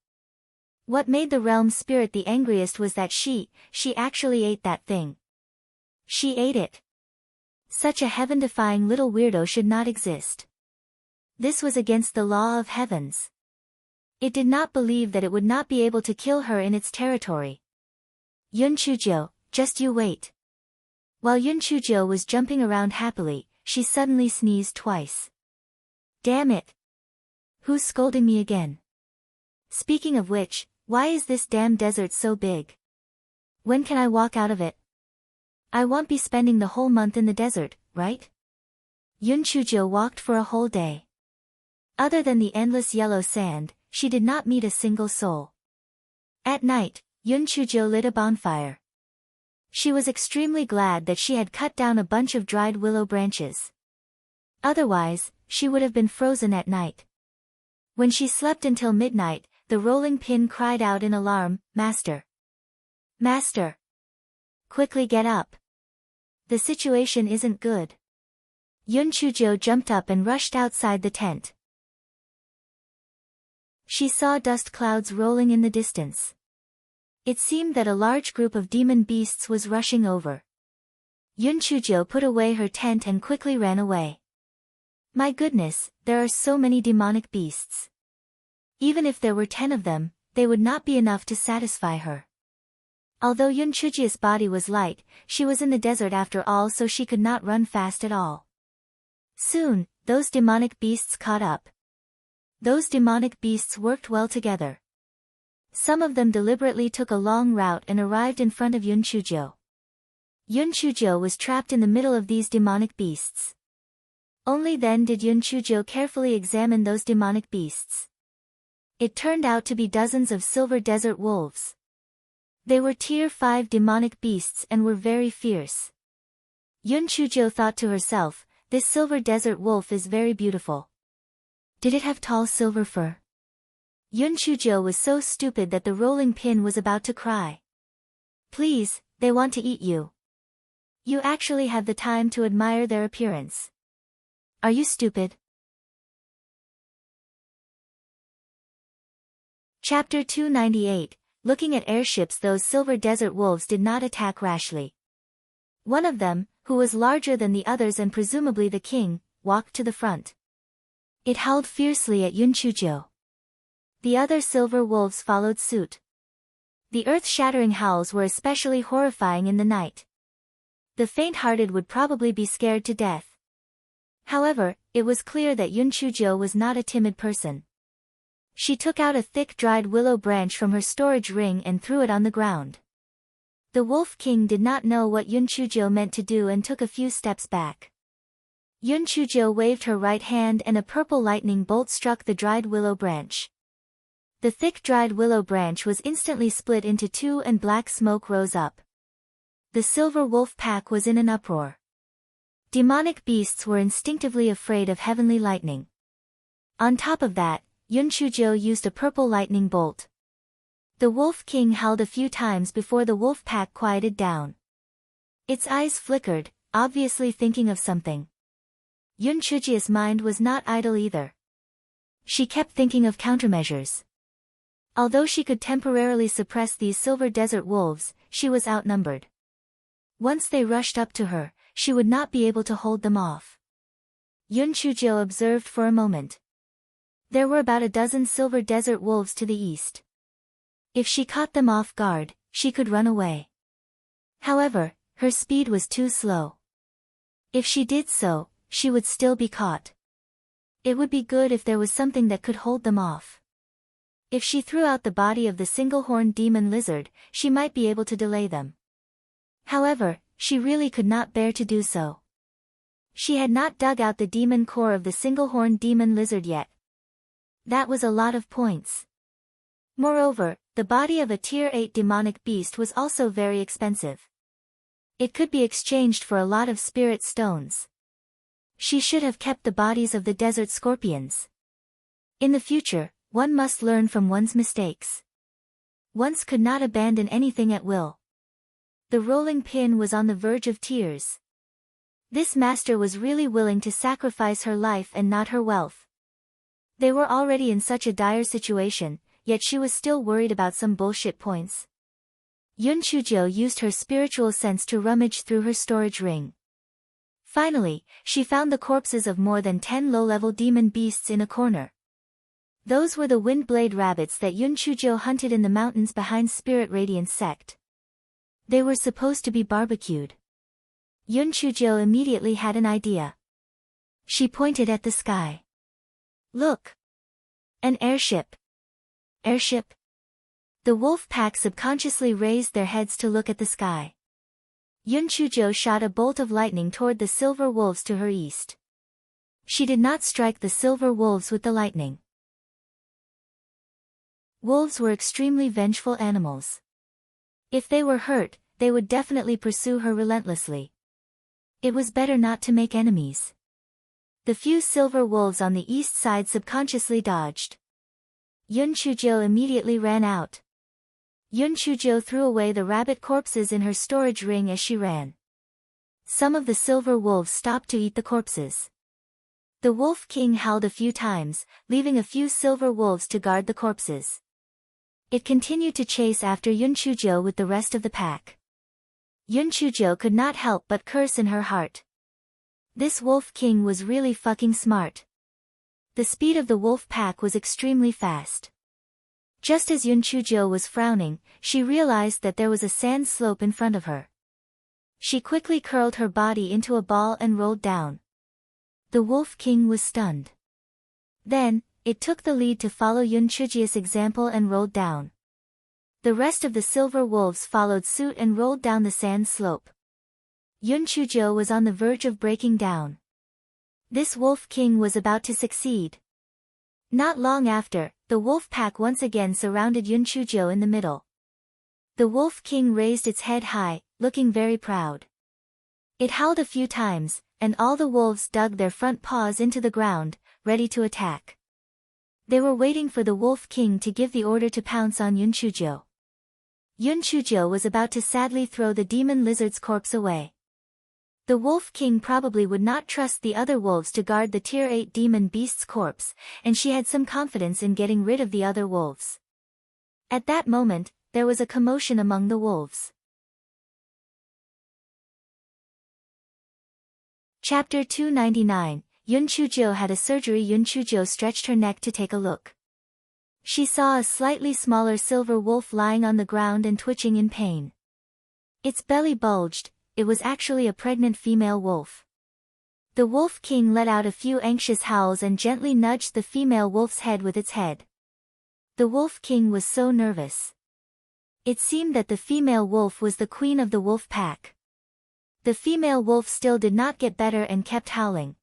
What made the realm spirit the angriest was that she actually ate that thing. She ate it. Such a heaven-defying little weirdo should not exist. This was against the law of heavens. It did not believe that it would not be able to kill her in its territory. Yun Chujo, just you wait. While Yun Chujo was jumping around happily, she suddenly sneezed twice. Damn it. Who's scolding me again? Speaking of which, why is this damn desert so big? When can I walk out of it? I won't be spending the whole month in the desert, right? Yun Chujo walked for a whole day. Other than the endless yellow sand, she did not meet a single soul. At night, Yun Chujo lit a bonfire. She was extremely glad that she had cut down a bunch of dried willow branches. Otherwise, she would have been frozen at night. When she slept until midnight, the rolling pin cried out in alarm, "Master! Master! Quickly get up! The situation isn't good." Yun Chujo jumped up and rushed outside the tent. She saw dust clouds rolling in the distance. It seemed that a large group of demon beasts was rushing over. Yun Chujo put away her tent and quickly ran away. My goodness, there are so many demonic beasts. Even if there were 10 of them, they would not be enough to satisfy her. Although Yun Chujia's body was light, she was in the desert after all, so she could not run fast at all. Soon, those demonic beasts caught up. Those demonic beasts worked well together. Some of them deliberately took a long route and arrived in front of Yun Chujo. Yun Chujo was trapped in the middle of these demonic beasts. Only then did Yun Chujo carefully examine those demonic beasts. It turned out to be dozens of silver desert wolves. They were tier 5 demonic beasts and were very fierce. Yun Chujo thought to herself, this silver desert wolf is very beautiful. Did it have tall silver fur? Yun Chujo was so stupid that the rolling pin was about to cry. Please, they want to eat you. You actually have the time to admire their appearance. Are you stupid? Chapter 298. Looking at airships. Those silver desert wolves did not attack rashly. One of them, who was larger than the others and presumably the king, walked to the front. It howled fiercely at Yun Chujo. The other silver wolves followed suit. The earth-shattering howls were especially horrifying in the night. The faint-hearted would probably be scared to death. However, it was clear that Yun Chujo was not a timid person. She took out a thick dried willow branch from her storage ring and threw it on the ground. The Wolf King did not know what Yun Chujo meant to do and took a few steps back. Yun Chujo waved her right hand and a purple lightning bolt struck the dried willow branch. The thick dried willow branch was instantly split into two and black smoke rose up. The silver wolf pack was in an uproar. Demonic beasts were instinctively afraid of heavenly lightning. On top of that, Yun Chujo used a purple lightning bolt. The Wolf King howled a few times before the wolf pack quieted down. Its eyes flickered, obviously thinking of something. Yun Chujia's mind was not idle either. She kept thinking of countermeasures. Although she could temporarily suppress these silver desert wolves, she was outnumbered. Once they rushed up to her, she would not be able to hold them off. Yun Chujio observed for a moment. There were about a dozen silver desert wolves to the east. If she caught them off guard, she could run away. However, her speed was too slow. If she did so, she would still be caught. It would be good if there was something that could hold them off. If she threw out the body of the single-horned demon lizard, she might be able to delay them. However, she really could not bear to do so. She had not dug out the demon core of the single-horned demon lizard yet. That was a lot of points. Moreover, the body of a Tier 8 demonic beast was also very expensive. It could be exchanged for a lot of spirit stones. She should have kept the bodies of the desert scorpions. In the future, one must learn from one's mistakes. One could not abandon anything at will. The rolling pin was on the verge of tears. This master was really willing to sacrifice her life and not her wealth. They were already in such a dire situation, yet she was still worried about some bullshit points. Yun Chujio used her spiritual sense to rummage through her storage ring. Finally, she found the corpses of more than 10 low-level demon beasts in a corner. Those were the Windblade rabbits that Yun Chujio hunted in the mountains behind Spirit Radiance sect. They were supposed to be barbecued. Yun Chujio immediately had an idea. She pointed at the sky. Look! An airship. Airship? The wolf pack subconsciously raised their heads to look at the sky. Yun Chujio shot a bolt of lightning toward the silver wolves to her east. She did not strike the silver wolves with the lightning. Wolves were extremely vengeful animals. If they were hurt, they would definitely pursue her relentlessly. It was better not to make enemies. The few silver wolves on the east side subconsciously dodged. Yun Chujio immediately ran out. Yun Chujio threw away the rabbit corpses in her storage ring as she ran. Some of the silver wolves stopped to eat the corpses. The Wolf King howled a few times, leaving a few silver wolves to guard the corpses. It continued to chase after Yun Chujio with the rest of the pack. Yun Chujio could not help but curse in her heart. This Wolf King was really fucking smart. The speed of the wolf pack was extremely fast. Just as Yun Chujio was frowning, she realized that there was a sand slope in front of her. She quickly curled her body into a ball and rolled down. The Wolf King was stunned. Then, it took the lead to follow Yun Chujio's example and rolled down. The rest of the silver wolves followed suit and rolled down the sand slope. Yun Chujio was on the verge of breaking down. This Wolf King was about to succeed. Not long after, the wolf pack once again surrounded Yun Chujio in the middle. The Wolf King raised its head high, looking very proud. It howled a few times, and all the wolves dug their front paws into the ground, ready to attack. They were waiting for the Wolf King to give the order to pounce on Yun Chujio. Yun Chujio was about to sadly throw the demon lizard's corpse away. The Wolf King probably would not trust the other wolves to guard the Tier 8 demon beast's corpse, and she had some confidence in getting rid of the other wolves. At that moment, there was a commotion among the wolves. Chapter 299, Yun Chujio had a surgery. Yun Chujio stretched her neck to take a look. She saw a slightly smaller silver wolf lying on the ground and twitching in pain. Its belly bulged. It was actually a pregnant female wolf. The Wolf King let out a few anxious howls and gently nudged the female wolf's head with its head. The Wolf King was so nervous. It seemed that the female wolf was the queen of the wolf pack. The female wolf still did not get better and kept howling.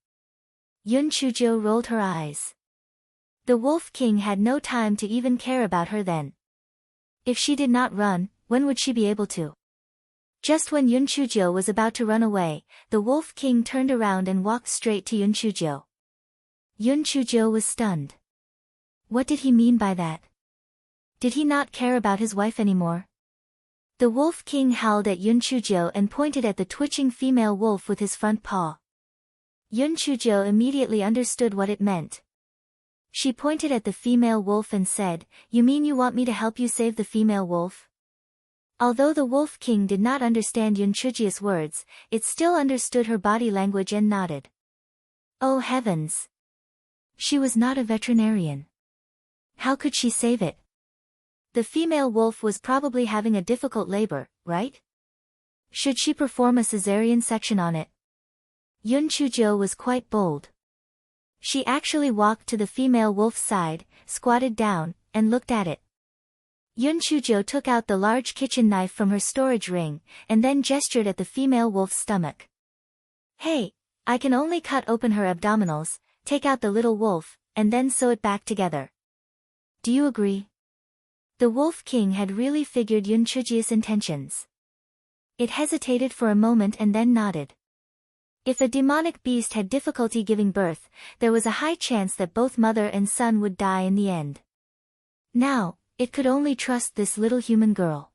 Yun Chujio rolled her eyes. The Wolf King had no time to even care about her then. If she did not run, when would she be able to? Just when Yun Chujio was about to run away, the Wolf King turned around and walked straight to Yun Chujio. Yun Chujio was stunned. What did he mean by that? Did he not care about his wife anymore? The Wolf King howled at Yun Chujo and pointed at the twitching female wolf with his front paw. Yun Chujo immediately understood what it meant. She pointed at the female wolf and said, "You mean you want me to help you save the female wolf?" Although the Wolf King did not understand Yun Chujo's words, it still understood her body language and nodded. Oh heavens! She was not a veterinarian. How could she save it? The female wolf was probably having a difficult labor, right? Should she perform a cesarean section on it? Yun Chujo was quite bold. She actually walked to the female wolf's side, squatted down, and looked at it. Yun Chujo took out the large kitchen knife from her storage ring, and then gestured at the female wolf's stomach. Hey, I can only cut open her abdominals, take out the little wolf, and then sew it back together. Do you agree? The Wolf King had really figured Yun Chujo's intentions. It hesitated for a moment and then nodded. If a demonic beast had difficulty giving birth, there was a high chance that both mother and son would die in the end. Now, it could only trust this little human girl.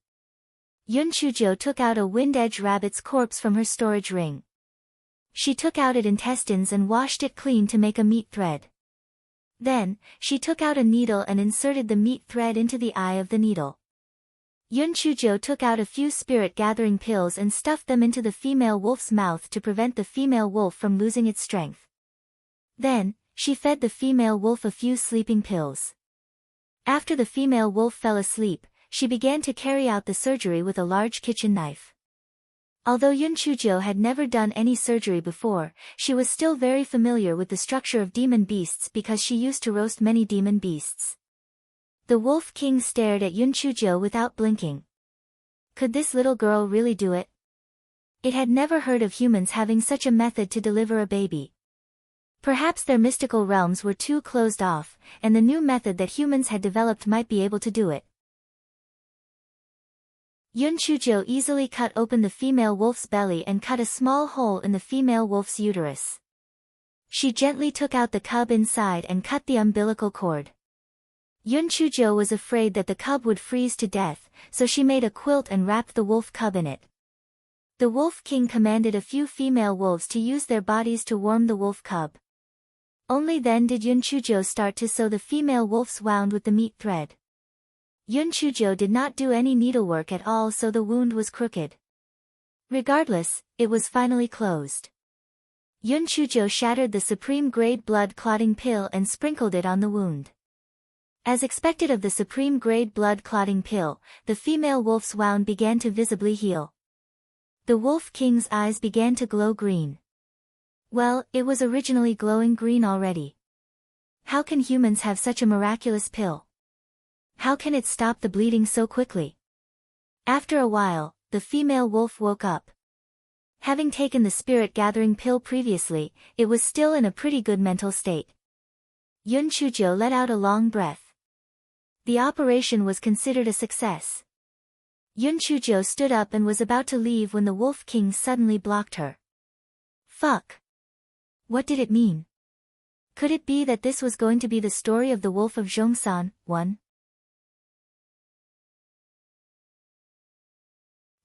Yun Chujo took out a wind-edge rabbit's corpse from her storage ring. She took out its intestines and washed it clean to make a meat thread. Then, she took out a needle and inserted the meat thread into the eye of the needle. Yun Chujo took out a few spirit-gathering pills and stuffed them into the female wolf's mouth to prevent the female wolf from losing its strength. Then, she fed the female wolf a few sleeping pills. After the female wolf fell asleep, she began to carry out the surgery with a large kitchen knife. Although Yun Chujo had never done any surgery before, she was still very familiar with the structure of demon beasts because she used to roast many demon beasts. The Wolf King stared at Yun Chujo without blinking. Could this little girl really do it? It had never heard of humans having such a method to deliver a baby. Perhaps their mystical realms were too closed off, and the new method that humans had developed might be able to do it. Yun Chujo easily cut open the female wolf's belly and cut a small hole in the female wolf's uterus. She gently took out the cub inside and cut the umbilical cord. Yun Chujo was afraid that the cub would freeze to death, so she made a quilt and wrapped the wolf cub in it. The Wolf King commanded a few female wolves to use their bodies to warm the wolf cub. Only then did Yun Chujo start to sew the female wolf's wound with the meat thread. Yun Chujo did not do any needlework at all, so the wound was crooked. Regardless, it was finally closed. Yun Chujo shattered the supreme grade blood clotting pill and sprinkled it on the wound. As expected of the supreme grade blood clotting pill, the female wolf's wound began to visibly heal. The Wolf King's eyes began to glow green. Well, it was originally glowing green already. How can humans have such a miraculous pill? How can it stop the bleeding so quickly? After a while, the female wolf woke up. Having taken the spirit-gathering pill previously, it was still in a pretty good mental state. Yun Chujo let out a long breath. The operation was considered a success. Yun Chujo stood up and was about to leave when the Wolf King suddenly blocked her. Fuck. What did it mean? Could it be that this was going to be the story of the Wolf of Zhongsan, 1?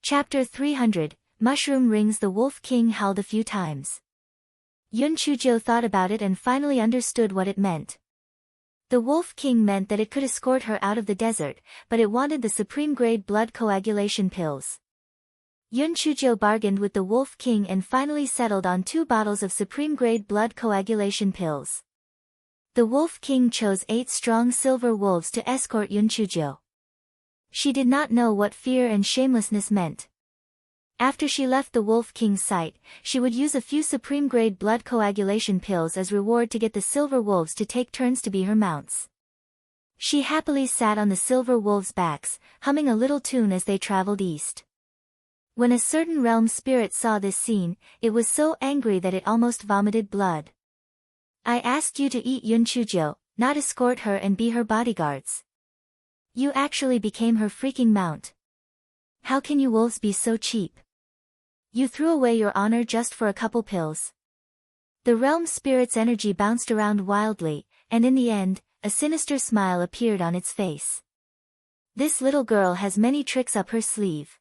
Chapter 300, Mushroom Rings. The Wolf King howled a few times. Yun Chujo thought about it and finally understood what it meant. The Wolf King meant that it could escort her out of the desert, but it wanted the supreme-grade blood coagulation pills. Yun Chujo bargained with the Wolf King and finally settled on 2 bottles of supreme-grade blood coagulation pills. The Wolf King chose 8 strong silver wolves to escort Yun Chujo. She did not know what fear and shamelessness meant. After she left the Wolf King's sight, she would use a few supreme-grade blood coagulation pills as reward to get the silver wolves to take turns to be her mounts. She happily sat on the silver wolves' backs, humming a little tune as they traveled east. When a certain realm spirit saw this scene, it was so angry that it almost vomited blood. I asked you to eat Yun Chujo, not escort her and be her bodyguards. You actually became her freaking mount. How can you wolves be so cheap? You threw away your honor just for a couple pills. The realm spirit's energy bounced around wildly, and in the end, a sinister smile appeared on its face. This little girl has many tricks up her sleeve.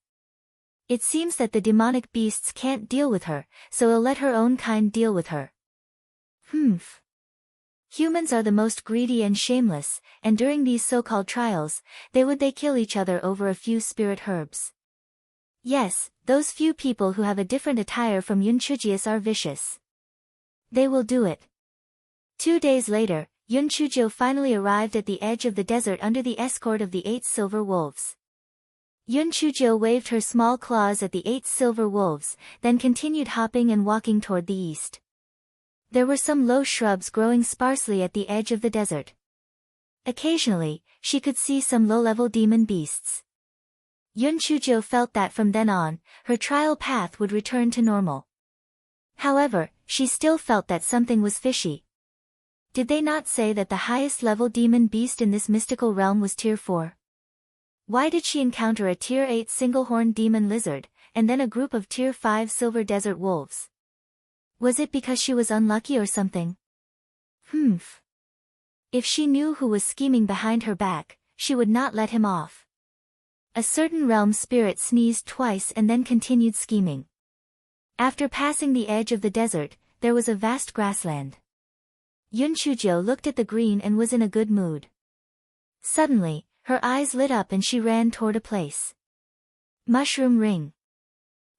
It seems that the demonic beasts can't deal with her, so I'll let her own kind deal with her. Humph. Humans are the most greedy and shameless, and during these so-called trials, they kill each other over a few spirit herbs. Yes, those few people who have a different attire from Yunchujius are vicious. They will do it. 2 days later, Yunchujo finally arrived at the edge of the desert under the escort of the 8 silver wolves. Yunchujo waved her small claws at the 8 silver wolves, then continued hopping and walking toward the east. There were some low shrubs growing sparsely at the edge of the desert. Occasionally, she could see some low-level demon beasts. Yunchujo felt that from then on, her trial path would return to normal. However, she still felt that something was fishy. Did they not say that the highest level demon beast in this mystical realm was Tier 4? Why did she encounter a Tier 8 single-horned demon lizard, and then a group of Tier 5 silver desert wolves? Was it because she was unlucky or something? Humph. If she knew who was scheming behind her back, she would not let him off. A certain realm spirit sneezed twice and then continued scheming. After passing the edge of the desert, there was a vast grassland. Yunchujo looked at the green and was in a good mood. Suddenly, her eyes lit up and she ran toward a place. Mushroom ring.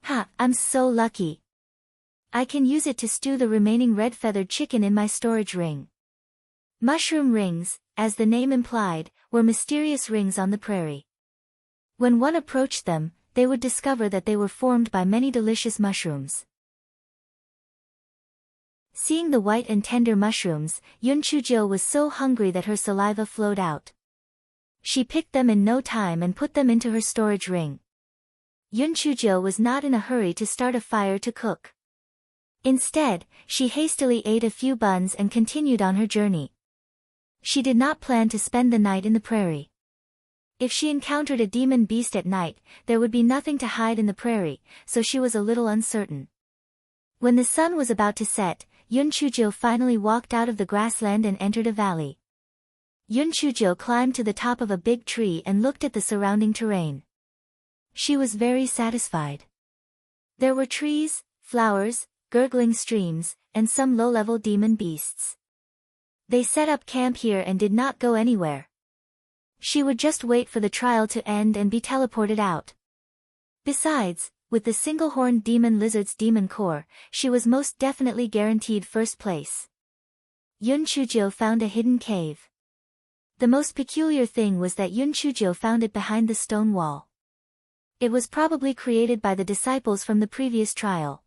Ha, I'm so lucky. I can use it to stew the remaining red-feathered chicken in my storage ring. Mushroom rings, as the name implied, were mysterious rings on the prairie. When one approached them, they would discover that they were formed by many delicious mushrooms. Seeing the white and tender mushrooms, Yunchujo was so hungry that her saliva flowed out. She picked them in no time and put them into her storage ring. Yunchujo was not in a hurry to start a fire to cook. Instead, she hastily ate a few buns and continued on her journey. She did not plan to spend the night in the prairie. If she encountered a demon beast at night, there would be nothing to hide in the prairie, so she was a little uncertain. When the sun was about to set, Yunchujo finally walked out of the grassland and entered a valley. Yunchujo climbed to the top of a big tree and looked at the surrounding terrain. She was very satisfied. There were trees, flowers, gurgling streams, and some low-level demon beasts. They set up camp here and did not go anywhere. She would just wait for the trial to end and be teleported out. Besides, with the single-horned demon lizard's demon core, she was most definitely guaranteed first place. Yunchujo found a hidden cave. The most peculiar thing was that Yunchujo found it behind the stone wall. It was probably created by the disciples from the previous trial.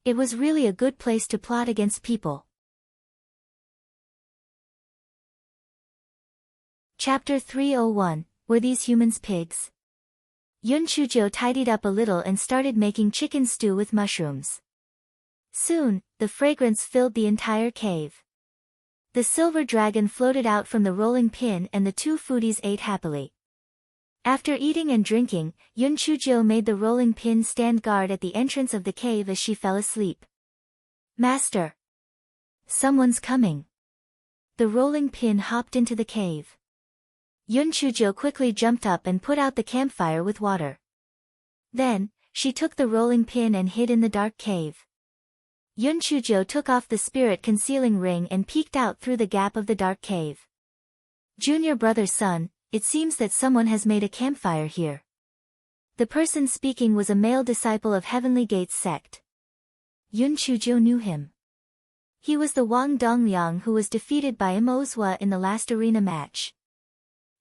It was really a good place to plot against people. Chapter 301, Were These Humans Pigs? Yunchujo tidied up a little and started making chicken stew with mushrooms. Soon, the fragrance filled the entire cave. The silver dragon floated out from the rolling pin and the 2 foodies ate happily. After eating and drinking, Yunchujo made the rolling pin stand guard at the entrance of the cave as she fell asleep. Master! Someone's coming. The rolling pin hopped into the cave. Yunchujo quickly jumped up and put out the campfire with water. Then, she took the rolling pin and hid in the dark cave. Yunchujo took off the spirit concealing ring and peeked out through the gap of the dark cave. Junior brother's son, it seems that someone has made a campfire here. The person speaking was a male disciple of Heavenly Gates sect. Yunchujo knew him. He was the Wang Dongliang who was defeated by Imozwa in the last arena match.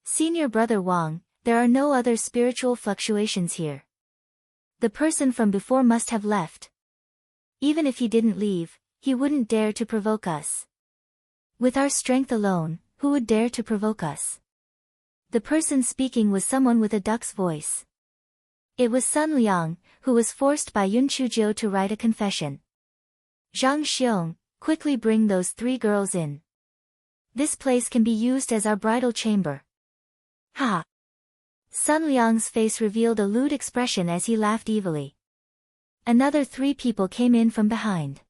Senior brother Wang, there are no other spiritual fluctuations here. The person from before must have left. Even if he didn't leave, he wouldn't dare to provoke us. With our strength alone, who would dare to provoke us? The person speaking was someone with a duck's voice. It was Sun Liang, who was forced by Yunchujo to write a confession. Zhang Xiong, quickly bring those 3 girls in. This place can be used as our bridal chamber. Ha! Sun Liang's face revealed a lewd expression as he laughed evilly. Another 3 people came in from behind.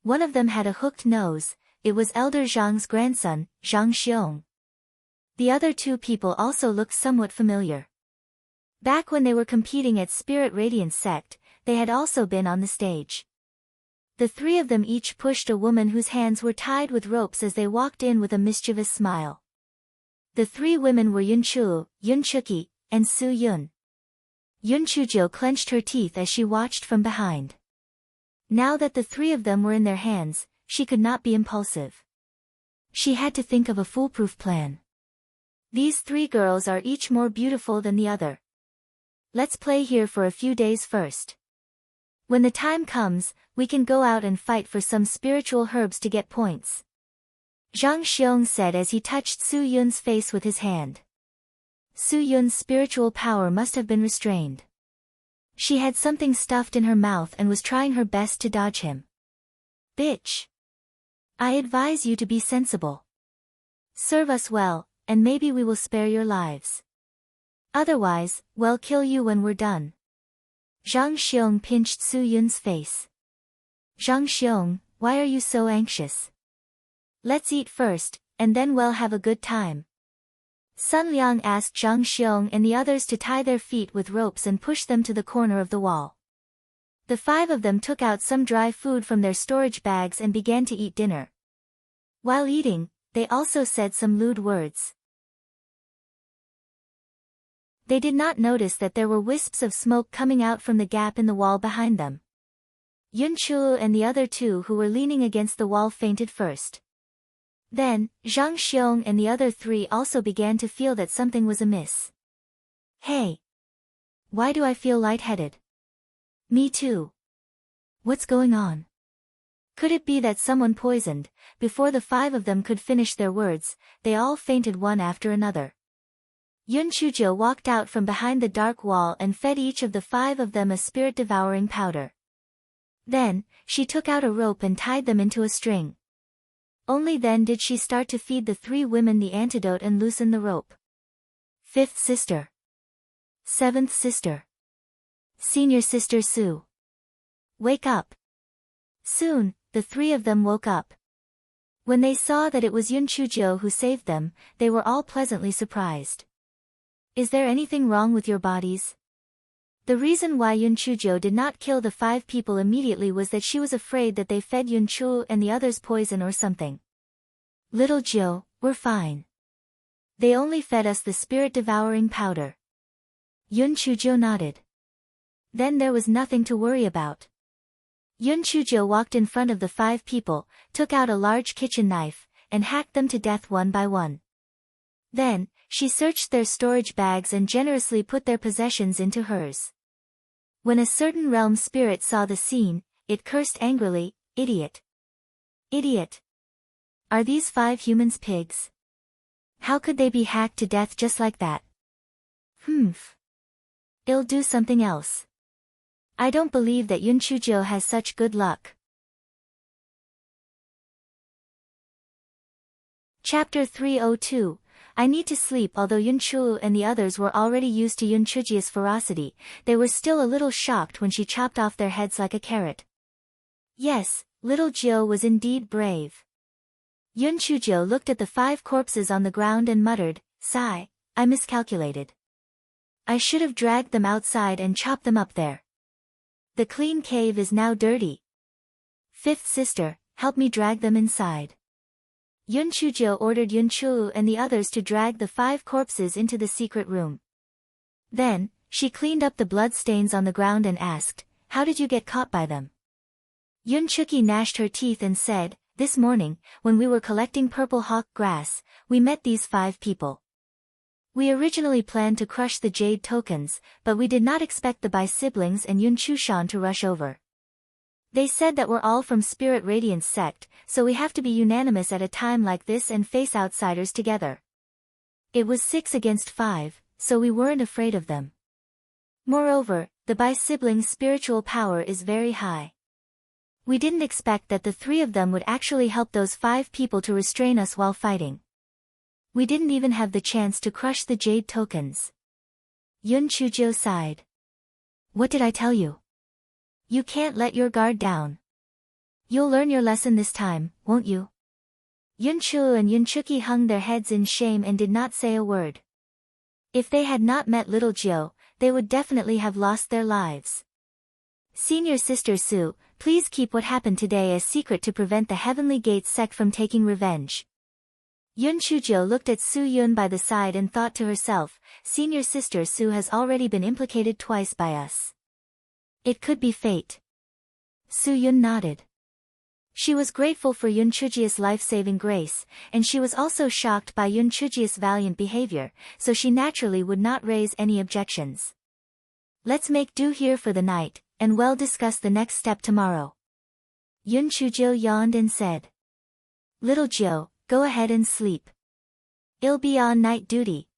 One of them had a hooked nose, it was Elder Zhang's grandson, Zhang Xiong. The other two people also looked somewhat familiar. Back when they were competing at Spirit Radiance Sect, they had also been on the stage. The three of them each pushed a woman whose hands were tied with ropes as they walked in with a mischievous smile. The three women were Yunchu, Yunchuki, and Su Yun. Yunchujo clenched her teeth as she watched from behind. Now that the three of them were in their hands, she could not be impulsive. She had to think of a foolproof plan. These three girls are each more beautiful than the other. Let's play here for a few days first. When the time comes, we can go out and fight for some spiritual herbs to get points. Zhang Xiong said as he touched Su Yun's face with his hand. Su Yun's spiritual power must have been restrained. She had something stuffed in her mouth and was trying her best to dodge him. Bitch! I advise you to be sensible. Serve us well, and maybe we will spare your lives. Otherwise, we'll kill you when we're done. Zhang Xiong pinched Su Yun's face. Zhang Xiong, why are you so anxious? Let's eat first, and then we'll have a good time. Sun Liang asked Zhang Xiong and the others to tie their feet with ropes and push them to the corner of the wall. The five of them took out some dry food from their storage bags and began to eat dinner. While eating, they also said some lewd words. They did not notice that there were wisps of smoke coming out from the gap in the wall behind them. Yunchu and the other two who were leaning against the wall fainted first. Then, Zhang Xiong and the other three also began to feel that something was amiss. Hey! Why do I feel lightheaded? Me too. What's going on? Could it be that someone poisoned? Before the five of them could finish their words, they all fainted one after another. Yun Chujo walked out from behind the dark wall and fed each of the five of them a spirit-devouring powder. Then, she took out a rope and tied them into a string. Only then did she start to feed the three women the antidote and loosen the rope. Fifth sister. Seventh sister. Senior sister Su. Wake up. Soon, the three of them woke up. When they saw that it was Yun Chujo who saved them, they were all pleasantly surprised. Is there anything wrong with your bodies? The reason why Yun Chujo did not kill the five people immediately was that she was afraid that they fed Yun Chu and the others poison or something. Little Jiu, we're fine. They only fed us the spirit-devouring powder. Yun Chujo nodded. Then there was nothing to worry about. Yun Chujo walked in front of the five people, took out a large kitchen knife, and hacked them to death one by one. Then, she searched their storage bags and generously put their possessions into hers. When a certain realm spirit saw the scene, it cursed angrily, "Idiot! Idiot! Are these five humans pigs? How could they be hacked to death just like that? Humph. I'll do something else. I don't believe that Yun Chujo has such good luck." Chapter 302. I need to sleep. Although Yun Chu and the others were already used to Yun Chuji's ferocity, they were still a little shocked when she chopped off their heads like a carrot. Yes, little Jiu was indeed brave. Yun Chujo looked at the five corpses on the ground and muttered, "Sigh, I miscalculated. I should have dragged them outside and chopped them up there. The clean cave is now dirty. Fifth sister, help me drag them inside." Yun Chujo ordered Yun Chu and the others to drag the five corpses into the secret room. Then, she cleaned up the blood stains on the ground and asked, "How did you get caught by them?" Yun Chuki gnashed her teeth and said, "This morning, when we were collecting purple hawk grass, we met these five people. We originally planned to crush the jade tokens, but we did not expect the Bai siblings and Yun Chushan to rush over. They said that we're all from Spirit Radiance Sect, so we have to be unanimous at a time like this and face outsiders together. It was 6 against 5, so we weren't afraid of them. Moreover, the Bai siblings' spiritual power is very high. We didn't expect that the 3 of them would actually help those 5 people to restrain us while fighting. We didn't even have the chance to crush the jade tokens." Yun Chujo sighed. "What did I tell you? You can't let your guard down. You'll learn your lesson this time, won't you?" Yunchu and Yunchuki hung their heads in shame and did not say a word. If they had not met little Jiu, they would definitely have lost their lives. Senior Sister Su, please keep what happened today a secret to prevent the Heavenly Gate sect from taking revenge. Yun Chujo looked at Su Yun by the side and thought to herself, Senior Sister Su has already been implicated twice by us. It could be fate. Su Yun nodded. She was grateful for Yun Chujia's life-saving grace, and she was also shocked by Yun Chujia's valiant behavior, so she naturally would not raise any objections. Let's make do here for the night, and we'll discuss the next step tomorrow. Yun Chujio yawned and said. Little Jiu, go ahead and sleep. I'll be on night duty.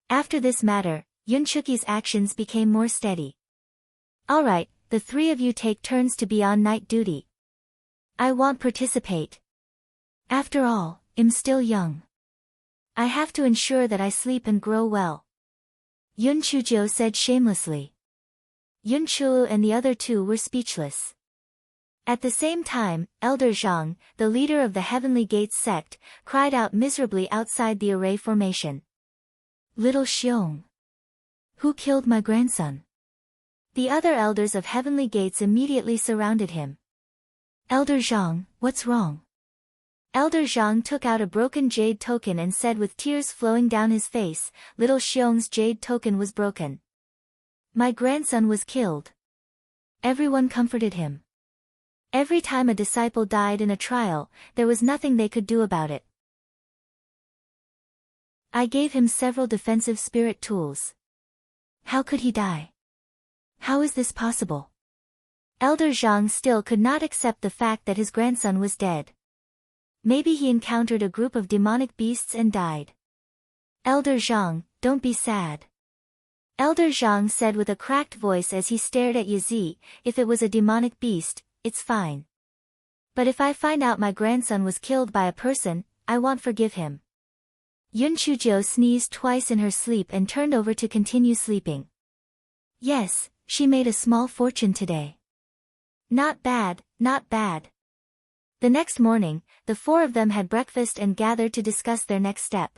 After this matter, Yun Chuki's actions became more steady. Alright, the three of you take turns to be on night duty. I won't participate. After all, I'm still young. I have to ensure that I sleep and grow well. Yun Chujio said shamelessly. Yun Chu and the other two were speechless. At the same time, Elder Zhang, the leader of the Heavenly Gates sect, cried out miserably outside the array formation. Little Xiong. Who killed my grandson? The other elders of Heavenly Gates immediately surrounded him. Elder Zhang, what's wrong? Elder Zhang took out a broken jade token and said with tears flowing down his face, Little Xiong's jade token was broken. My grandson was killed. Everyone comforted him. Every time a disciple died in a trial, there was nothing they could do about it. I gave him several defensive spirit tools. How could he die? How is this possible? Elder Zhang still could not accept the fact that his grandson was dead. Maybe he encountered a group of demonic beasts and died. Elder Zhang, don't be sad. Elder Zhang said with a cracked voice as he stared at Yazi, if it was a demonic beast, it's fine. But if I find out my grandson was killed by a person, I won't forgive him. Yun Chujio sneezed twice in her sleep and turned over to continue sleeping. Yes, she made a small fortune today. Not bad, not bad. The next morning, the four of them had breakfast and gathered to discuss their next step.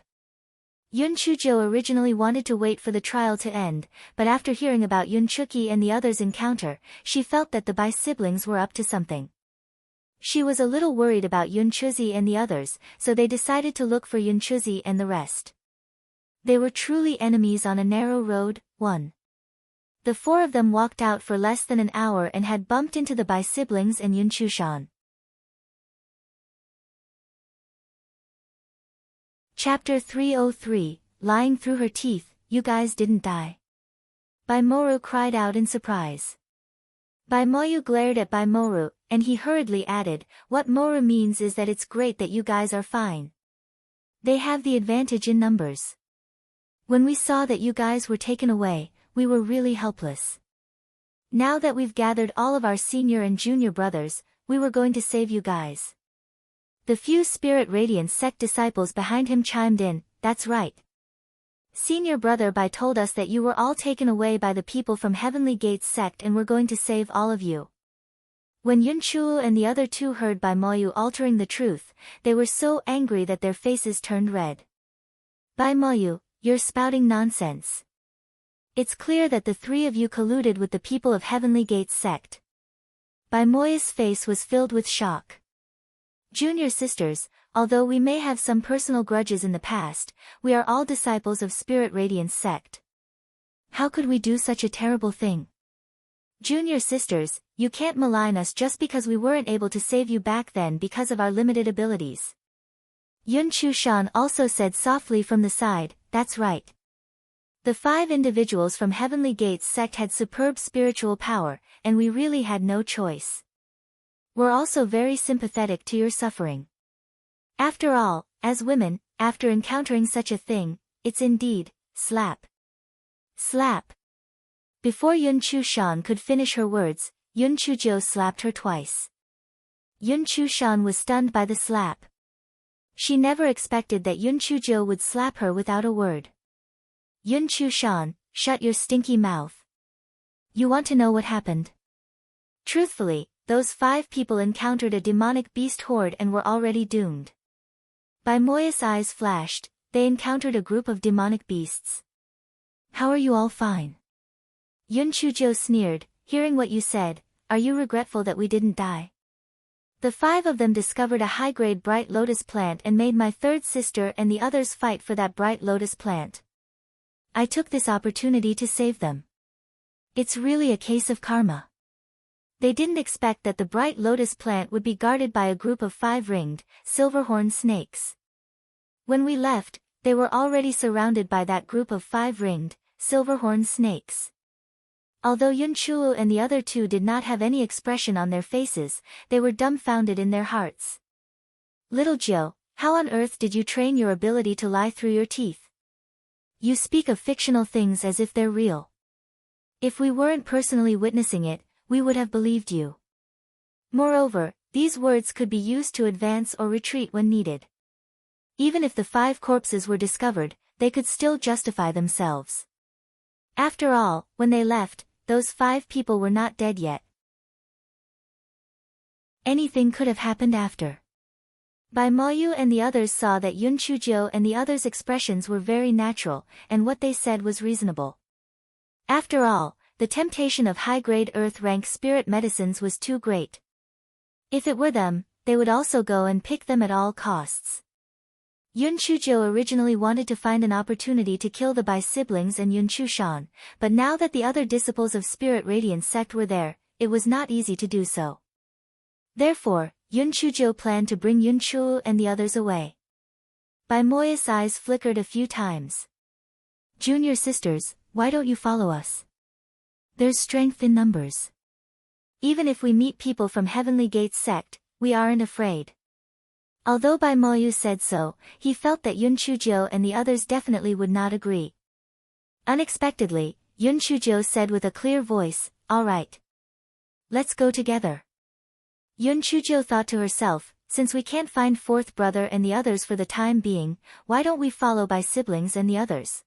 Yun Chujio originally wanted to wait for the trial to end, but after hearing about Yun Chuki and the others' encounter, she felt that the Bai siblings were up to something. She was a little worried about Yun Chuzi and the others, so they decided to look for Yun Chuzi and the rest. They were truly enemies on a narrow road. 1. The four of them walked out for less than an hour and had bumped into the Bai siblings and Yun Chushan. Chapter 303, Lying Through Her Teeth, You Guys Didn't Die. Bai Moru cried out in surprise. Bai Moyu glared at Bai Moru, and he hurriedly added, What Moru means is that it's great that you guys are fine. They have the advantage in numbers. When we saw that you guys were taken away, we were really helpless. Now that we've gathered all of our senior and junior brothers, we were going to save you guys. The few Spirit Radiance sect disciples behind him chimed in, That's right. Senior Brother Bai told us that you were all taken away by the people from Heavenly Gates sect and we're going to save all of you. When Yun Chu and the other two heard Bai Moyu altering the truth, they were so angry that their faces turned red. Bai Moyu, you're spouting nonsense. It's clear that the three of you colluded with the people of Heavenly Gates sect. Bai Moyu's face was filled with shock. Junior sisters, although we may have some personal grudges in the past, we are all disciples of Spirit Radiance sect. How could we do such a terrible thing? Junior sisters, you can't malign us just because we weren't able to save you back then because of our limited abilities. Yun Chushan also said softly from the side, That's right. The 5 individuals from Heavenly Gates sect had superb spiritual power, and we really had no choice. We're also very sympathetic to your suffering. After all, as women, after encountering such a thing, it's indeed, slap. Slap. Before Yun Chushan could finish her words, Yun Chujio slapped her twice. Yun Chushan was stunned by the slap. She never expected that Yun Chujio would slap her without a word. Yun Chushan, shut your stinky mouth. You want to know what happened? Truthfully, those 5 people encountered a demonic beast horde and were already doomed. Bai Moya's eyes flashed. They encountered a group of demonic beasts. How are you all fine? Yun Chujiu sneered, hearing what you said, are you regretful that we didn't die? The 5 of them discovered a high-grade bright lotus plant and made my 3rd sister and the others fight for that bright lotus plant. I took this opportunity to save them. It's really a case of karma. They didn't expect that the bright lotus plant would be guarded by a group of 5 ringed, silver-horned snakes. When we left, they were already surrounded by that group of 5 ringed, silver-horned snakes. Although Yunchu and the other 2 did not have any expression on their faces, they were dumbfounded in their hearts. Little Jiu, how on earth did you train your ability to lie through your teeth? You speak of fictional things as if they're real. If we weren't personally witnessing it, we would have believed you. Moreover, these words could be used to advance or retreat when needed. Even if the 5 corpses were discovered, they could still justify themselves. After all, when they left, those 5 people were not dead yet. Anything could have happened after. Bai Moyu and the others saw that Yun Chujiu and the others' expressions were very natural, and what they said was reasonable. After all, the temptation of high-grade earth-rank spirit medicines was too great. If it were them, they would also go and pick them at all costs. Yun Chujiu originally wanted to find an opportunity to kill the Bai siblings and Yun Chushan, but now that the other disciples of Spirit Radiance sect were there, it was not easy to do so. Therefore, Yun Chujiu planned to bring Yun Chu and the others away. Bai Moya's eyes flickered a few times. Junior sisters, why don't you follow us? There's strength in numbers. Even if we meet people from Heavenly Gates sect, we aren't afraid. Although Bai Moyu said so, he felt that Yun Chujiu and the others definitely would not agree. Unexpectedly, Yun Chujiu said with a clear voice, all right. Let's go together. Yun Chujiu thought to herself, since we can't find 4th brother and the others for the time being, why don't we follow Bai siblings and the others?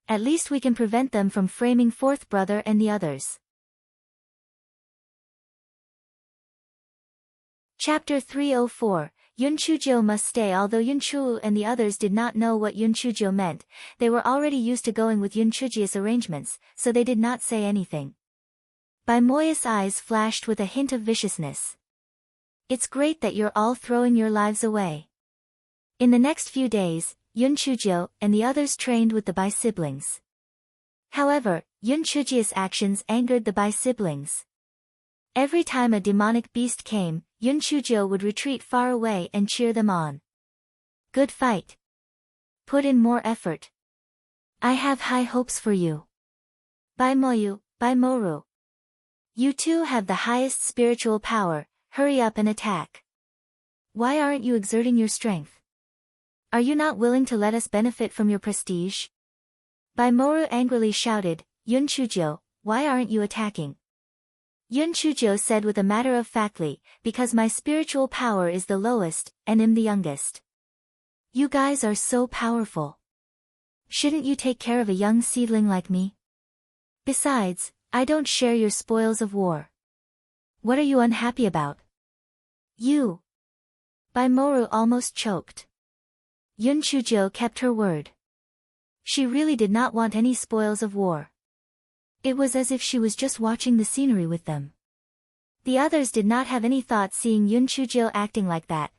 At least we can prevent them from framing 4th brother and the others. Chapter 304, Yun Chujiu must stay. Although Yun Chu and the others did not know what Yun Chujiu meant, they were already used to going with Yun Chujiu's arrangements, so they did not say anything. Bai Moya's eyes flashed with a hint of viciousness. It's great that you're all throwing your lives away. In the next few days, Yun Chujiu and the others trained with the Bai siblings. However, Yun Chujiu's actions angered the Bai siblings. Every time a demonic beast came, Yun Chujiu would retreat far away and cheer them on. Good fight. Put in more effort. I have high hopes for you. Bai Moyu, Bai Moru. You two have the highest spiritual power, hurry up and attack. Why aren't you exerting your strength? Are you not willing to let us benefit from your prestige? Bai Moru angrily shouted, Yun Chujiu, why aren't you attacking? Yun Chujiu said with a matter-of-factly, because my spiritual power is the lowest, and am the youngest. You guys are so powerful. Shouldn't you take care of a young seedling like me? Besides, I don't share your spoils of war. What are you unhappy about? You. Bai Moru almost choked. Yun Chujiu kept her word. She really did not want any spoils of war. It was as if she was just watching the scenery with them. The others did not have any thought seeing Yun Chujiu acting like that.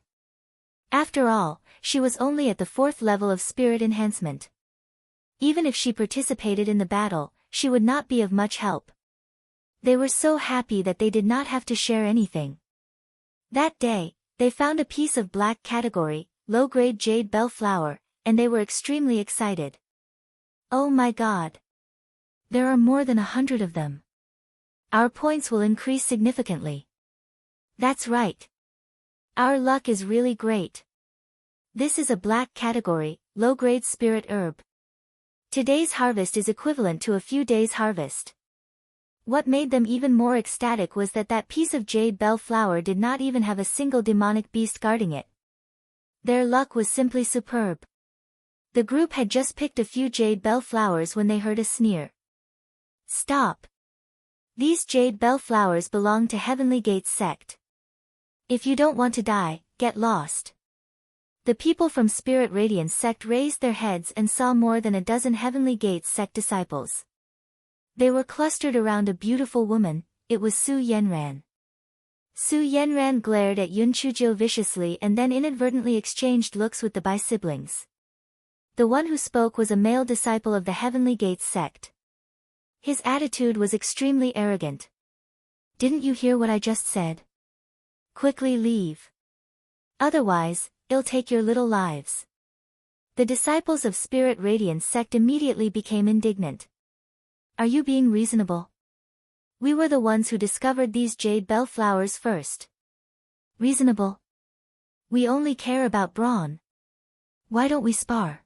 After all, she was only at the 4th level of spirit enhancement. Even if she participated in the battle, she would not be of much help. They were so happy that they did not have to share anything. That day, they found a piece of black category, low-grade jade bellflower, and they were extremely excited. Oh my God! There are more than 100 of them. Our points will increase significantly. That's right. Our luck is really great. This is a black category, low-grade spirit herb. Today's harvest is equivalent to a few days' harvest. What made them even more ecstatic was that that piece of jade bellflower did not even have a single demonic beast guarding it. Their luck was simply superb. The group had just picked a few jade bellflowers when they heard a sneer. Stop. These jade bellflowers belong to Heavenly Gates sect. If you don't want to die, get lost. The people from Spirit Radiance sect raised their heads and saw more than a dozen Heavenly Gates sect disciples. They were clustered around a beautiful woman. It was Su Yenran. Su Yenran glared at Yun Chujiu viciously and then inadvertently exchanged looks with the Bai siblings. The one who spoke was a male disciple of the Heavenly Gates sect. His attitude was extremely arrogant. Didn't you hear what I just said? Quickly leave. Otherwise, it'll take your little lives. The disciples of Spirit Radiance sect immediately became indignant. Are you being reasonable? We were the ones who discovered these jade bell flowers first. Reasonable? We only care about brawn. Why don't we spar?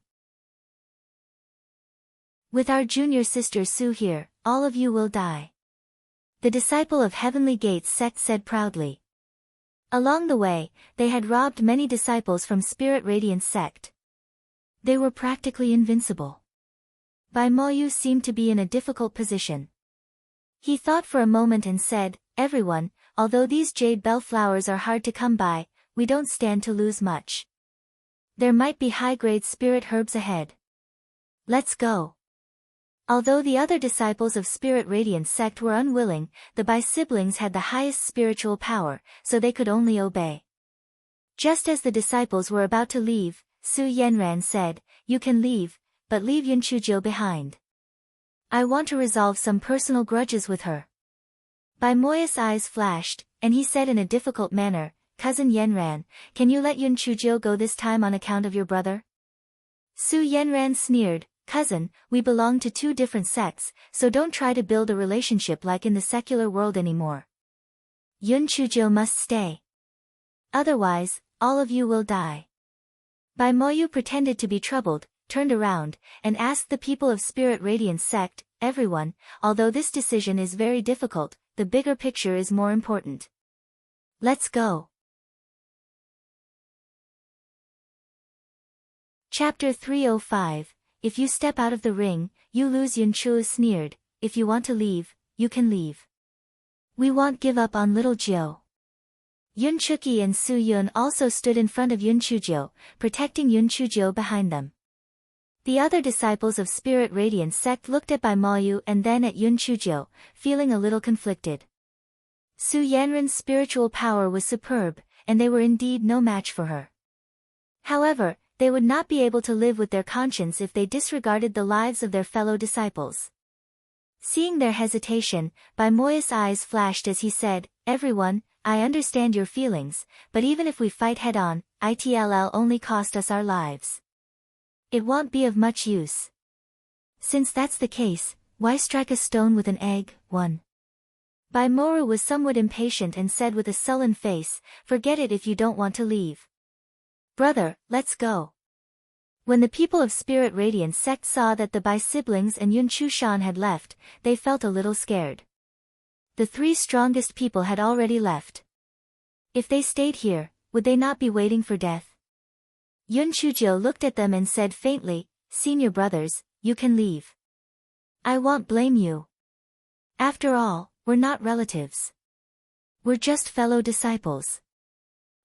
With our junior sister Su here, all of you will die. The disciple of Heavenly Gates sect said proudly. Along the way, they had robbed many disciples from Spirit Radiance sect. They were practically invincible. Bai Moyu seemed to be in a difficult position. He thought for a moment and said, everyone, although these jade bell flowers are hard to come by, we don't stand to lose much. There might be high-grade spirit herbs ahead. Let's go. Although the other disciples of Spirit Radiance sect were unwilling, the Bai siblings had the highest spiritual power, so they could only obey. Just as the disciples were about to leave, Su Yenran said, you can leave, but leave Yun Chujiu behind. I want to resolve some personal grudges with her. Bai Moyus' eyes flashed, and he said in a difficult manner, Cousin Yenran, can you let Yun Chujiu go this time on account of your brother? Su Yenran sneered, Cousin, we belong to two different sects, so don't try to build a relationship like in the secular world anymore. Yun Chujiu must stay. Otherwise, all of you will die. Bai Moyu pretended to be troubled, turned around, and asked the people of Spirit Radiance sect, everyone, although this decision is very difficult, the bigger picture is more important. Let's go. Chapter 305. If you step out of the ring, you lose. Yun Chu sneered, if you want to leave, you can leave. We won't give up on little Jiu. Yun Chuki and Su Yun also stood in front of Yun Chujiu, protecting Yun Chujiu behind them. The other disciples of Spirit Radiance sect looked at Bai Moyu and then at Yun Chujiu, feeling a little conflicted. Su Yanran's spiritual power was superb, and they were indeed no match for her. However, they would not be able to live with their conscience if they disregarded the lives of their fellow disciples. Seeing their hesitation, Bai Moyus' eyes flashed as he said, everyone, I understand your feelings, but even if we fight head-on, it'll only cost us our lives. It won't be of much use. Since that's the case, why strike a stone with an egg? 1. Bai Moru was somewhat impatient and said with a sullen face, forget it if you don't want to leave. Brother, let's go. When the people of Spirit Radiance sect saw that the Bai siblings and Yun Chushan had left, they felt a little scared. The three strongest people had already left. If they stayed here, would they not be waiting for death? Yun Chujiu looked at them and said faintly, Senior brothers, you can leave. I won't blame you. After all, we're not relatives. We're just fellow disciples.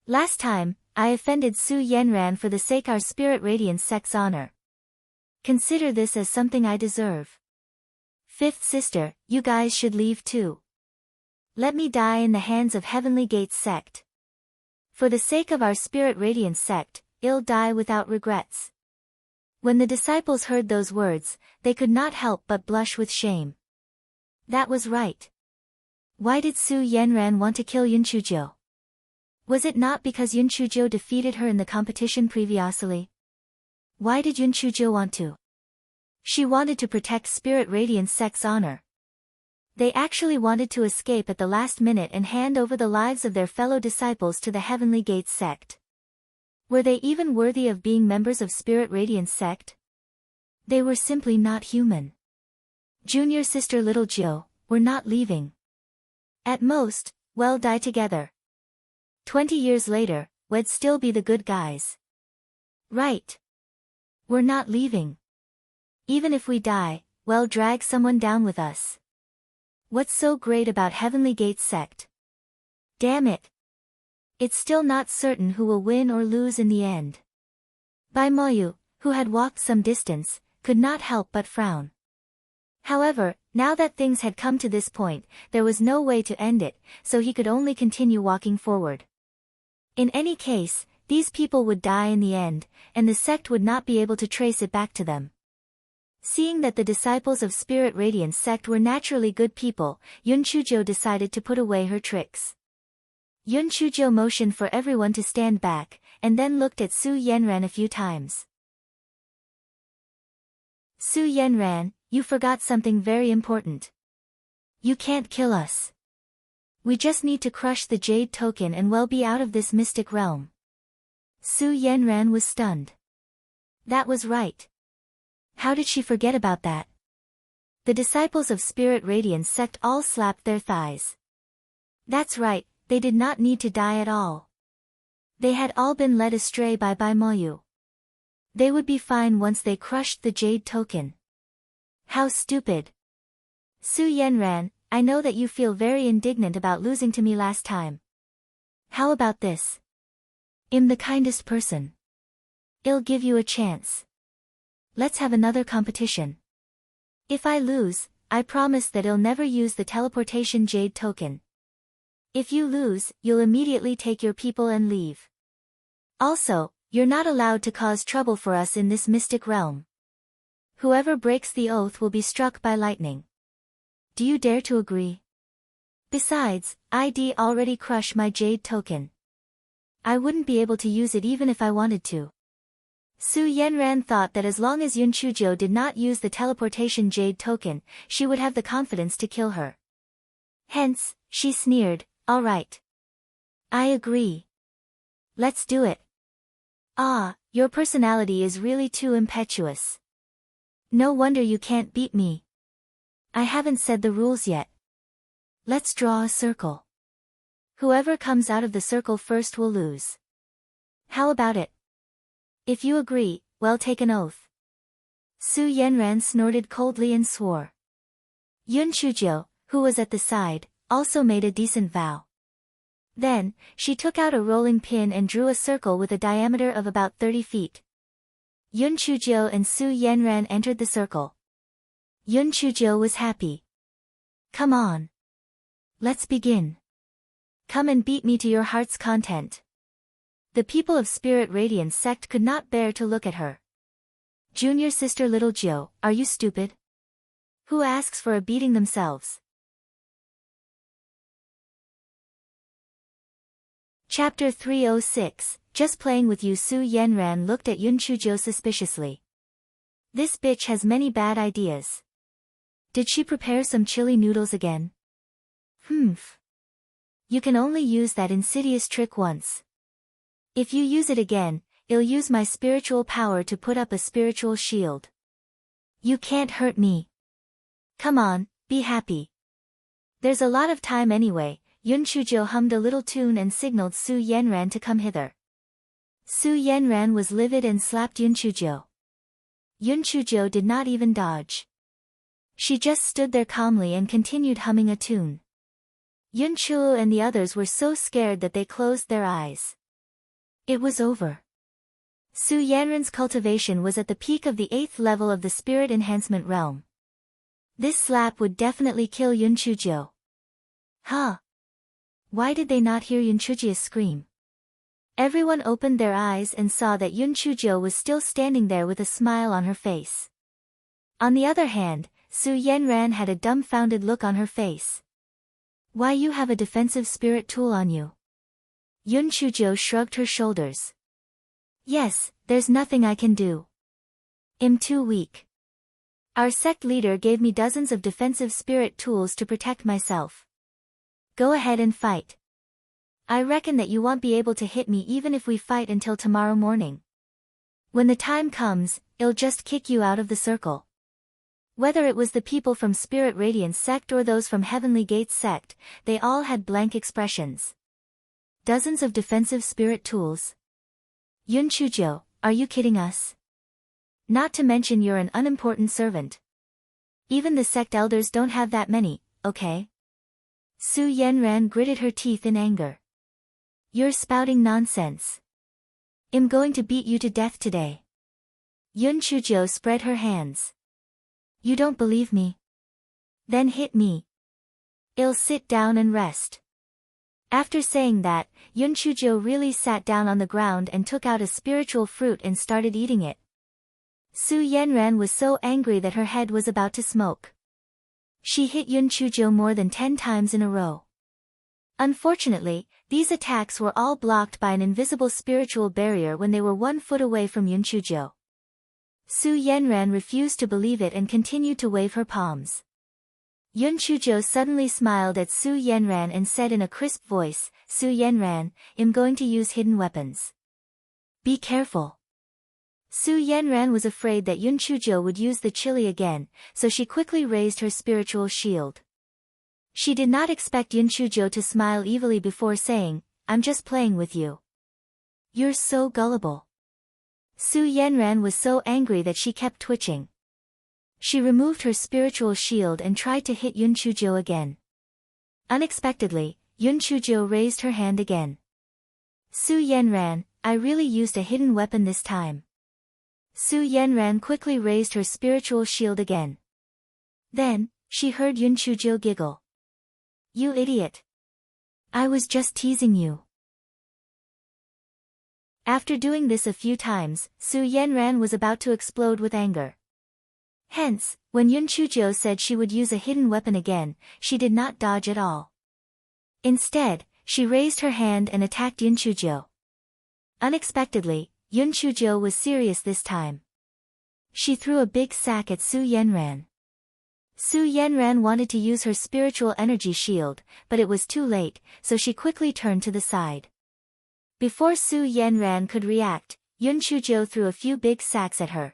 Last time, I offended Su Yenran for the sake our Spirit Radiance sect's honor. Consider this as something I deserve. Fifth sister, you guys should leave too. Let me die in the hands of Heavenly Gates sect. For the sake of our Spirit Radiance sect, I'll die without regrets. When the disciples heard those words, they could not help but blush with shame. That was right. Why did Su Yenran want to kill Yun Chujiu? Was it not because Yun Chujiu defeated her in the competition previously? Why did Yun Chujiu want to? She wanted to protect Spirit Radiance sect's honor. They actually wanted to escape at the last minute and hand over the lives of their fellow disciples to the Heavenly Gates sect. Were they even worthy of being members of Spirit Radiance sect? They were simply not human. Junior sister little Jiu, we're not leaving. At most, we'll die together. 20 years later, we'd still be the good guys. Right. We're not leaving. Even if we die, we'll drag someone down with us. What's so great about Heavenly Gates sect? Damn it. It's still not certain who will win or lose in the end. Bai Moyu, who had walked some distance, could not help but frown. However, now that things had come to this point, there was no way to end it, so he could only continue walking forward. In any case, these people would die in the end, and the sect would not be able to trace it back to them. Seeing that the disciples of Spirit Radiance sect were naturally good people, Yun Chujo decided to put away her tricks. Yun Chujo motioned for everyone to stand back, and then looked at Su Yenran a few times. Su Yenran, you forgot something very important. You can't kill us. We just need to crush the jade token and we'll be out of this mystic realm. Su Yenran was stunned. That was right. How did she forget about that? The disciples of Spirit Radiance sect all slapped their thighs. That's right, they did not need to die at all. They had all been led astray by Bai Moyu. They would be fine once they crushed the jade token. How stupid. Su Yenran, I know that you feel very indignant about losing to me last time. How about this? I'm the kindest person. I'll give you a chance. Let's have another competition. If I lose, I promise that I'll never use the teleportation jade token. If you lose, you'll immediately take your people and leave. Also, you're not allowed to cause trouble for us in this mystic realm. Whoever breaks the oath will be struck by lightning. Do you dare to agree? Besides, I'd already crushed my jade token. I wouldn't be able to use it even if I wanted to. Su Yenran thought that as long as Yun Chujo did not use the teleportation jade token, she would have the confidence to kill her. Hence, she sneered, all right. I agree. Let's do it. Ah, your personality is really too impetuous. No wonder you can't beat me. I haven't said the rules yet. Let's draw a circle. Whoever comes out of the circle first will lose. How about it? If you agree, we'll take an oath. Su Yenran snorted coldly and swore. Yun Chujo, who was at the side, also made a decent vow. Then, she took out a rolling pin and drew a circle with a diameter of about 30 feet. Yun Chujo and Su Yenran entered the circle. Yun Chujo was happy. Come on. Let's begin. Come and beat me to your heart's content. The people of Spirit Radiance sect could not bear to look at her. Junior sister Little Jiu, are you stupid? Who asks for a beating themselves? Chapter 306, Just Playing with You. Su Yenran looked at Yun Chujo suspiciously. This bitch has many bad ideas. Did she prepare some chili noodles again? Humph. You can only use that insidious trick once. If you use it again, I'll use my spiritual power to put up a spiritual shield. You can't hurt me. Come on, be happy. There's a lot of time anyway. Yun Chujo hummed a little tune and signaled Su Yenran to come hither. Su Yenran was livid and slapped Yun Chujo. Yun Chujo did not even dodge. She just stood there calmly and continued humming a tune. Yun Chuo and the others were so scared that they closed their eyes. It was over. Su Yenran's cultivation was at the peak of the 8th level of the spirit enhancement realm. This slap would definitely kill Yun Chujo. Huh? Why did they not hear Yun Chujo scream? Everyone opened their eyes and saw that Yun Chujo was still standing there with a smile on her face. On the other hand, Su Yenran had a dumbfounded look on her face. Why, you have a defensive spirit tool on you? Yun Chujo shrugged her shoulders. Yes, there's nothing I can do. I'm too weak. Our sect leader gave me dozens of defensive spirit tools to protect myself. Go ahead and fight. I reckon that you won't be able to hit me even if we fight until tomorrow morning. When the time comes, I'll just kick you out of the circle. Whether it was the people from Spirit Radiance sect or those from Heavenly Gates sect, they all had blank expressions. Dozens of defensive spirit tools. Yun Chujo, are you kidding us? Not to mention you're an unimportant servant. Even the sect elders don't have that many, okay? Su Yenran gritted her teeth in anger. You're spouting nonsense. I'm going to beat you to death today. Yun Chujo spread her hands. You don't believe me? Then hit me. I'll sit down and rest. After saying that, Yun Chujo really sat down on the ground and took out a spiritual fruit and started eating it. Su Yenran was so angry that her head was about to smoke. She hit Yun Chujo more than 10 times in a row. Unfortunately, these attacks were all blocked by an invisible spiritual barrier when they were 1 foot away from Yun Chujo. Su Yenran refused to believe it and continued to wave her palms. Yun Chujo suddenly smiled at Su Yenran and said in a crisp voice, Su Yenran, I'm going to use hidden weapons. Be careful. Su Yenran was afraid that Yun Chujo would use the chili again, so she quickly raised her spiritual shield. She did not expect Yun Chujo to smile evilly before saying, I'm just playing with you. You're so gullible. Su Yenran was so angry that she kept twitching. She removed her spiritual shield and tried to hit Yun Chujo again. Unexpectedly, Yun Chujo raised her hand again. Su Yenran, I really used a hidden weapon this time. Su Yenran quickly raised her spiritual shield again. Then, she heard Yun Chujo giggle. You idiot. I was just teasing you. After doing this a few times, Su Yenran was about to explode with anger. Hence, when Yun Chujo said she would use a hidden weapon again, she did not dodge at all. Instead, she raised her hand and attacked Yun Chujo. Unexpectedly, Yun Chujo was serious this time. She threw a big sack at Su Yenran. Su Yenran wanted to use her spiritual energy shield, but it was too late, so she quickly turned to the side. Before Su Yenran could react, Yun Chujo threw a few big sacks at her.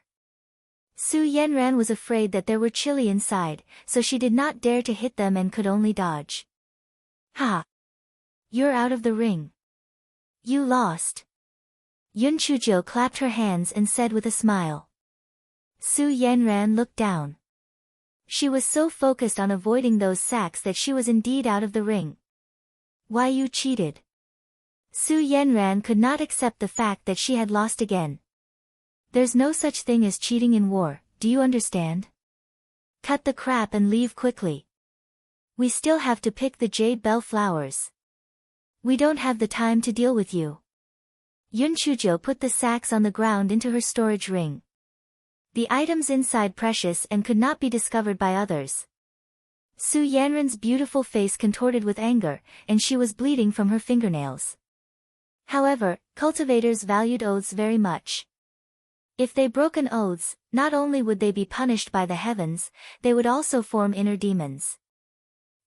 Su Yenran was afraid that there were chili inside, so she did not dare to hit them and could only dodge. Ha! You're out of the ring. You lost. Yun Chujo clapped her hands and said with a smile. Su Yenran looked down. She was so focused on avoiding those sacks that she was indeed out of the ring. Why you cheated? Su Yenran could not accept the fact that she had lost again. There's no such thing as cheating in war, do you understand? Cut the crap and leave quickly. We still have to pick the jade bell flowers. We don't have the time to deal with you. Yun Chujo put the sacks on the ground into her storage ring. The items inside precious and could not be discovered by others. Su Yanran's beautiful face contorted with anger, and she was bleeding from her fingernails. However, cultivators valued oaths very much. If they broke an oaths, not only would they be punished by the heavens, they would also form inner demons.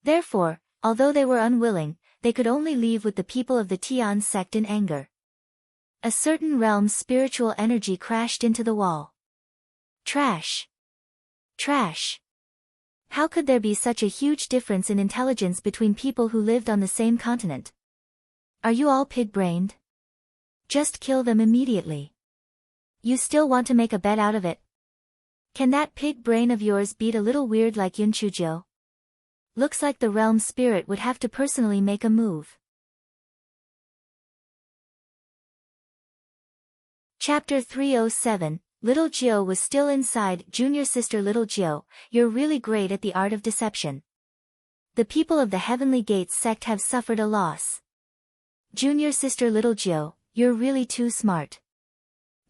Therefore, although they were unwilling, they could only leave with the people of the Tian sect in anger. A certain realm's spiritual energy crashed into the wall. Trash. Trash. How could there be such a huge difference in intelligence between people who lived on the same continent? Are you all pig-brained? Just kill them immediately. You still want to make a bet out of it? Can that pig brain of yours beat a little weird like Yun Chujo? Looks like the realm spirit would have to personally make a move. Chapter 307, Little Jio was still inside. Junior sister Little Jio, you're really great at the art of deception. The people of the Heavenly Gates sect have suffered a loss. Junior sister Little Jio, you're really too smart.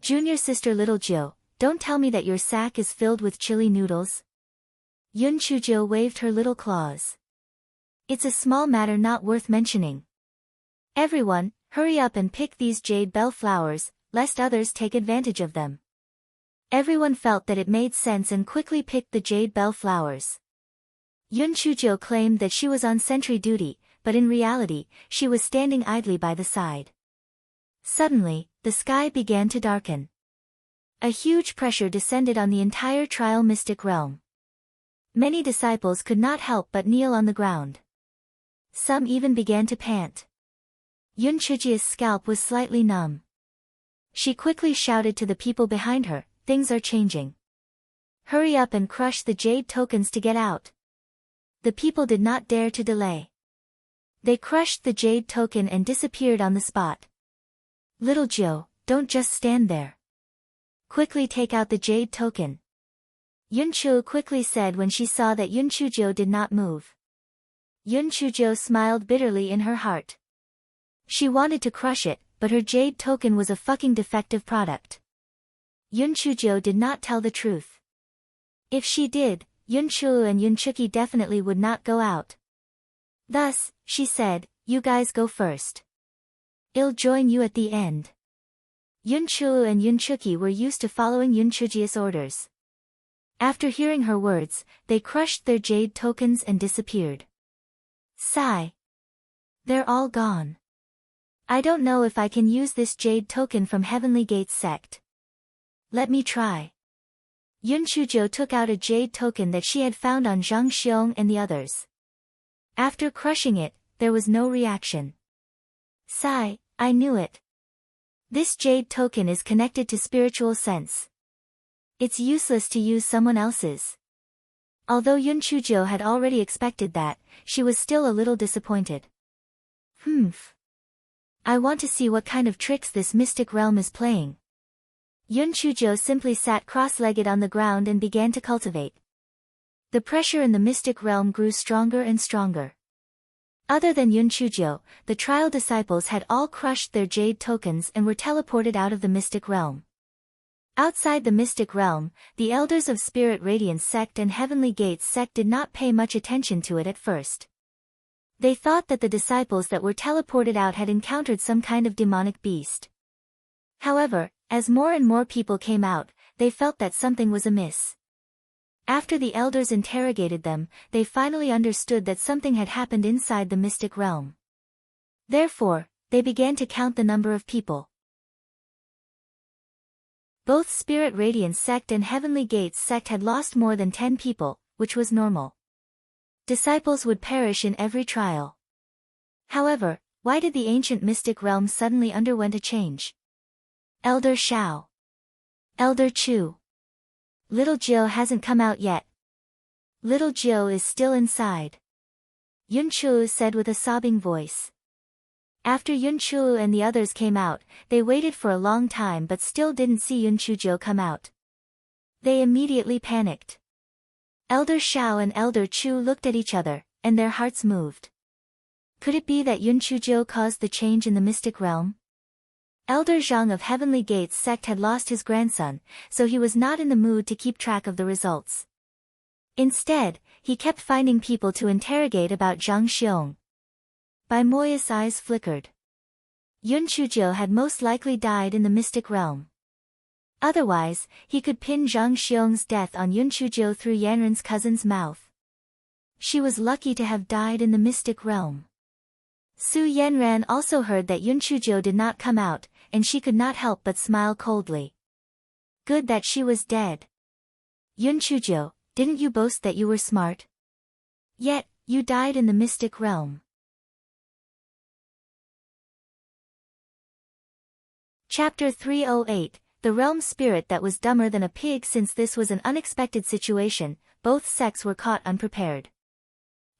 Junior sister Little Jio, don't tell me that your sack is filled with chili noodles. Yun Chujo waved her little claws. It's a small matter not worth mentioning. Everyone, hurry up and pick these jade bell flowers, lest others take advantage of them. Everyone felt that it made sense and quickly picked the jade bell flowers. Yun Chujo claimed that she was on sentry duty, but in reality, she was standing idly by the side. Suddenly, the sky began to darken. A huge pressure descended on the entire trial mystic realm. Many disciples could not help but kneel on the ground. Some even began to pant. Yun Chujia's scalp was slightly numb. She quickly shouted to the people behind her, things are changing. Hurry up and crush the jade tokens to get out. The people did not dare to delay. They crushed the jade token and disappeared on the spot. Little Joe, don't just stand there. Quickly take out the jade token. Yun Chu quickly said when she saw that Yun Chujo did not move. Yun Chujo smiled bitterly in her heart. She wanted to crush it, but her jade token was a fucking defective product. Yun Chujo did not tell the truth. If she did, Yun Chu and Yun Chuki definitely would not go out. Thus, she said, you guys go first. I'll join you at the end. Yun Chu and Yun Chuki were used to following Yun Chuji's orders. After hearing her words, they crushed their jade tokens and disappeared. Sigh. They're all gone. I don't know if I can use this jade token from Heavenly Gates sect. Let me try. Yun Chujo took out a jade token that she had found on Zhang Xiong and the others. After crushing it, there was no reaction. Sigh, I knew it. This jade token is connected to spiritual sense. It's useless to use someone else's. Although Yun Chujo had already expected that, she was still a little disappointed. I want to see what kind of tricks this mystic realm is playing. Yun Chujo simply sat cross-legged on the ground and began to cultivate. The pressure in the mystic realm grew stronger and stronger. Other than Yun Chujo, the trial disciples had all crushed their jade tokens and were teleported out of the mystic realm. Outside the mystic realm, the elders of Spirit Radiance sect and Heavenly Gates sect did not pay much attention to it at first. They thought that the disciples that were teleported out had encountered some kind of demonic beast. However, as more and more people came out, they felt that something was amiss. After the elders interrogated them, they finally understood that something had happened inside the mystic realm. Therefore, they began to count the number of people. Both Spirit Radiance sect and Heavenly Gates sect had lost more than 10 people, which was normal. Disciples would perish in every trial. However, why did the ancient mystic realm suddenly underwent a change? Elder Shao. Elder Chu. Little Jill hasn't come out yet. Little Jill is still inside. Yun Chu said with a sobbing voice. After Yun Chu and the others came out, they waited for a long time but still didn't see Yun Chujo come out. They immediately panicked. Elder Shao and Elder Chu looked at each other, and their hearts moved. Could it be that Yun Chujo caused the change in the mystic realm? Elder Zhang of Heavenly Gates sect had lost his grandson, so he was not in the mood to keep track of the results. Instead, he kept finding people to interrogate about Zhang Xiong. Bai Moya's eyes flickered. Yun Chujo had most likely died in the mystic realm. Otherwise, he could pin Zhang Xiong's death on Yun Chujo through Yanren's cousin's mouth. She was lucky to have died in the mystic realm. Su Yanran also heard that Yun Chujo did not come out, and she could not help but smile coldly. Good that she was dead. Yun Chujo, didn't you boast that you were smart? Yet, you died in the mystic realm. Chapter 308, The Realm Spirit That Was Dumber Than a Pig. Since this was an unexpected situation, both sects were caught unprepared.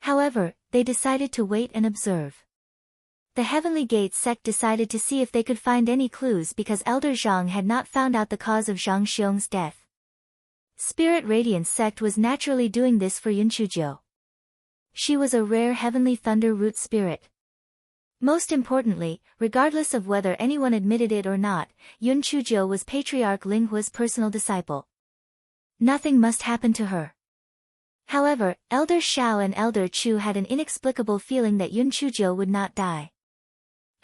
However, they decided to wait and observe. The Heavenly Gates sect decided to see if they could find any clues because Elder Zhang had not found out the cause of Zhang Xiong's death. Spirit Radiance sect was naturally doing this for Yun Chujo. She was a rare Heavenly Thunder Root spirit. Most importantly, regardless of whether anyone admitted it or not, Yun Chujo was Patriarch Linghua's personal disciple. Nothing must happen to her. However, Elder Shao and Elder Chu had an inexplicable feeling that Yun Chujo would not die.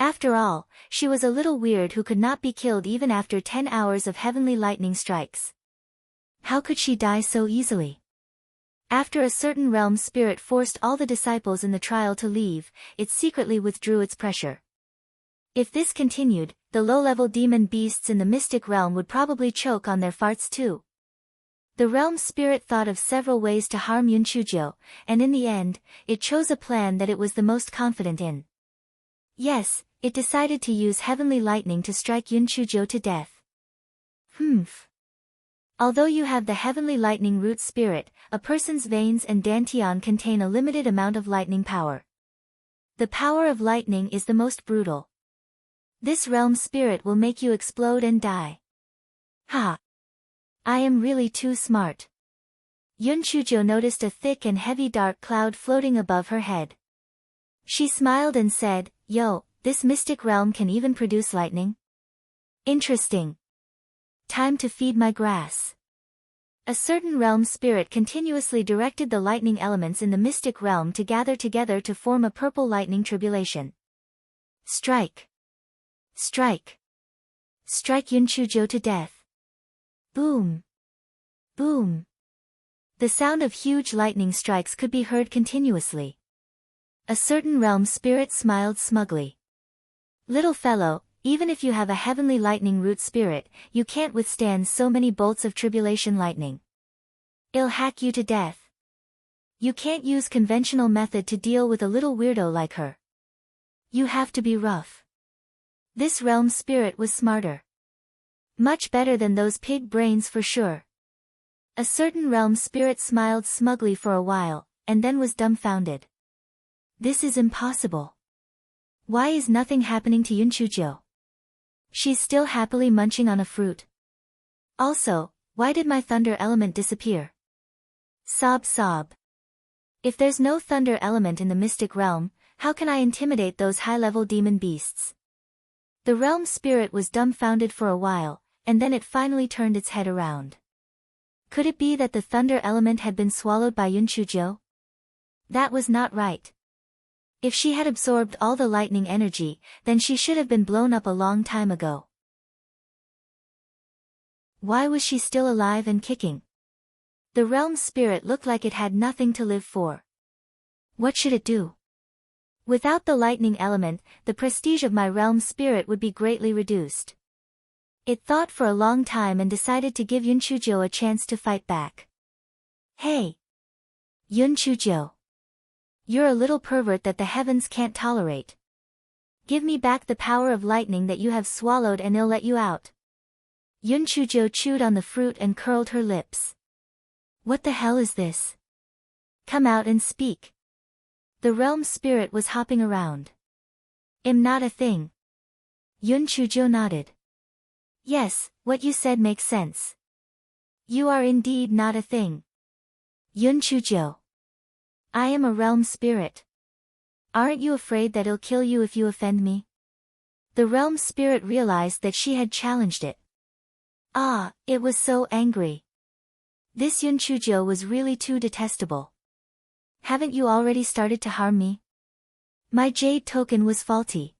After all, she was a little weird who could not be killed even after 10 hours of heavenly lightning strikes. How could she die so easily? After a certain realm spirit forced all the disciples in the trial to leave, it secretly withdrew its pressure. If this continued, the low-level demon beasts in the mystic realm would probably choke on their farts too. The realm spirit thought of several ways to harm Yun Chujo, and in the end, it chose a plan that it was the most confident in. Yes, it decided to use heavenly lightning to strike Yun Chujo to death. Although you have the heavenly lightning root spirit, a person's veins and dantian contain a limited amount of lightning power. The power of lightning is the most brutal. This realm spirit will make you explode and die. Ha! I am really too smart. Yun Chujo noticed a thick and heavy dark cloud floating above her head. She smiled and said, "Yo, this mystic realm can even produce lightning? Interesting. Time to feed my grass." A certain realm spirit continuously directed the lightning elements in the mystic realm to gather together to form a purple lightning tribulation. Strike! Strike! Strike Yun Chujo to death! Boom! Boom! The sound of huge lightning strikes could be heard continuously. A certain realm spirit smiled smugly. "Little fellow, even if you have a heavenly lightning root spirit, you can't withstand so many bolts of tribulation lightning. It'll hack you to death. You can't use conventional method to deal with a little weirdo like her. You have to be rough." This realm spirit was smarter. Much better than those pig brains for sure. A certain realm spirit smiled smugly for a while, and then was dumbfounded. This is impossible. Why is nothing happening to Yun Chujo? She's still happily munching on a fruit. Also, why did my thunder element disappear? Sob sob. If there's no thunder element in the mystic realm, how can I intimidate those high-level demon beasts? The realm spirit was dumbfounded for a while, and then it finally turned its head around. Could it be that the thunder element had been swallowed by Yun Chujo? That was not right. If she had absorbed all the lightning energy, then she should have been blown up a long time ago. Why was she still alive and kicking? The realm spirit looked like it had nothing to live for. What should it do? Without the lightning element, the prestige of my realm spirit would be greatly reduced. It thought for a long time and decided to give Yun Chujo a chance to fight back. "Hey! Yun Chujo! You're a little pervert that the heavens can't tolerate. Give me back the power of lightning that you have swallowed and I'll let you out." Yun Chujo chewed on the fruit and curled her lips. What the hell is this? Come out and speak. The realm spirit was hopping around. "I'm not a thing." Yun Chujo nodded. "Yes, what you said makes sense. You are indeed not a thing. Yun Chujo. I am a realm spirit. Aren't you afraid that I'll kill you if you offend me?" The realm spirit realized that she had challenged it. Ah, it was so angry. This Yun Chujo was really too detestable. Haven't you already started to harm me? My jade token was faulty.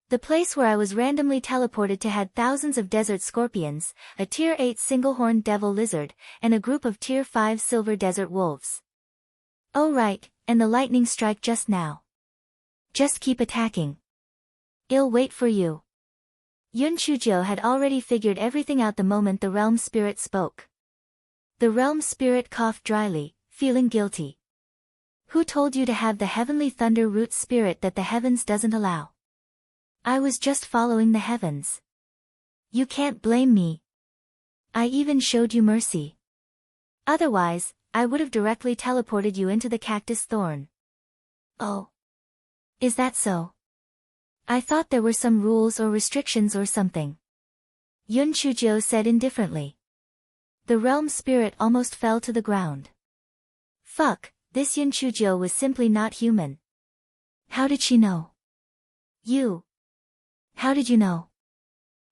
The place where I was randomly teleported to had thousands of desert scorpions, a tier 8 single-horned devil lizard, and a group of tier 5 silver desert wolves. Oh right, and the lightning strike just now. Just keep attacking. I'll wait for you. Yun Chujo had already figured everything out the moment the realm spirit spoke. The realm spirit coughed dryly, feeling guilty. Who told you to have the heavenly thunder root spirit that the heavens doesn't allow? I was just following the heavens. You can't blame me. I even showed you mercy. Otherwise, I would have directly teleported you into the cactus thorn. Oh. Is that so? I thought there were some rules or restrictions or something. Yun Chujo said indifferently. The realm spirit almost fell to the ground. Fuck, this Yun Chujo was simply not human. How did she know? You. How did you know?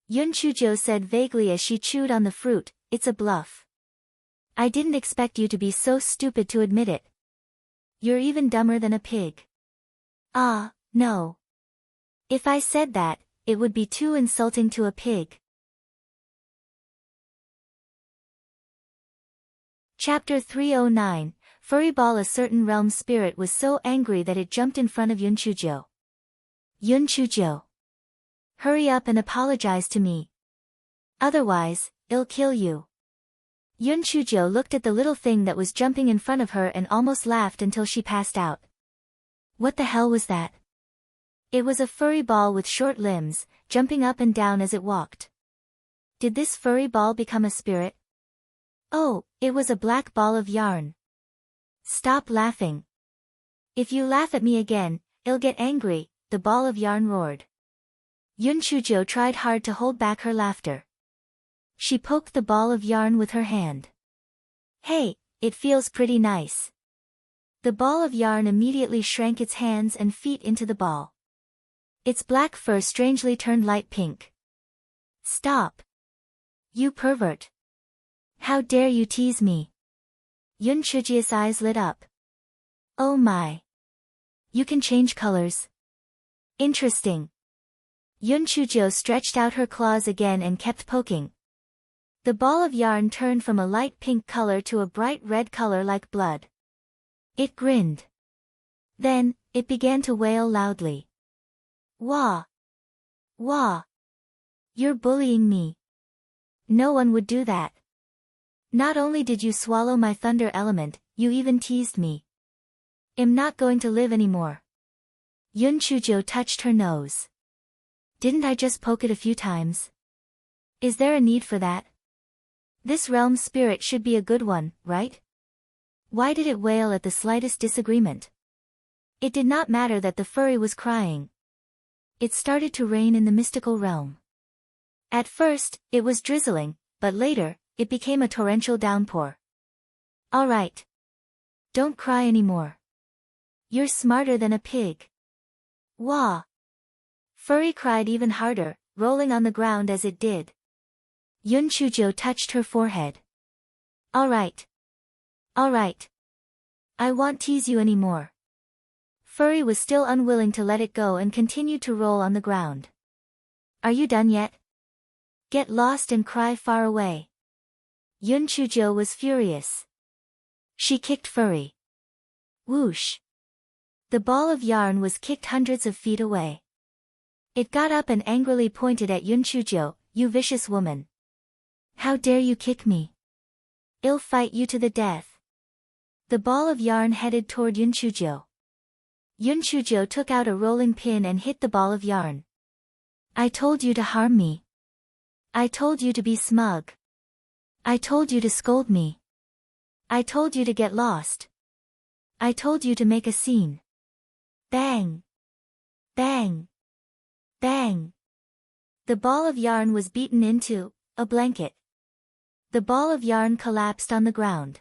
Yun Chujo said vaguely as she chewed on the fruit, "It's a bluff. I didn't expect you to be so stupid to admit it. You're even dumber than a pig." Ah, no. If I said that, it would be too insulting to a pig. Chapter 309, Furry Ball. A certain realm spirit was so angry that it jumped in front of Yun Chujo. Yun Chujo. Hurry up and apologize to me. Otherwise, I'll kill you. Yun Chujo looked at the little thing that was jumping in front of her and almost laughed until she passed out. What the hell was that? It was a furry ball with short limbs, jumping up and down as it walked. Did this furry ball become a spirit? Oh, it was a black ball of yarn. Stop laughing. If you laugh at me again, I'll get angry, the ball of yarn roared. Yun Chujo tried hard to hold back her laughter. She poked the ball of yarn with her hand. Hey, it feels pretty nice. The ball of yarn immediately shrank its hands and feet into the ball. Its black fur strangely turned light pink. Stop. You pervert. How dare you tease me? Yun Chujia's eyes lit up. Oh my. You can change colors. Interesting. Yun Chujio stretched out her claws again and kept poking. The ball of yarn turned from a light pink color to a bright red color like blood. It grinned. Then, it began to wail loudly. Wah! Wah! You're bullying me. No one would do that. Not only did you swallow my thunder element, you even teased me. I'm not going to live anymore. Yun Chujio touched her nose. Didn't I just poke it a few times? Is there a need for that? This realm spirit should be a good one, right? Why did it wail at the slightest disagreement? It did not matter that the furry was crying. It started to rain in the mystical realm. At first, it was drizzling, but later, it became a torrential downpour. All right. Don't cry anymore. You're smarter than a pig. Wah! Furry cried even harder, rolling on the ground as it did. Yun Chujio touched her forehead. All right. All right. I won't tease you anymore. Furry was still unwilling to let it go and continued to roll on the ground. Are you done yet? Get lost and cry far away. Yun Chujio was furious. She kicked Furry. Whoosh. The ball of yarn was kicked hundreds of feet away. It got up and angrily pointed at Yun Chujio, you vicious woman. How dare you kick me? I'll fight you to the death. The ball of yarn headed toward Yun Chujio. Yun Chujio took out a rolling pin and hit the ball of yarn. I told you to harm me. I told you to be smug. I told you to scold me. I told you to get lost. I told you to make a scene. Bang! Bang! Bang! The ball of yarn was beaten into a blanket. The ball of yarn collapsed on the ground.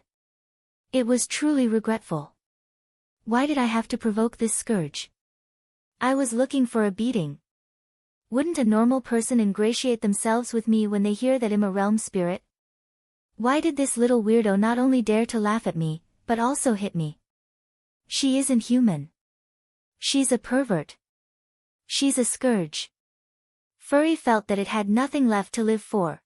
It was truly regretful. Why did I have to provoke this scourge? I was looking for a beating. Wouldn't a normal person ingratiate themselves with me when they hear that I'm a realm spirit? Why did this little weirdo not only dare to laugh at me, but also hit me? She isn't human. She's a pervert. She's a scourge. Furry felt that it had nothing left to live for.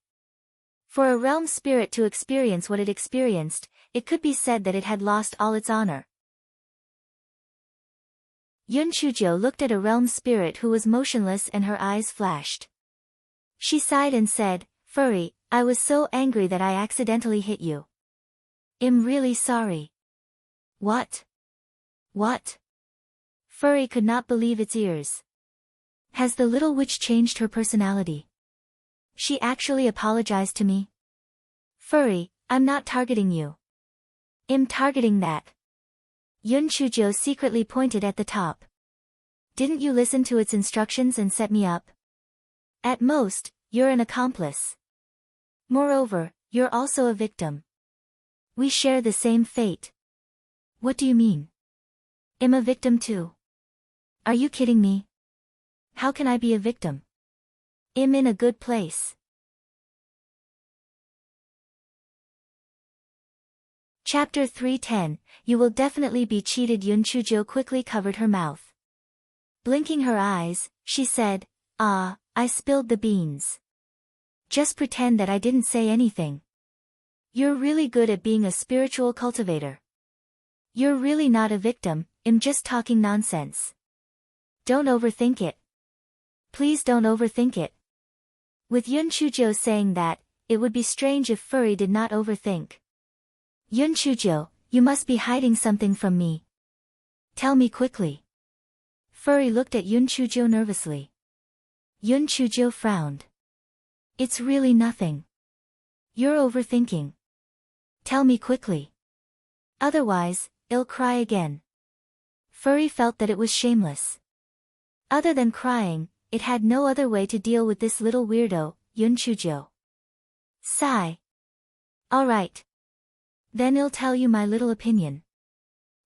For a realm spirit to experience what it experienced, it could be said that it had lost all its honor. Yun Chujio looked at a realm spirit who was motionless and her eyes flashed. She sighed and said, Furry, I was so angry that I accidentally hit you. I'm really sorry. What? What? Furry could not believe its ears. Has the little witch changed her personality? She actually apologized to me? Furry, I'm not targeting you. I'm targeting that. Yun Chujio secretly pointed at the top. Didn't you listen to its instructions and set me up? At most, you're an accomplice. Moreover, you're also a victim. We share the same fate. What do you mean? I'm a victim too. Are you kidding me? How can I be a victim? I'm in a good place. Chapter 310, You will definitely be cheated. Yun Chujio quickly covered her mouth. Blinking her eyes, she said, I spilled the beans. Just pretend that I didn't say anything. You're really good at being a spiritual cultivator. You're really not a victim, I'm just talking nonsense. Don't overthink it. Please don't overthink it. With Yun Chujio saying that, it would be strange if Furry did not overthink. Yun Chujio, you must be hiding something from me. Tell me quickly. Furry looked at Yun Chujio nervously. Yun Chujio frowned. It's really nothing. You're overthinking. Tell me quickly. Otherwise, I'll cry again. Furry felt that it was shameless. Other than crying, it had no other way to deal with this little weirdo, Yun Chujio. Sigh. All right. Then I'll tell you my little opinion.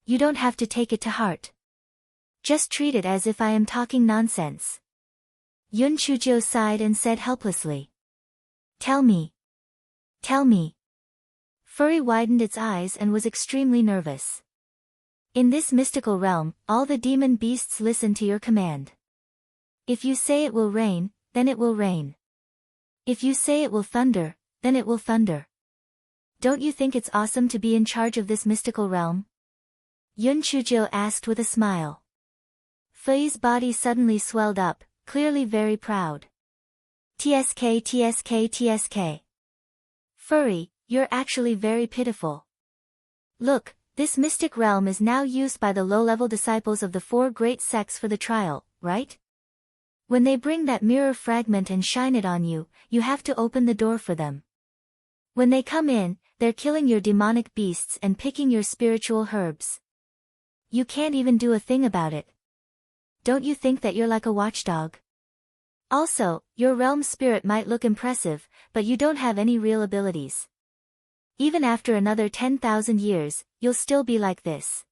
You don't have to take it to heart. Just treat it as if I am talking nonsense. Yun Chujo sighed and said helplessly. Tell me. Tell me. Furry widened its eyes and was extremely nervous. In this mystical realm, all the demon beasts listen to your command. If you say it will rain, then it will rain. If you say it will thunder, then it will thunder. Don't you think it's awesome to be in charge of this mystical realm? Yun Chujo asked with a smile. Fei's body suddenly swelled up, clearly very proud. TSK TSK TSK. Furry, you're actually very pitiful. Look, this mystic realm is now used by the low-level disciples of the four great sects for the trial, right? When they bring that mirror fragment and shine it on you, you have to open the door for them. When they come in, they're killing your demonic beasts and picking your spiritual herbs. You can't even do a thing about it. Don't you think that you're like a watchdog? Also, your realm spirit might look impressive, but you don't have any real abilities. Even after another 10,000 years, you'll still be like this.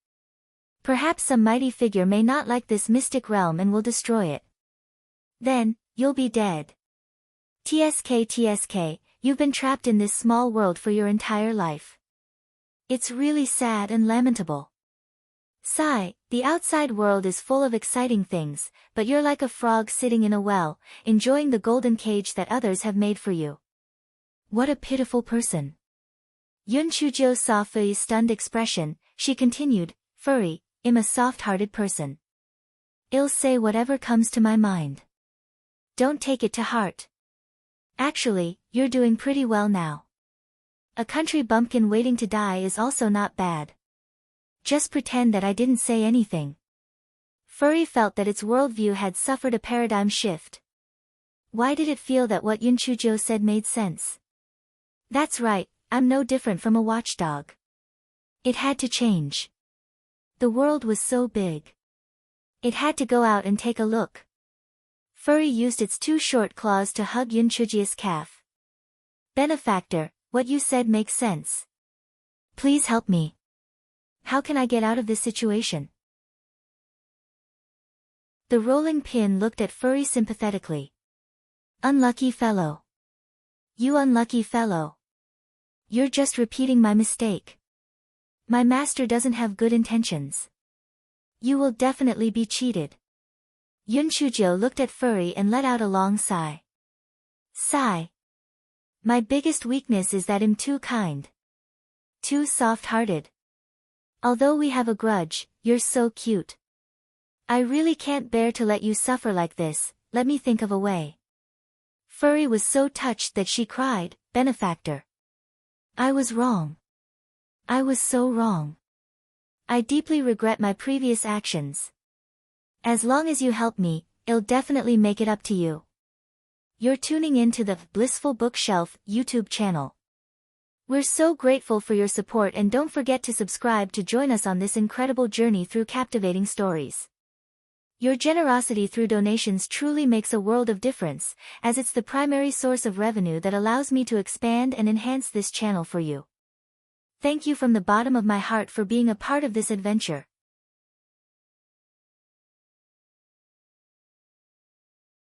Perhaps some mighty figure may not like this mystic realm and will destroy it. Then, you'll be dead. TSK TSK, you've been trapped in this small world for your entire life. It's really sad and lamentable. Sigh, the outside world is full of exciting things, but you're like a frog sitting in a well, enjoying the golden cage that others have made for you. What a pitiful person. Yun Chujo saw Fei's stunned expression. She continued, Furry, I'm a soft-hearted person. I'll say whatever comes to my mind. Don't take it to heart. Actually, you're doing pretty well now. A country bumpkin waiting to die is also not bad. Just pretend that I didn't say anything. Furry felt that its worldview had suffered a paradigm shift. Why did it feel that what Yun Chujo said made sense? That's right, I'm no different from a watchdog. It had to change. The world was so big. It had to go out and take a look. Furry used its two short claws to hug Yun Chujo's calf. Benefactor, what you said makes sense. Please help me. How can I get out of this situation? The rolling pin looked at Furry sympathetically. Unlucky fellow. You unlucky fellow. You're just repeating my mistake. My master doesn't have good intentions. You will definitely be cheated. Yun Chujo looked at Furry and let out a long sigh. Sigh. My biggest weakness is that I'm too kind. Too soft-hearted. Although we have a grudge, you're so cute. I really can't bear to let you suffer like this, let me think of a way. Furry was so touched that she cried, Benefactor. I was wrong. I was so wrong. I deeply regret my previous actions. As long as you help me, I'll definitely make it up to you. You're tuning in to the Blissful Bookshelf YouTube channel. We're so grateful for your support and don't forget to subscribe to join us on this incredible journey through captivating stories. Your generosity through donations truly makes a world of difference, as it's the primary source of revenue that allows me to expand and enhance this channel for you. Thank you from the bottom of my heart for being a part of this adventure.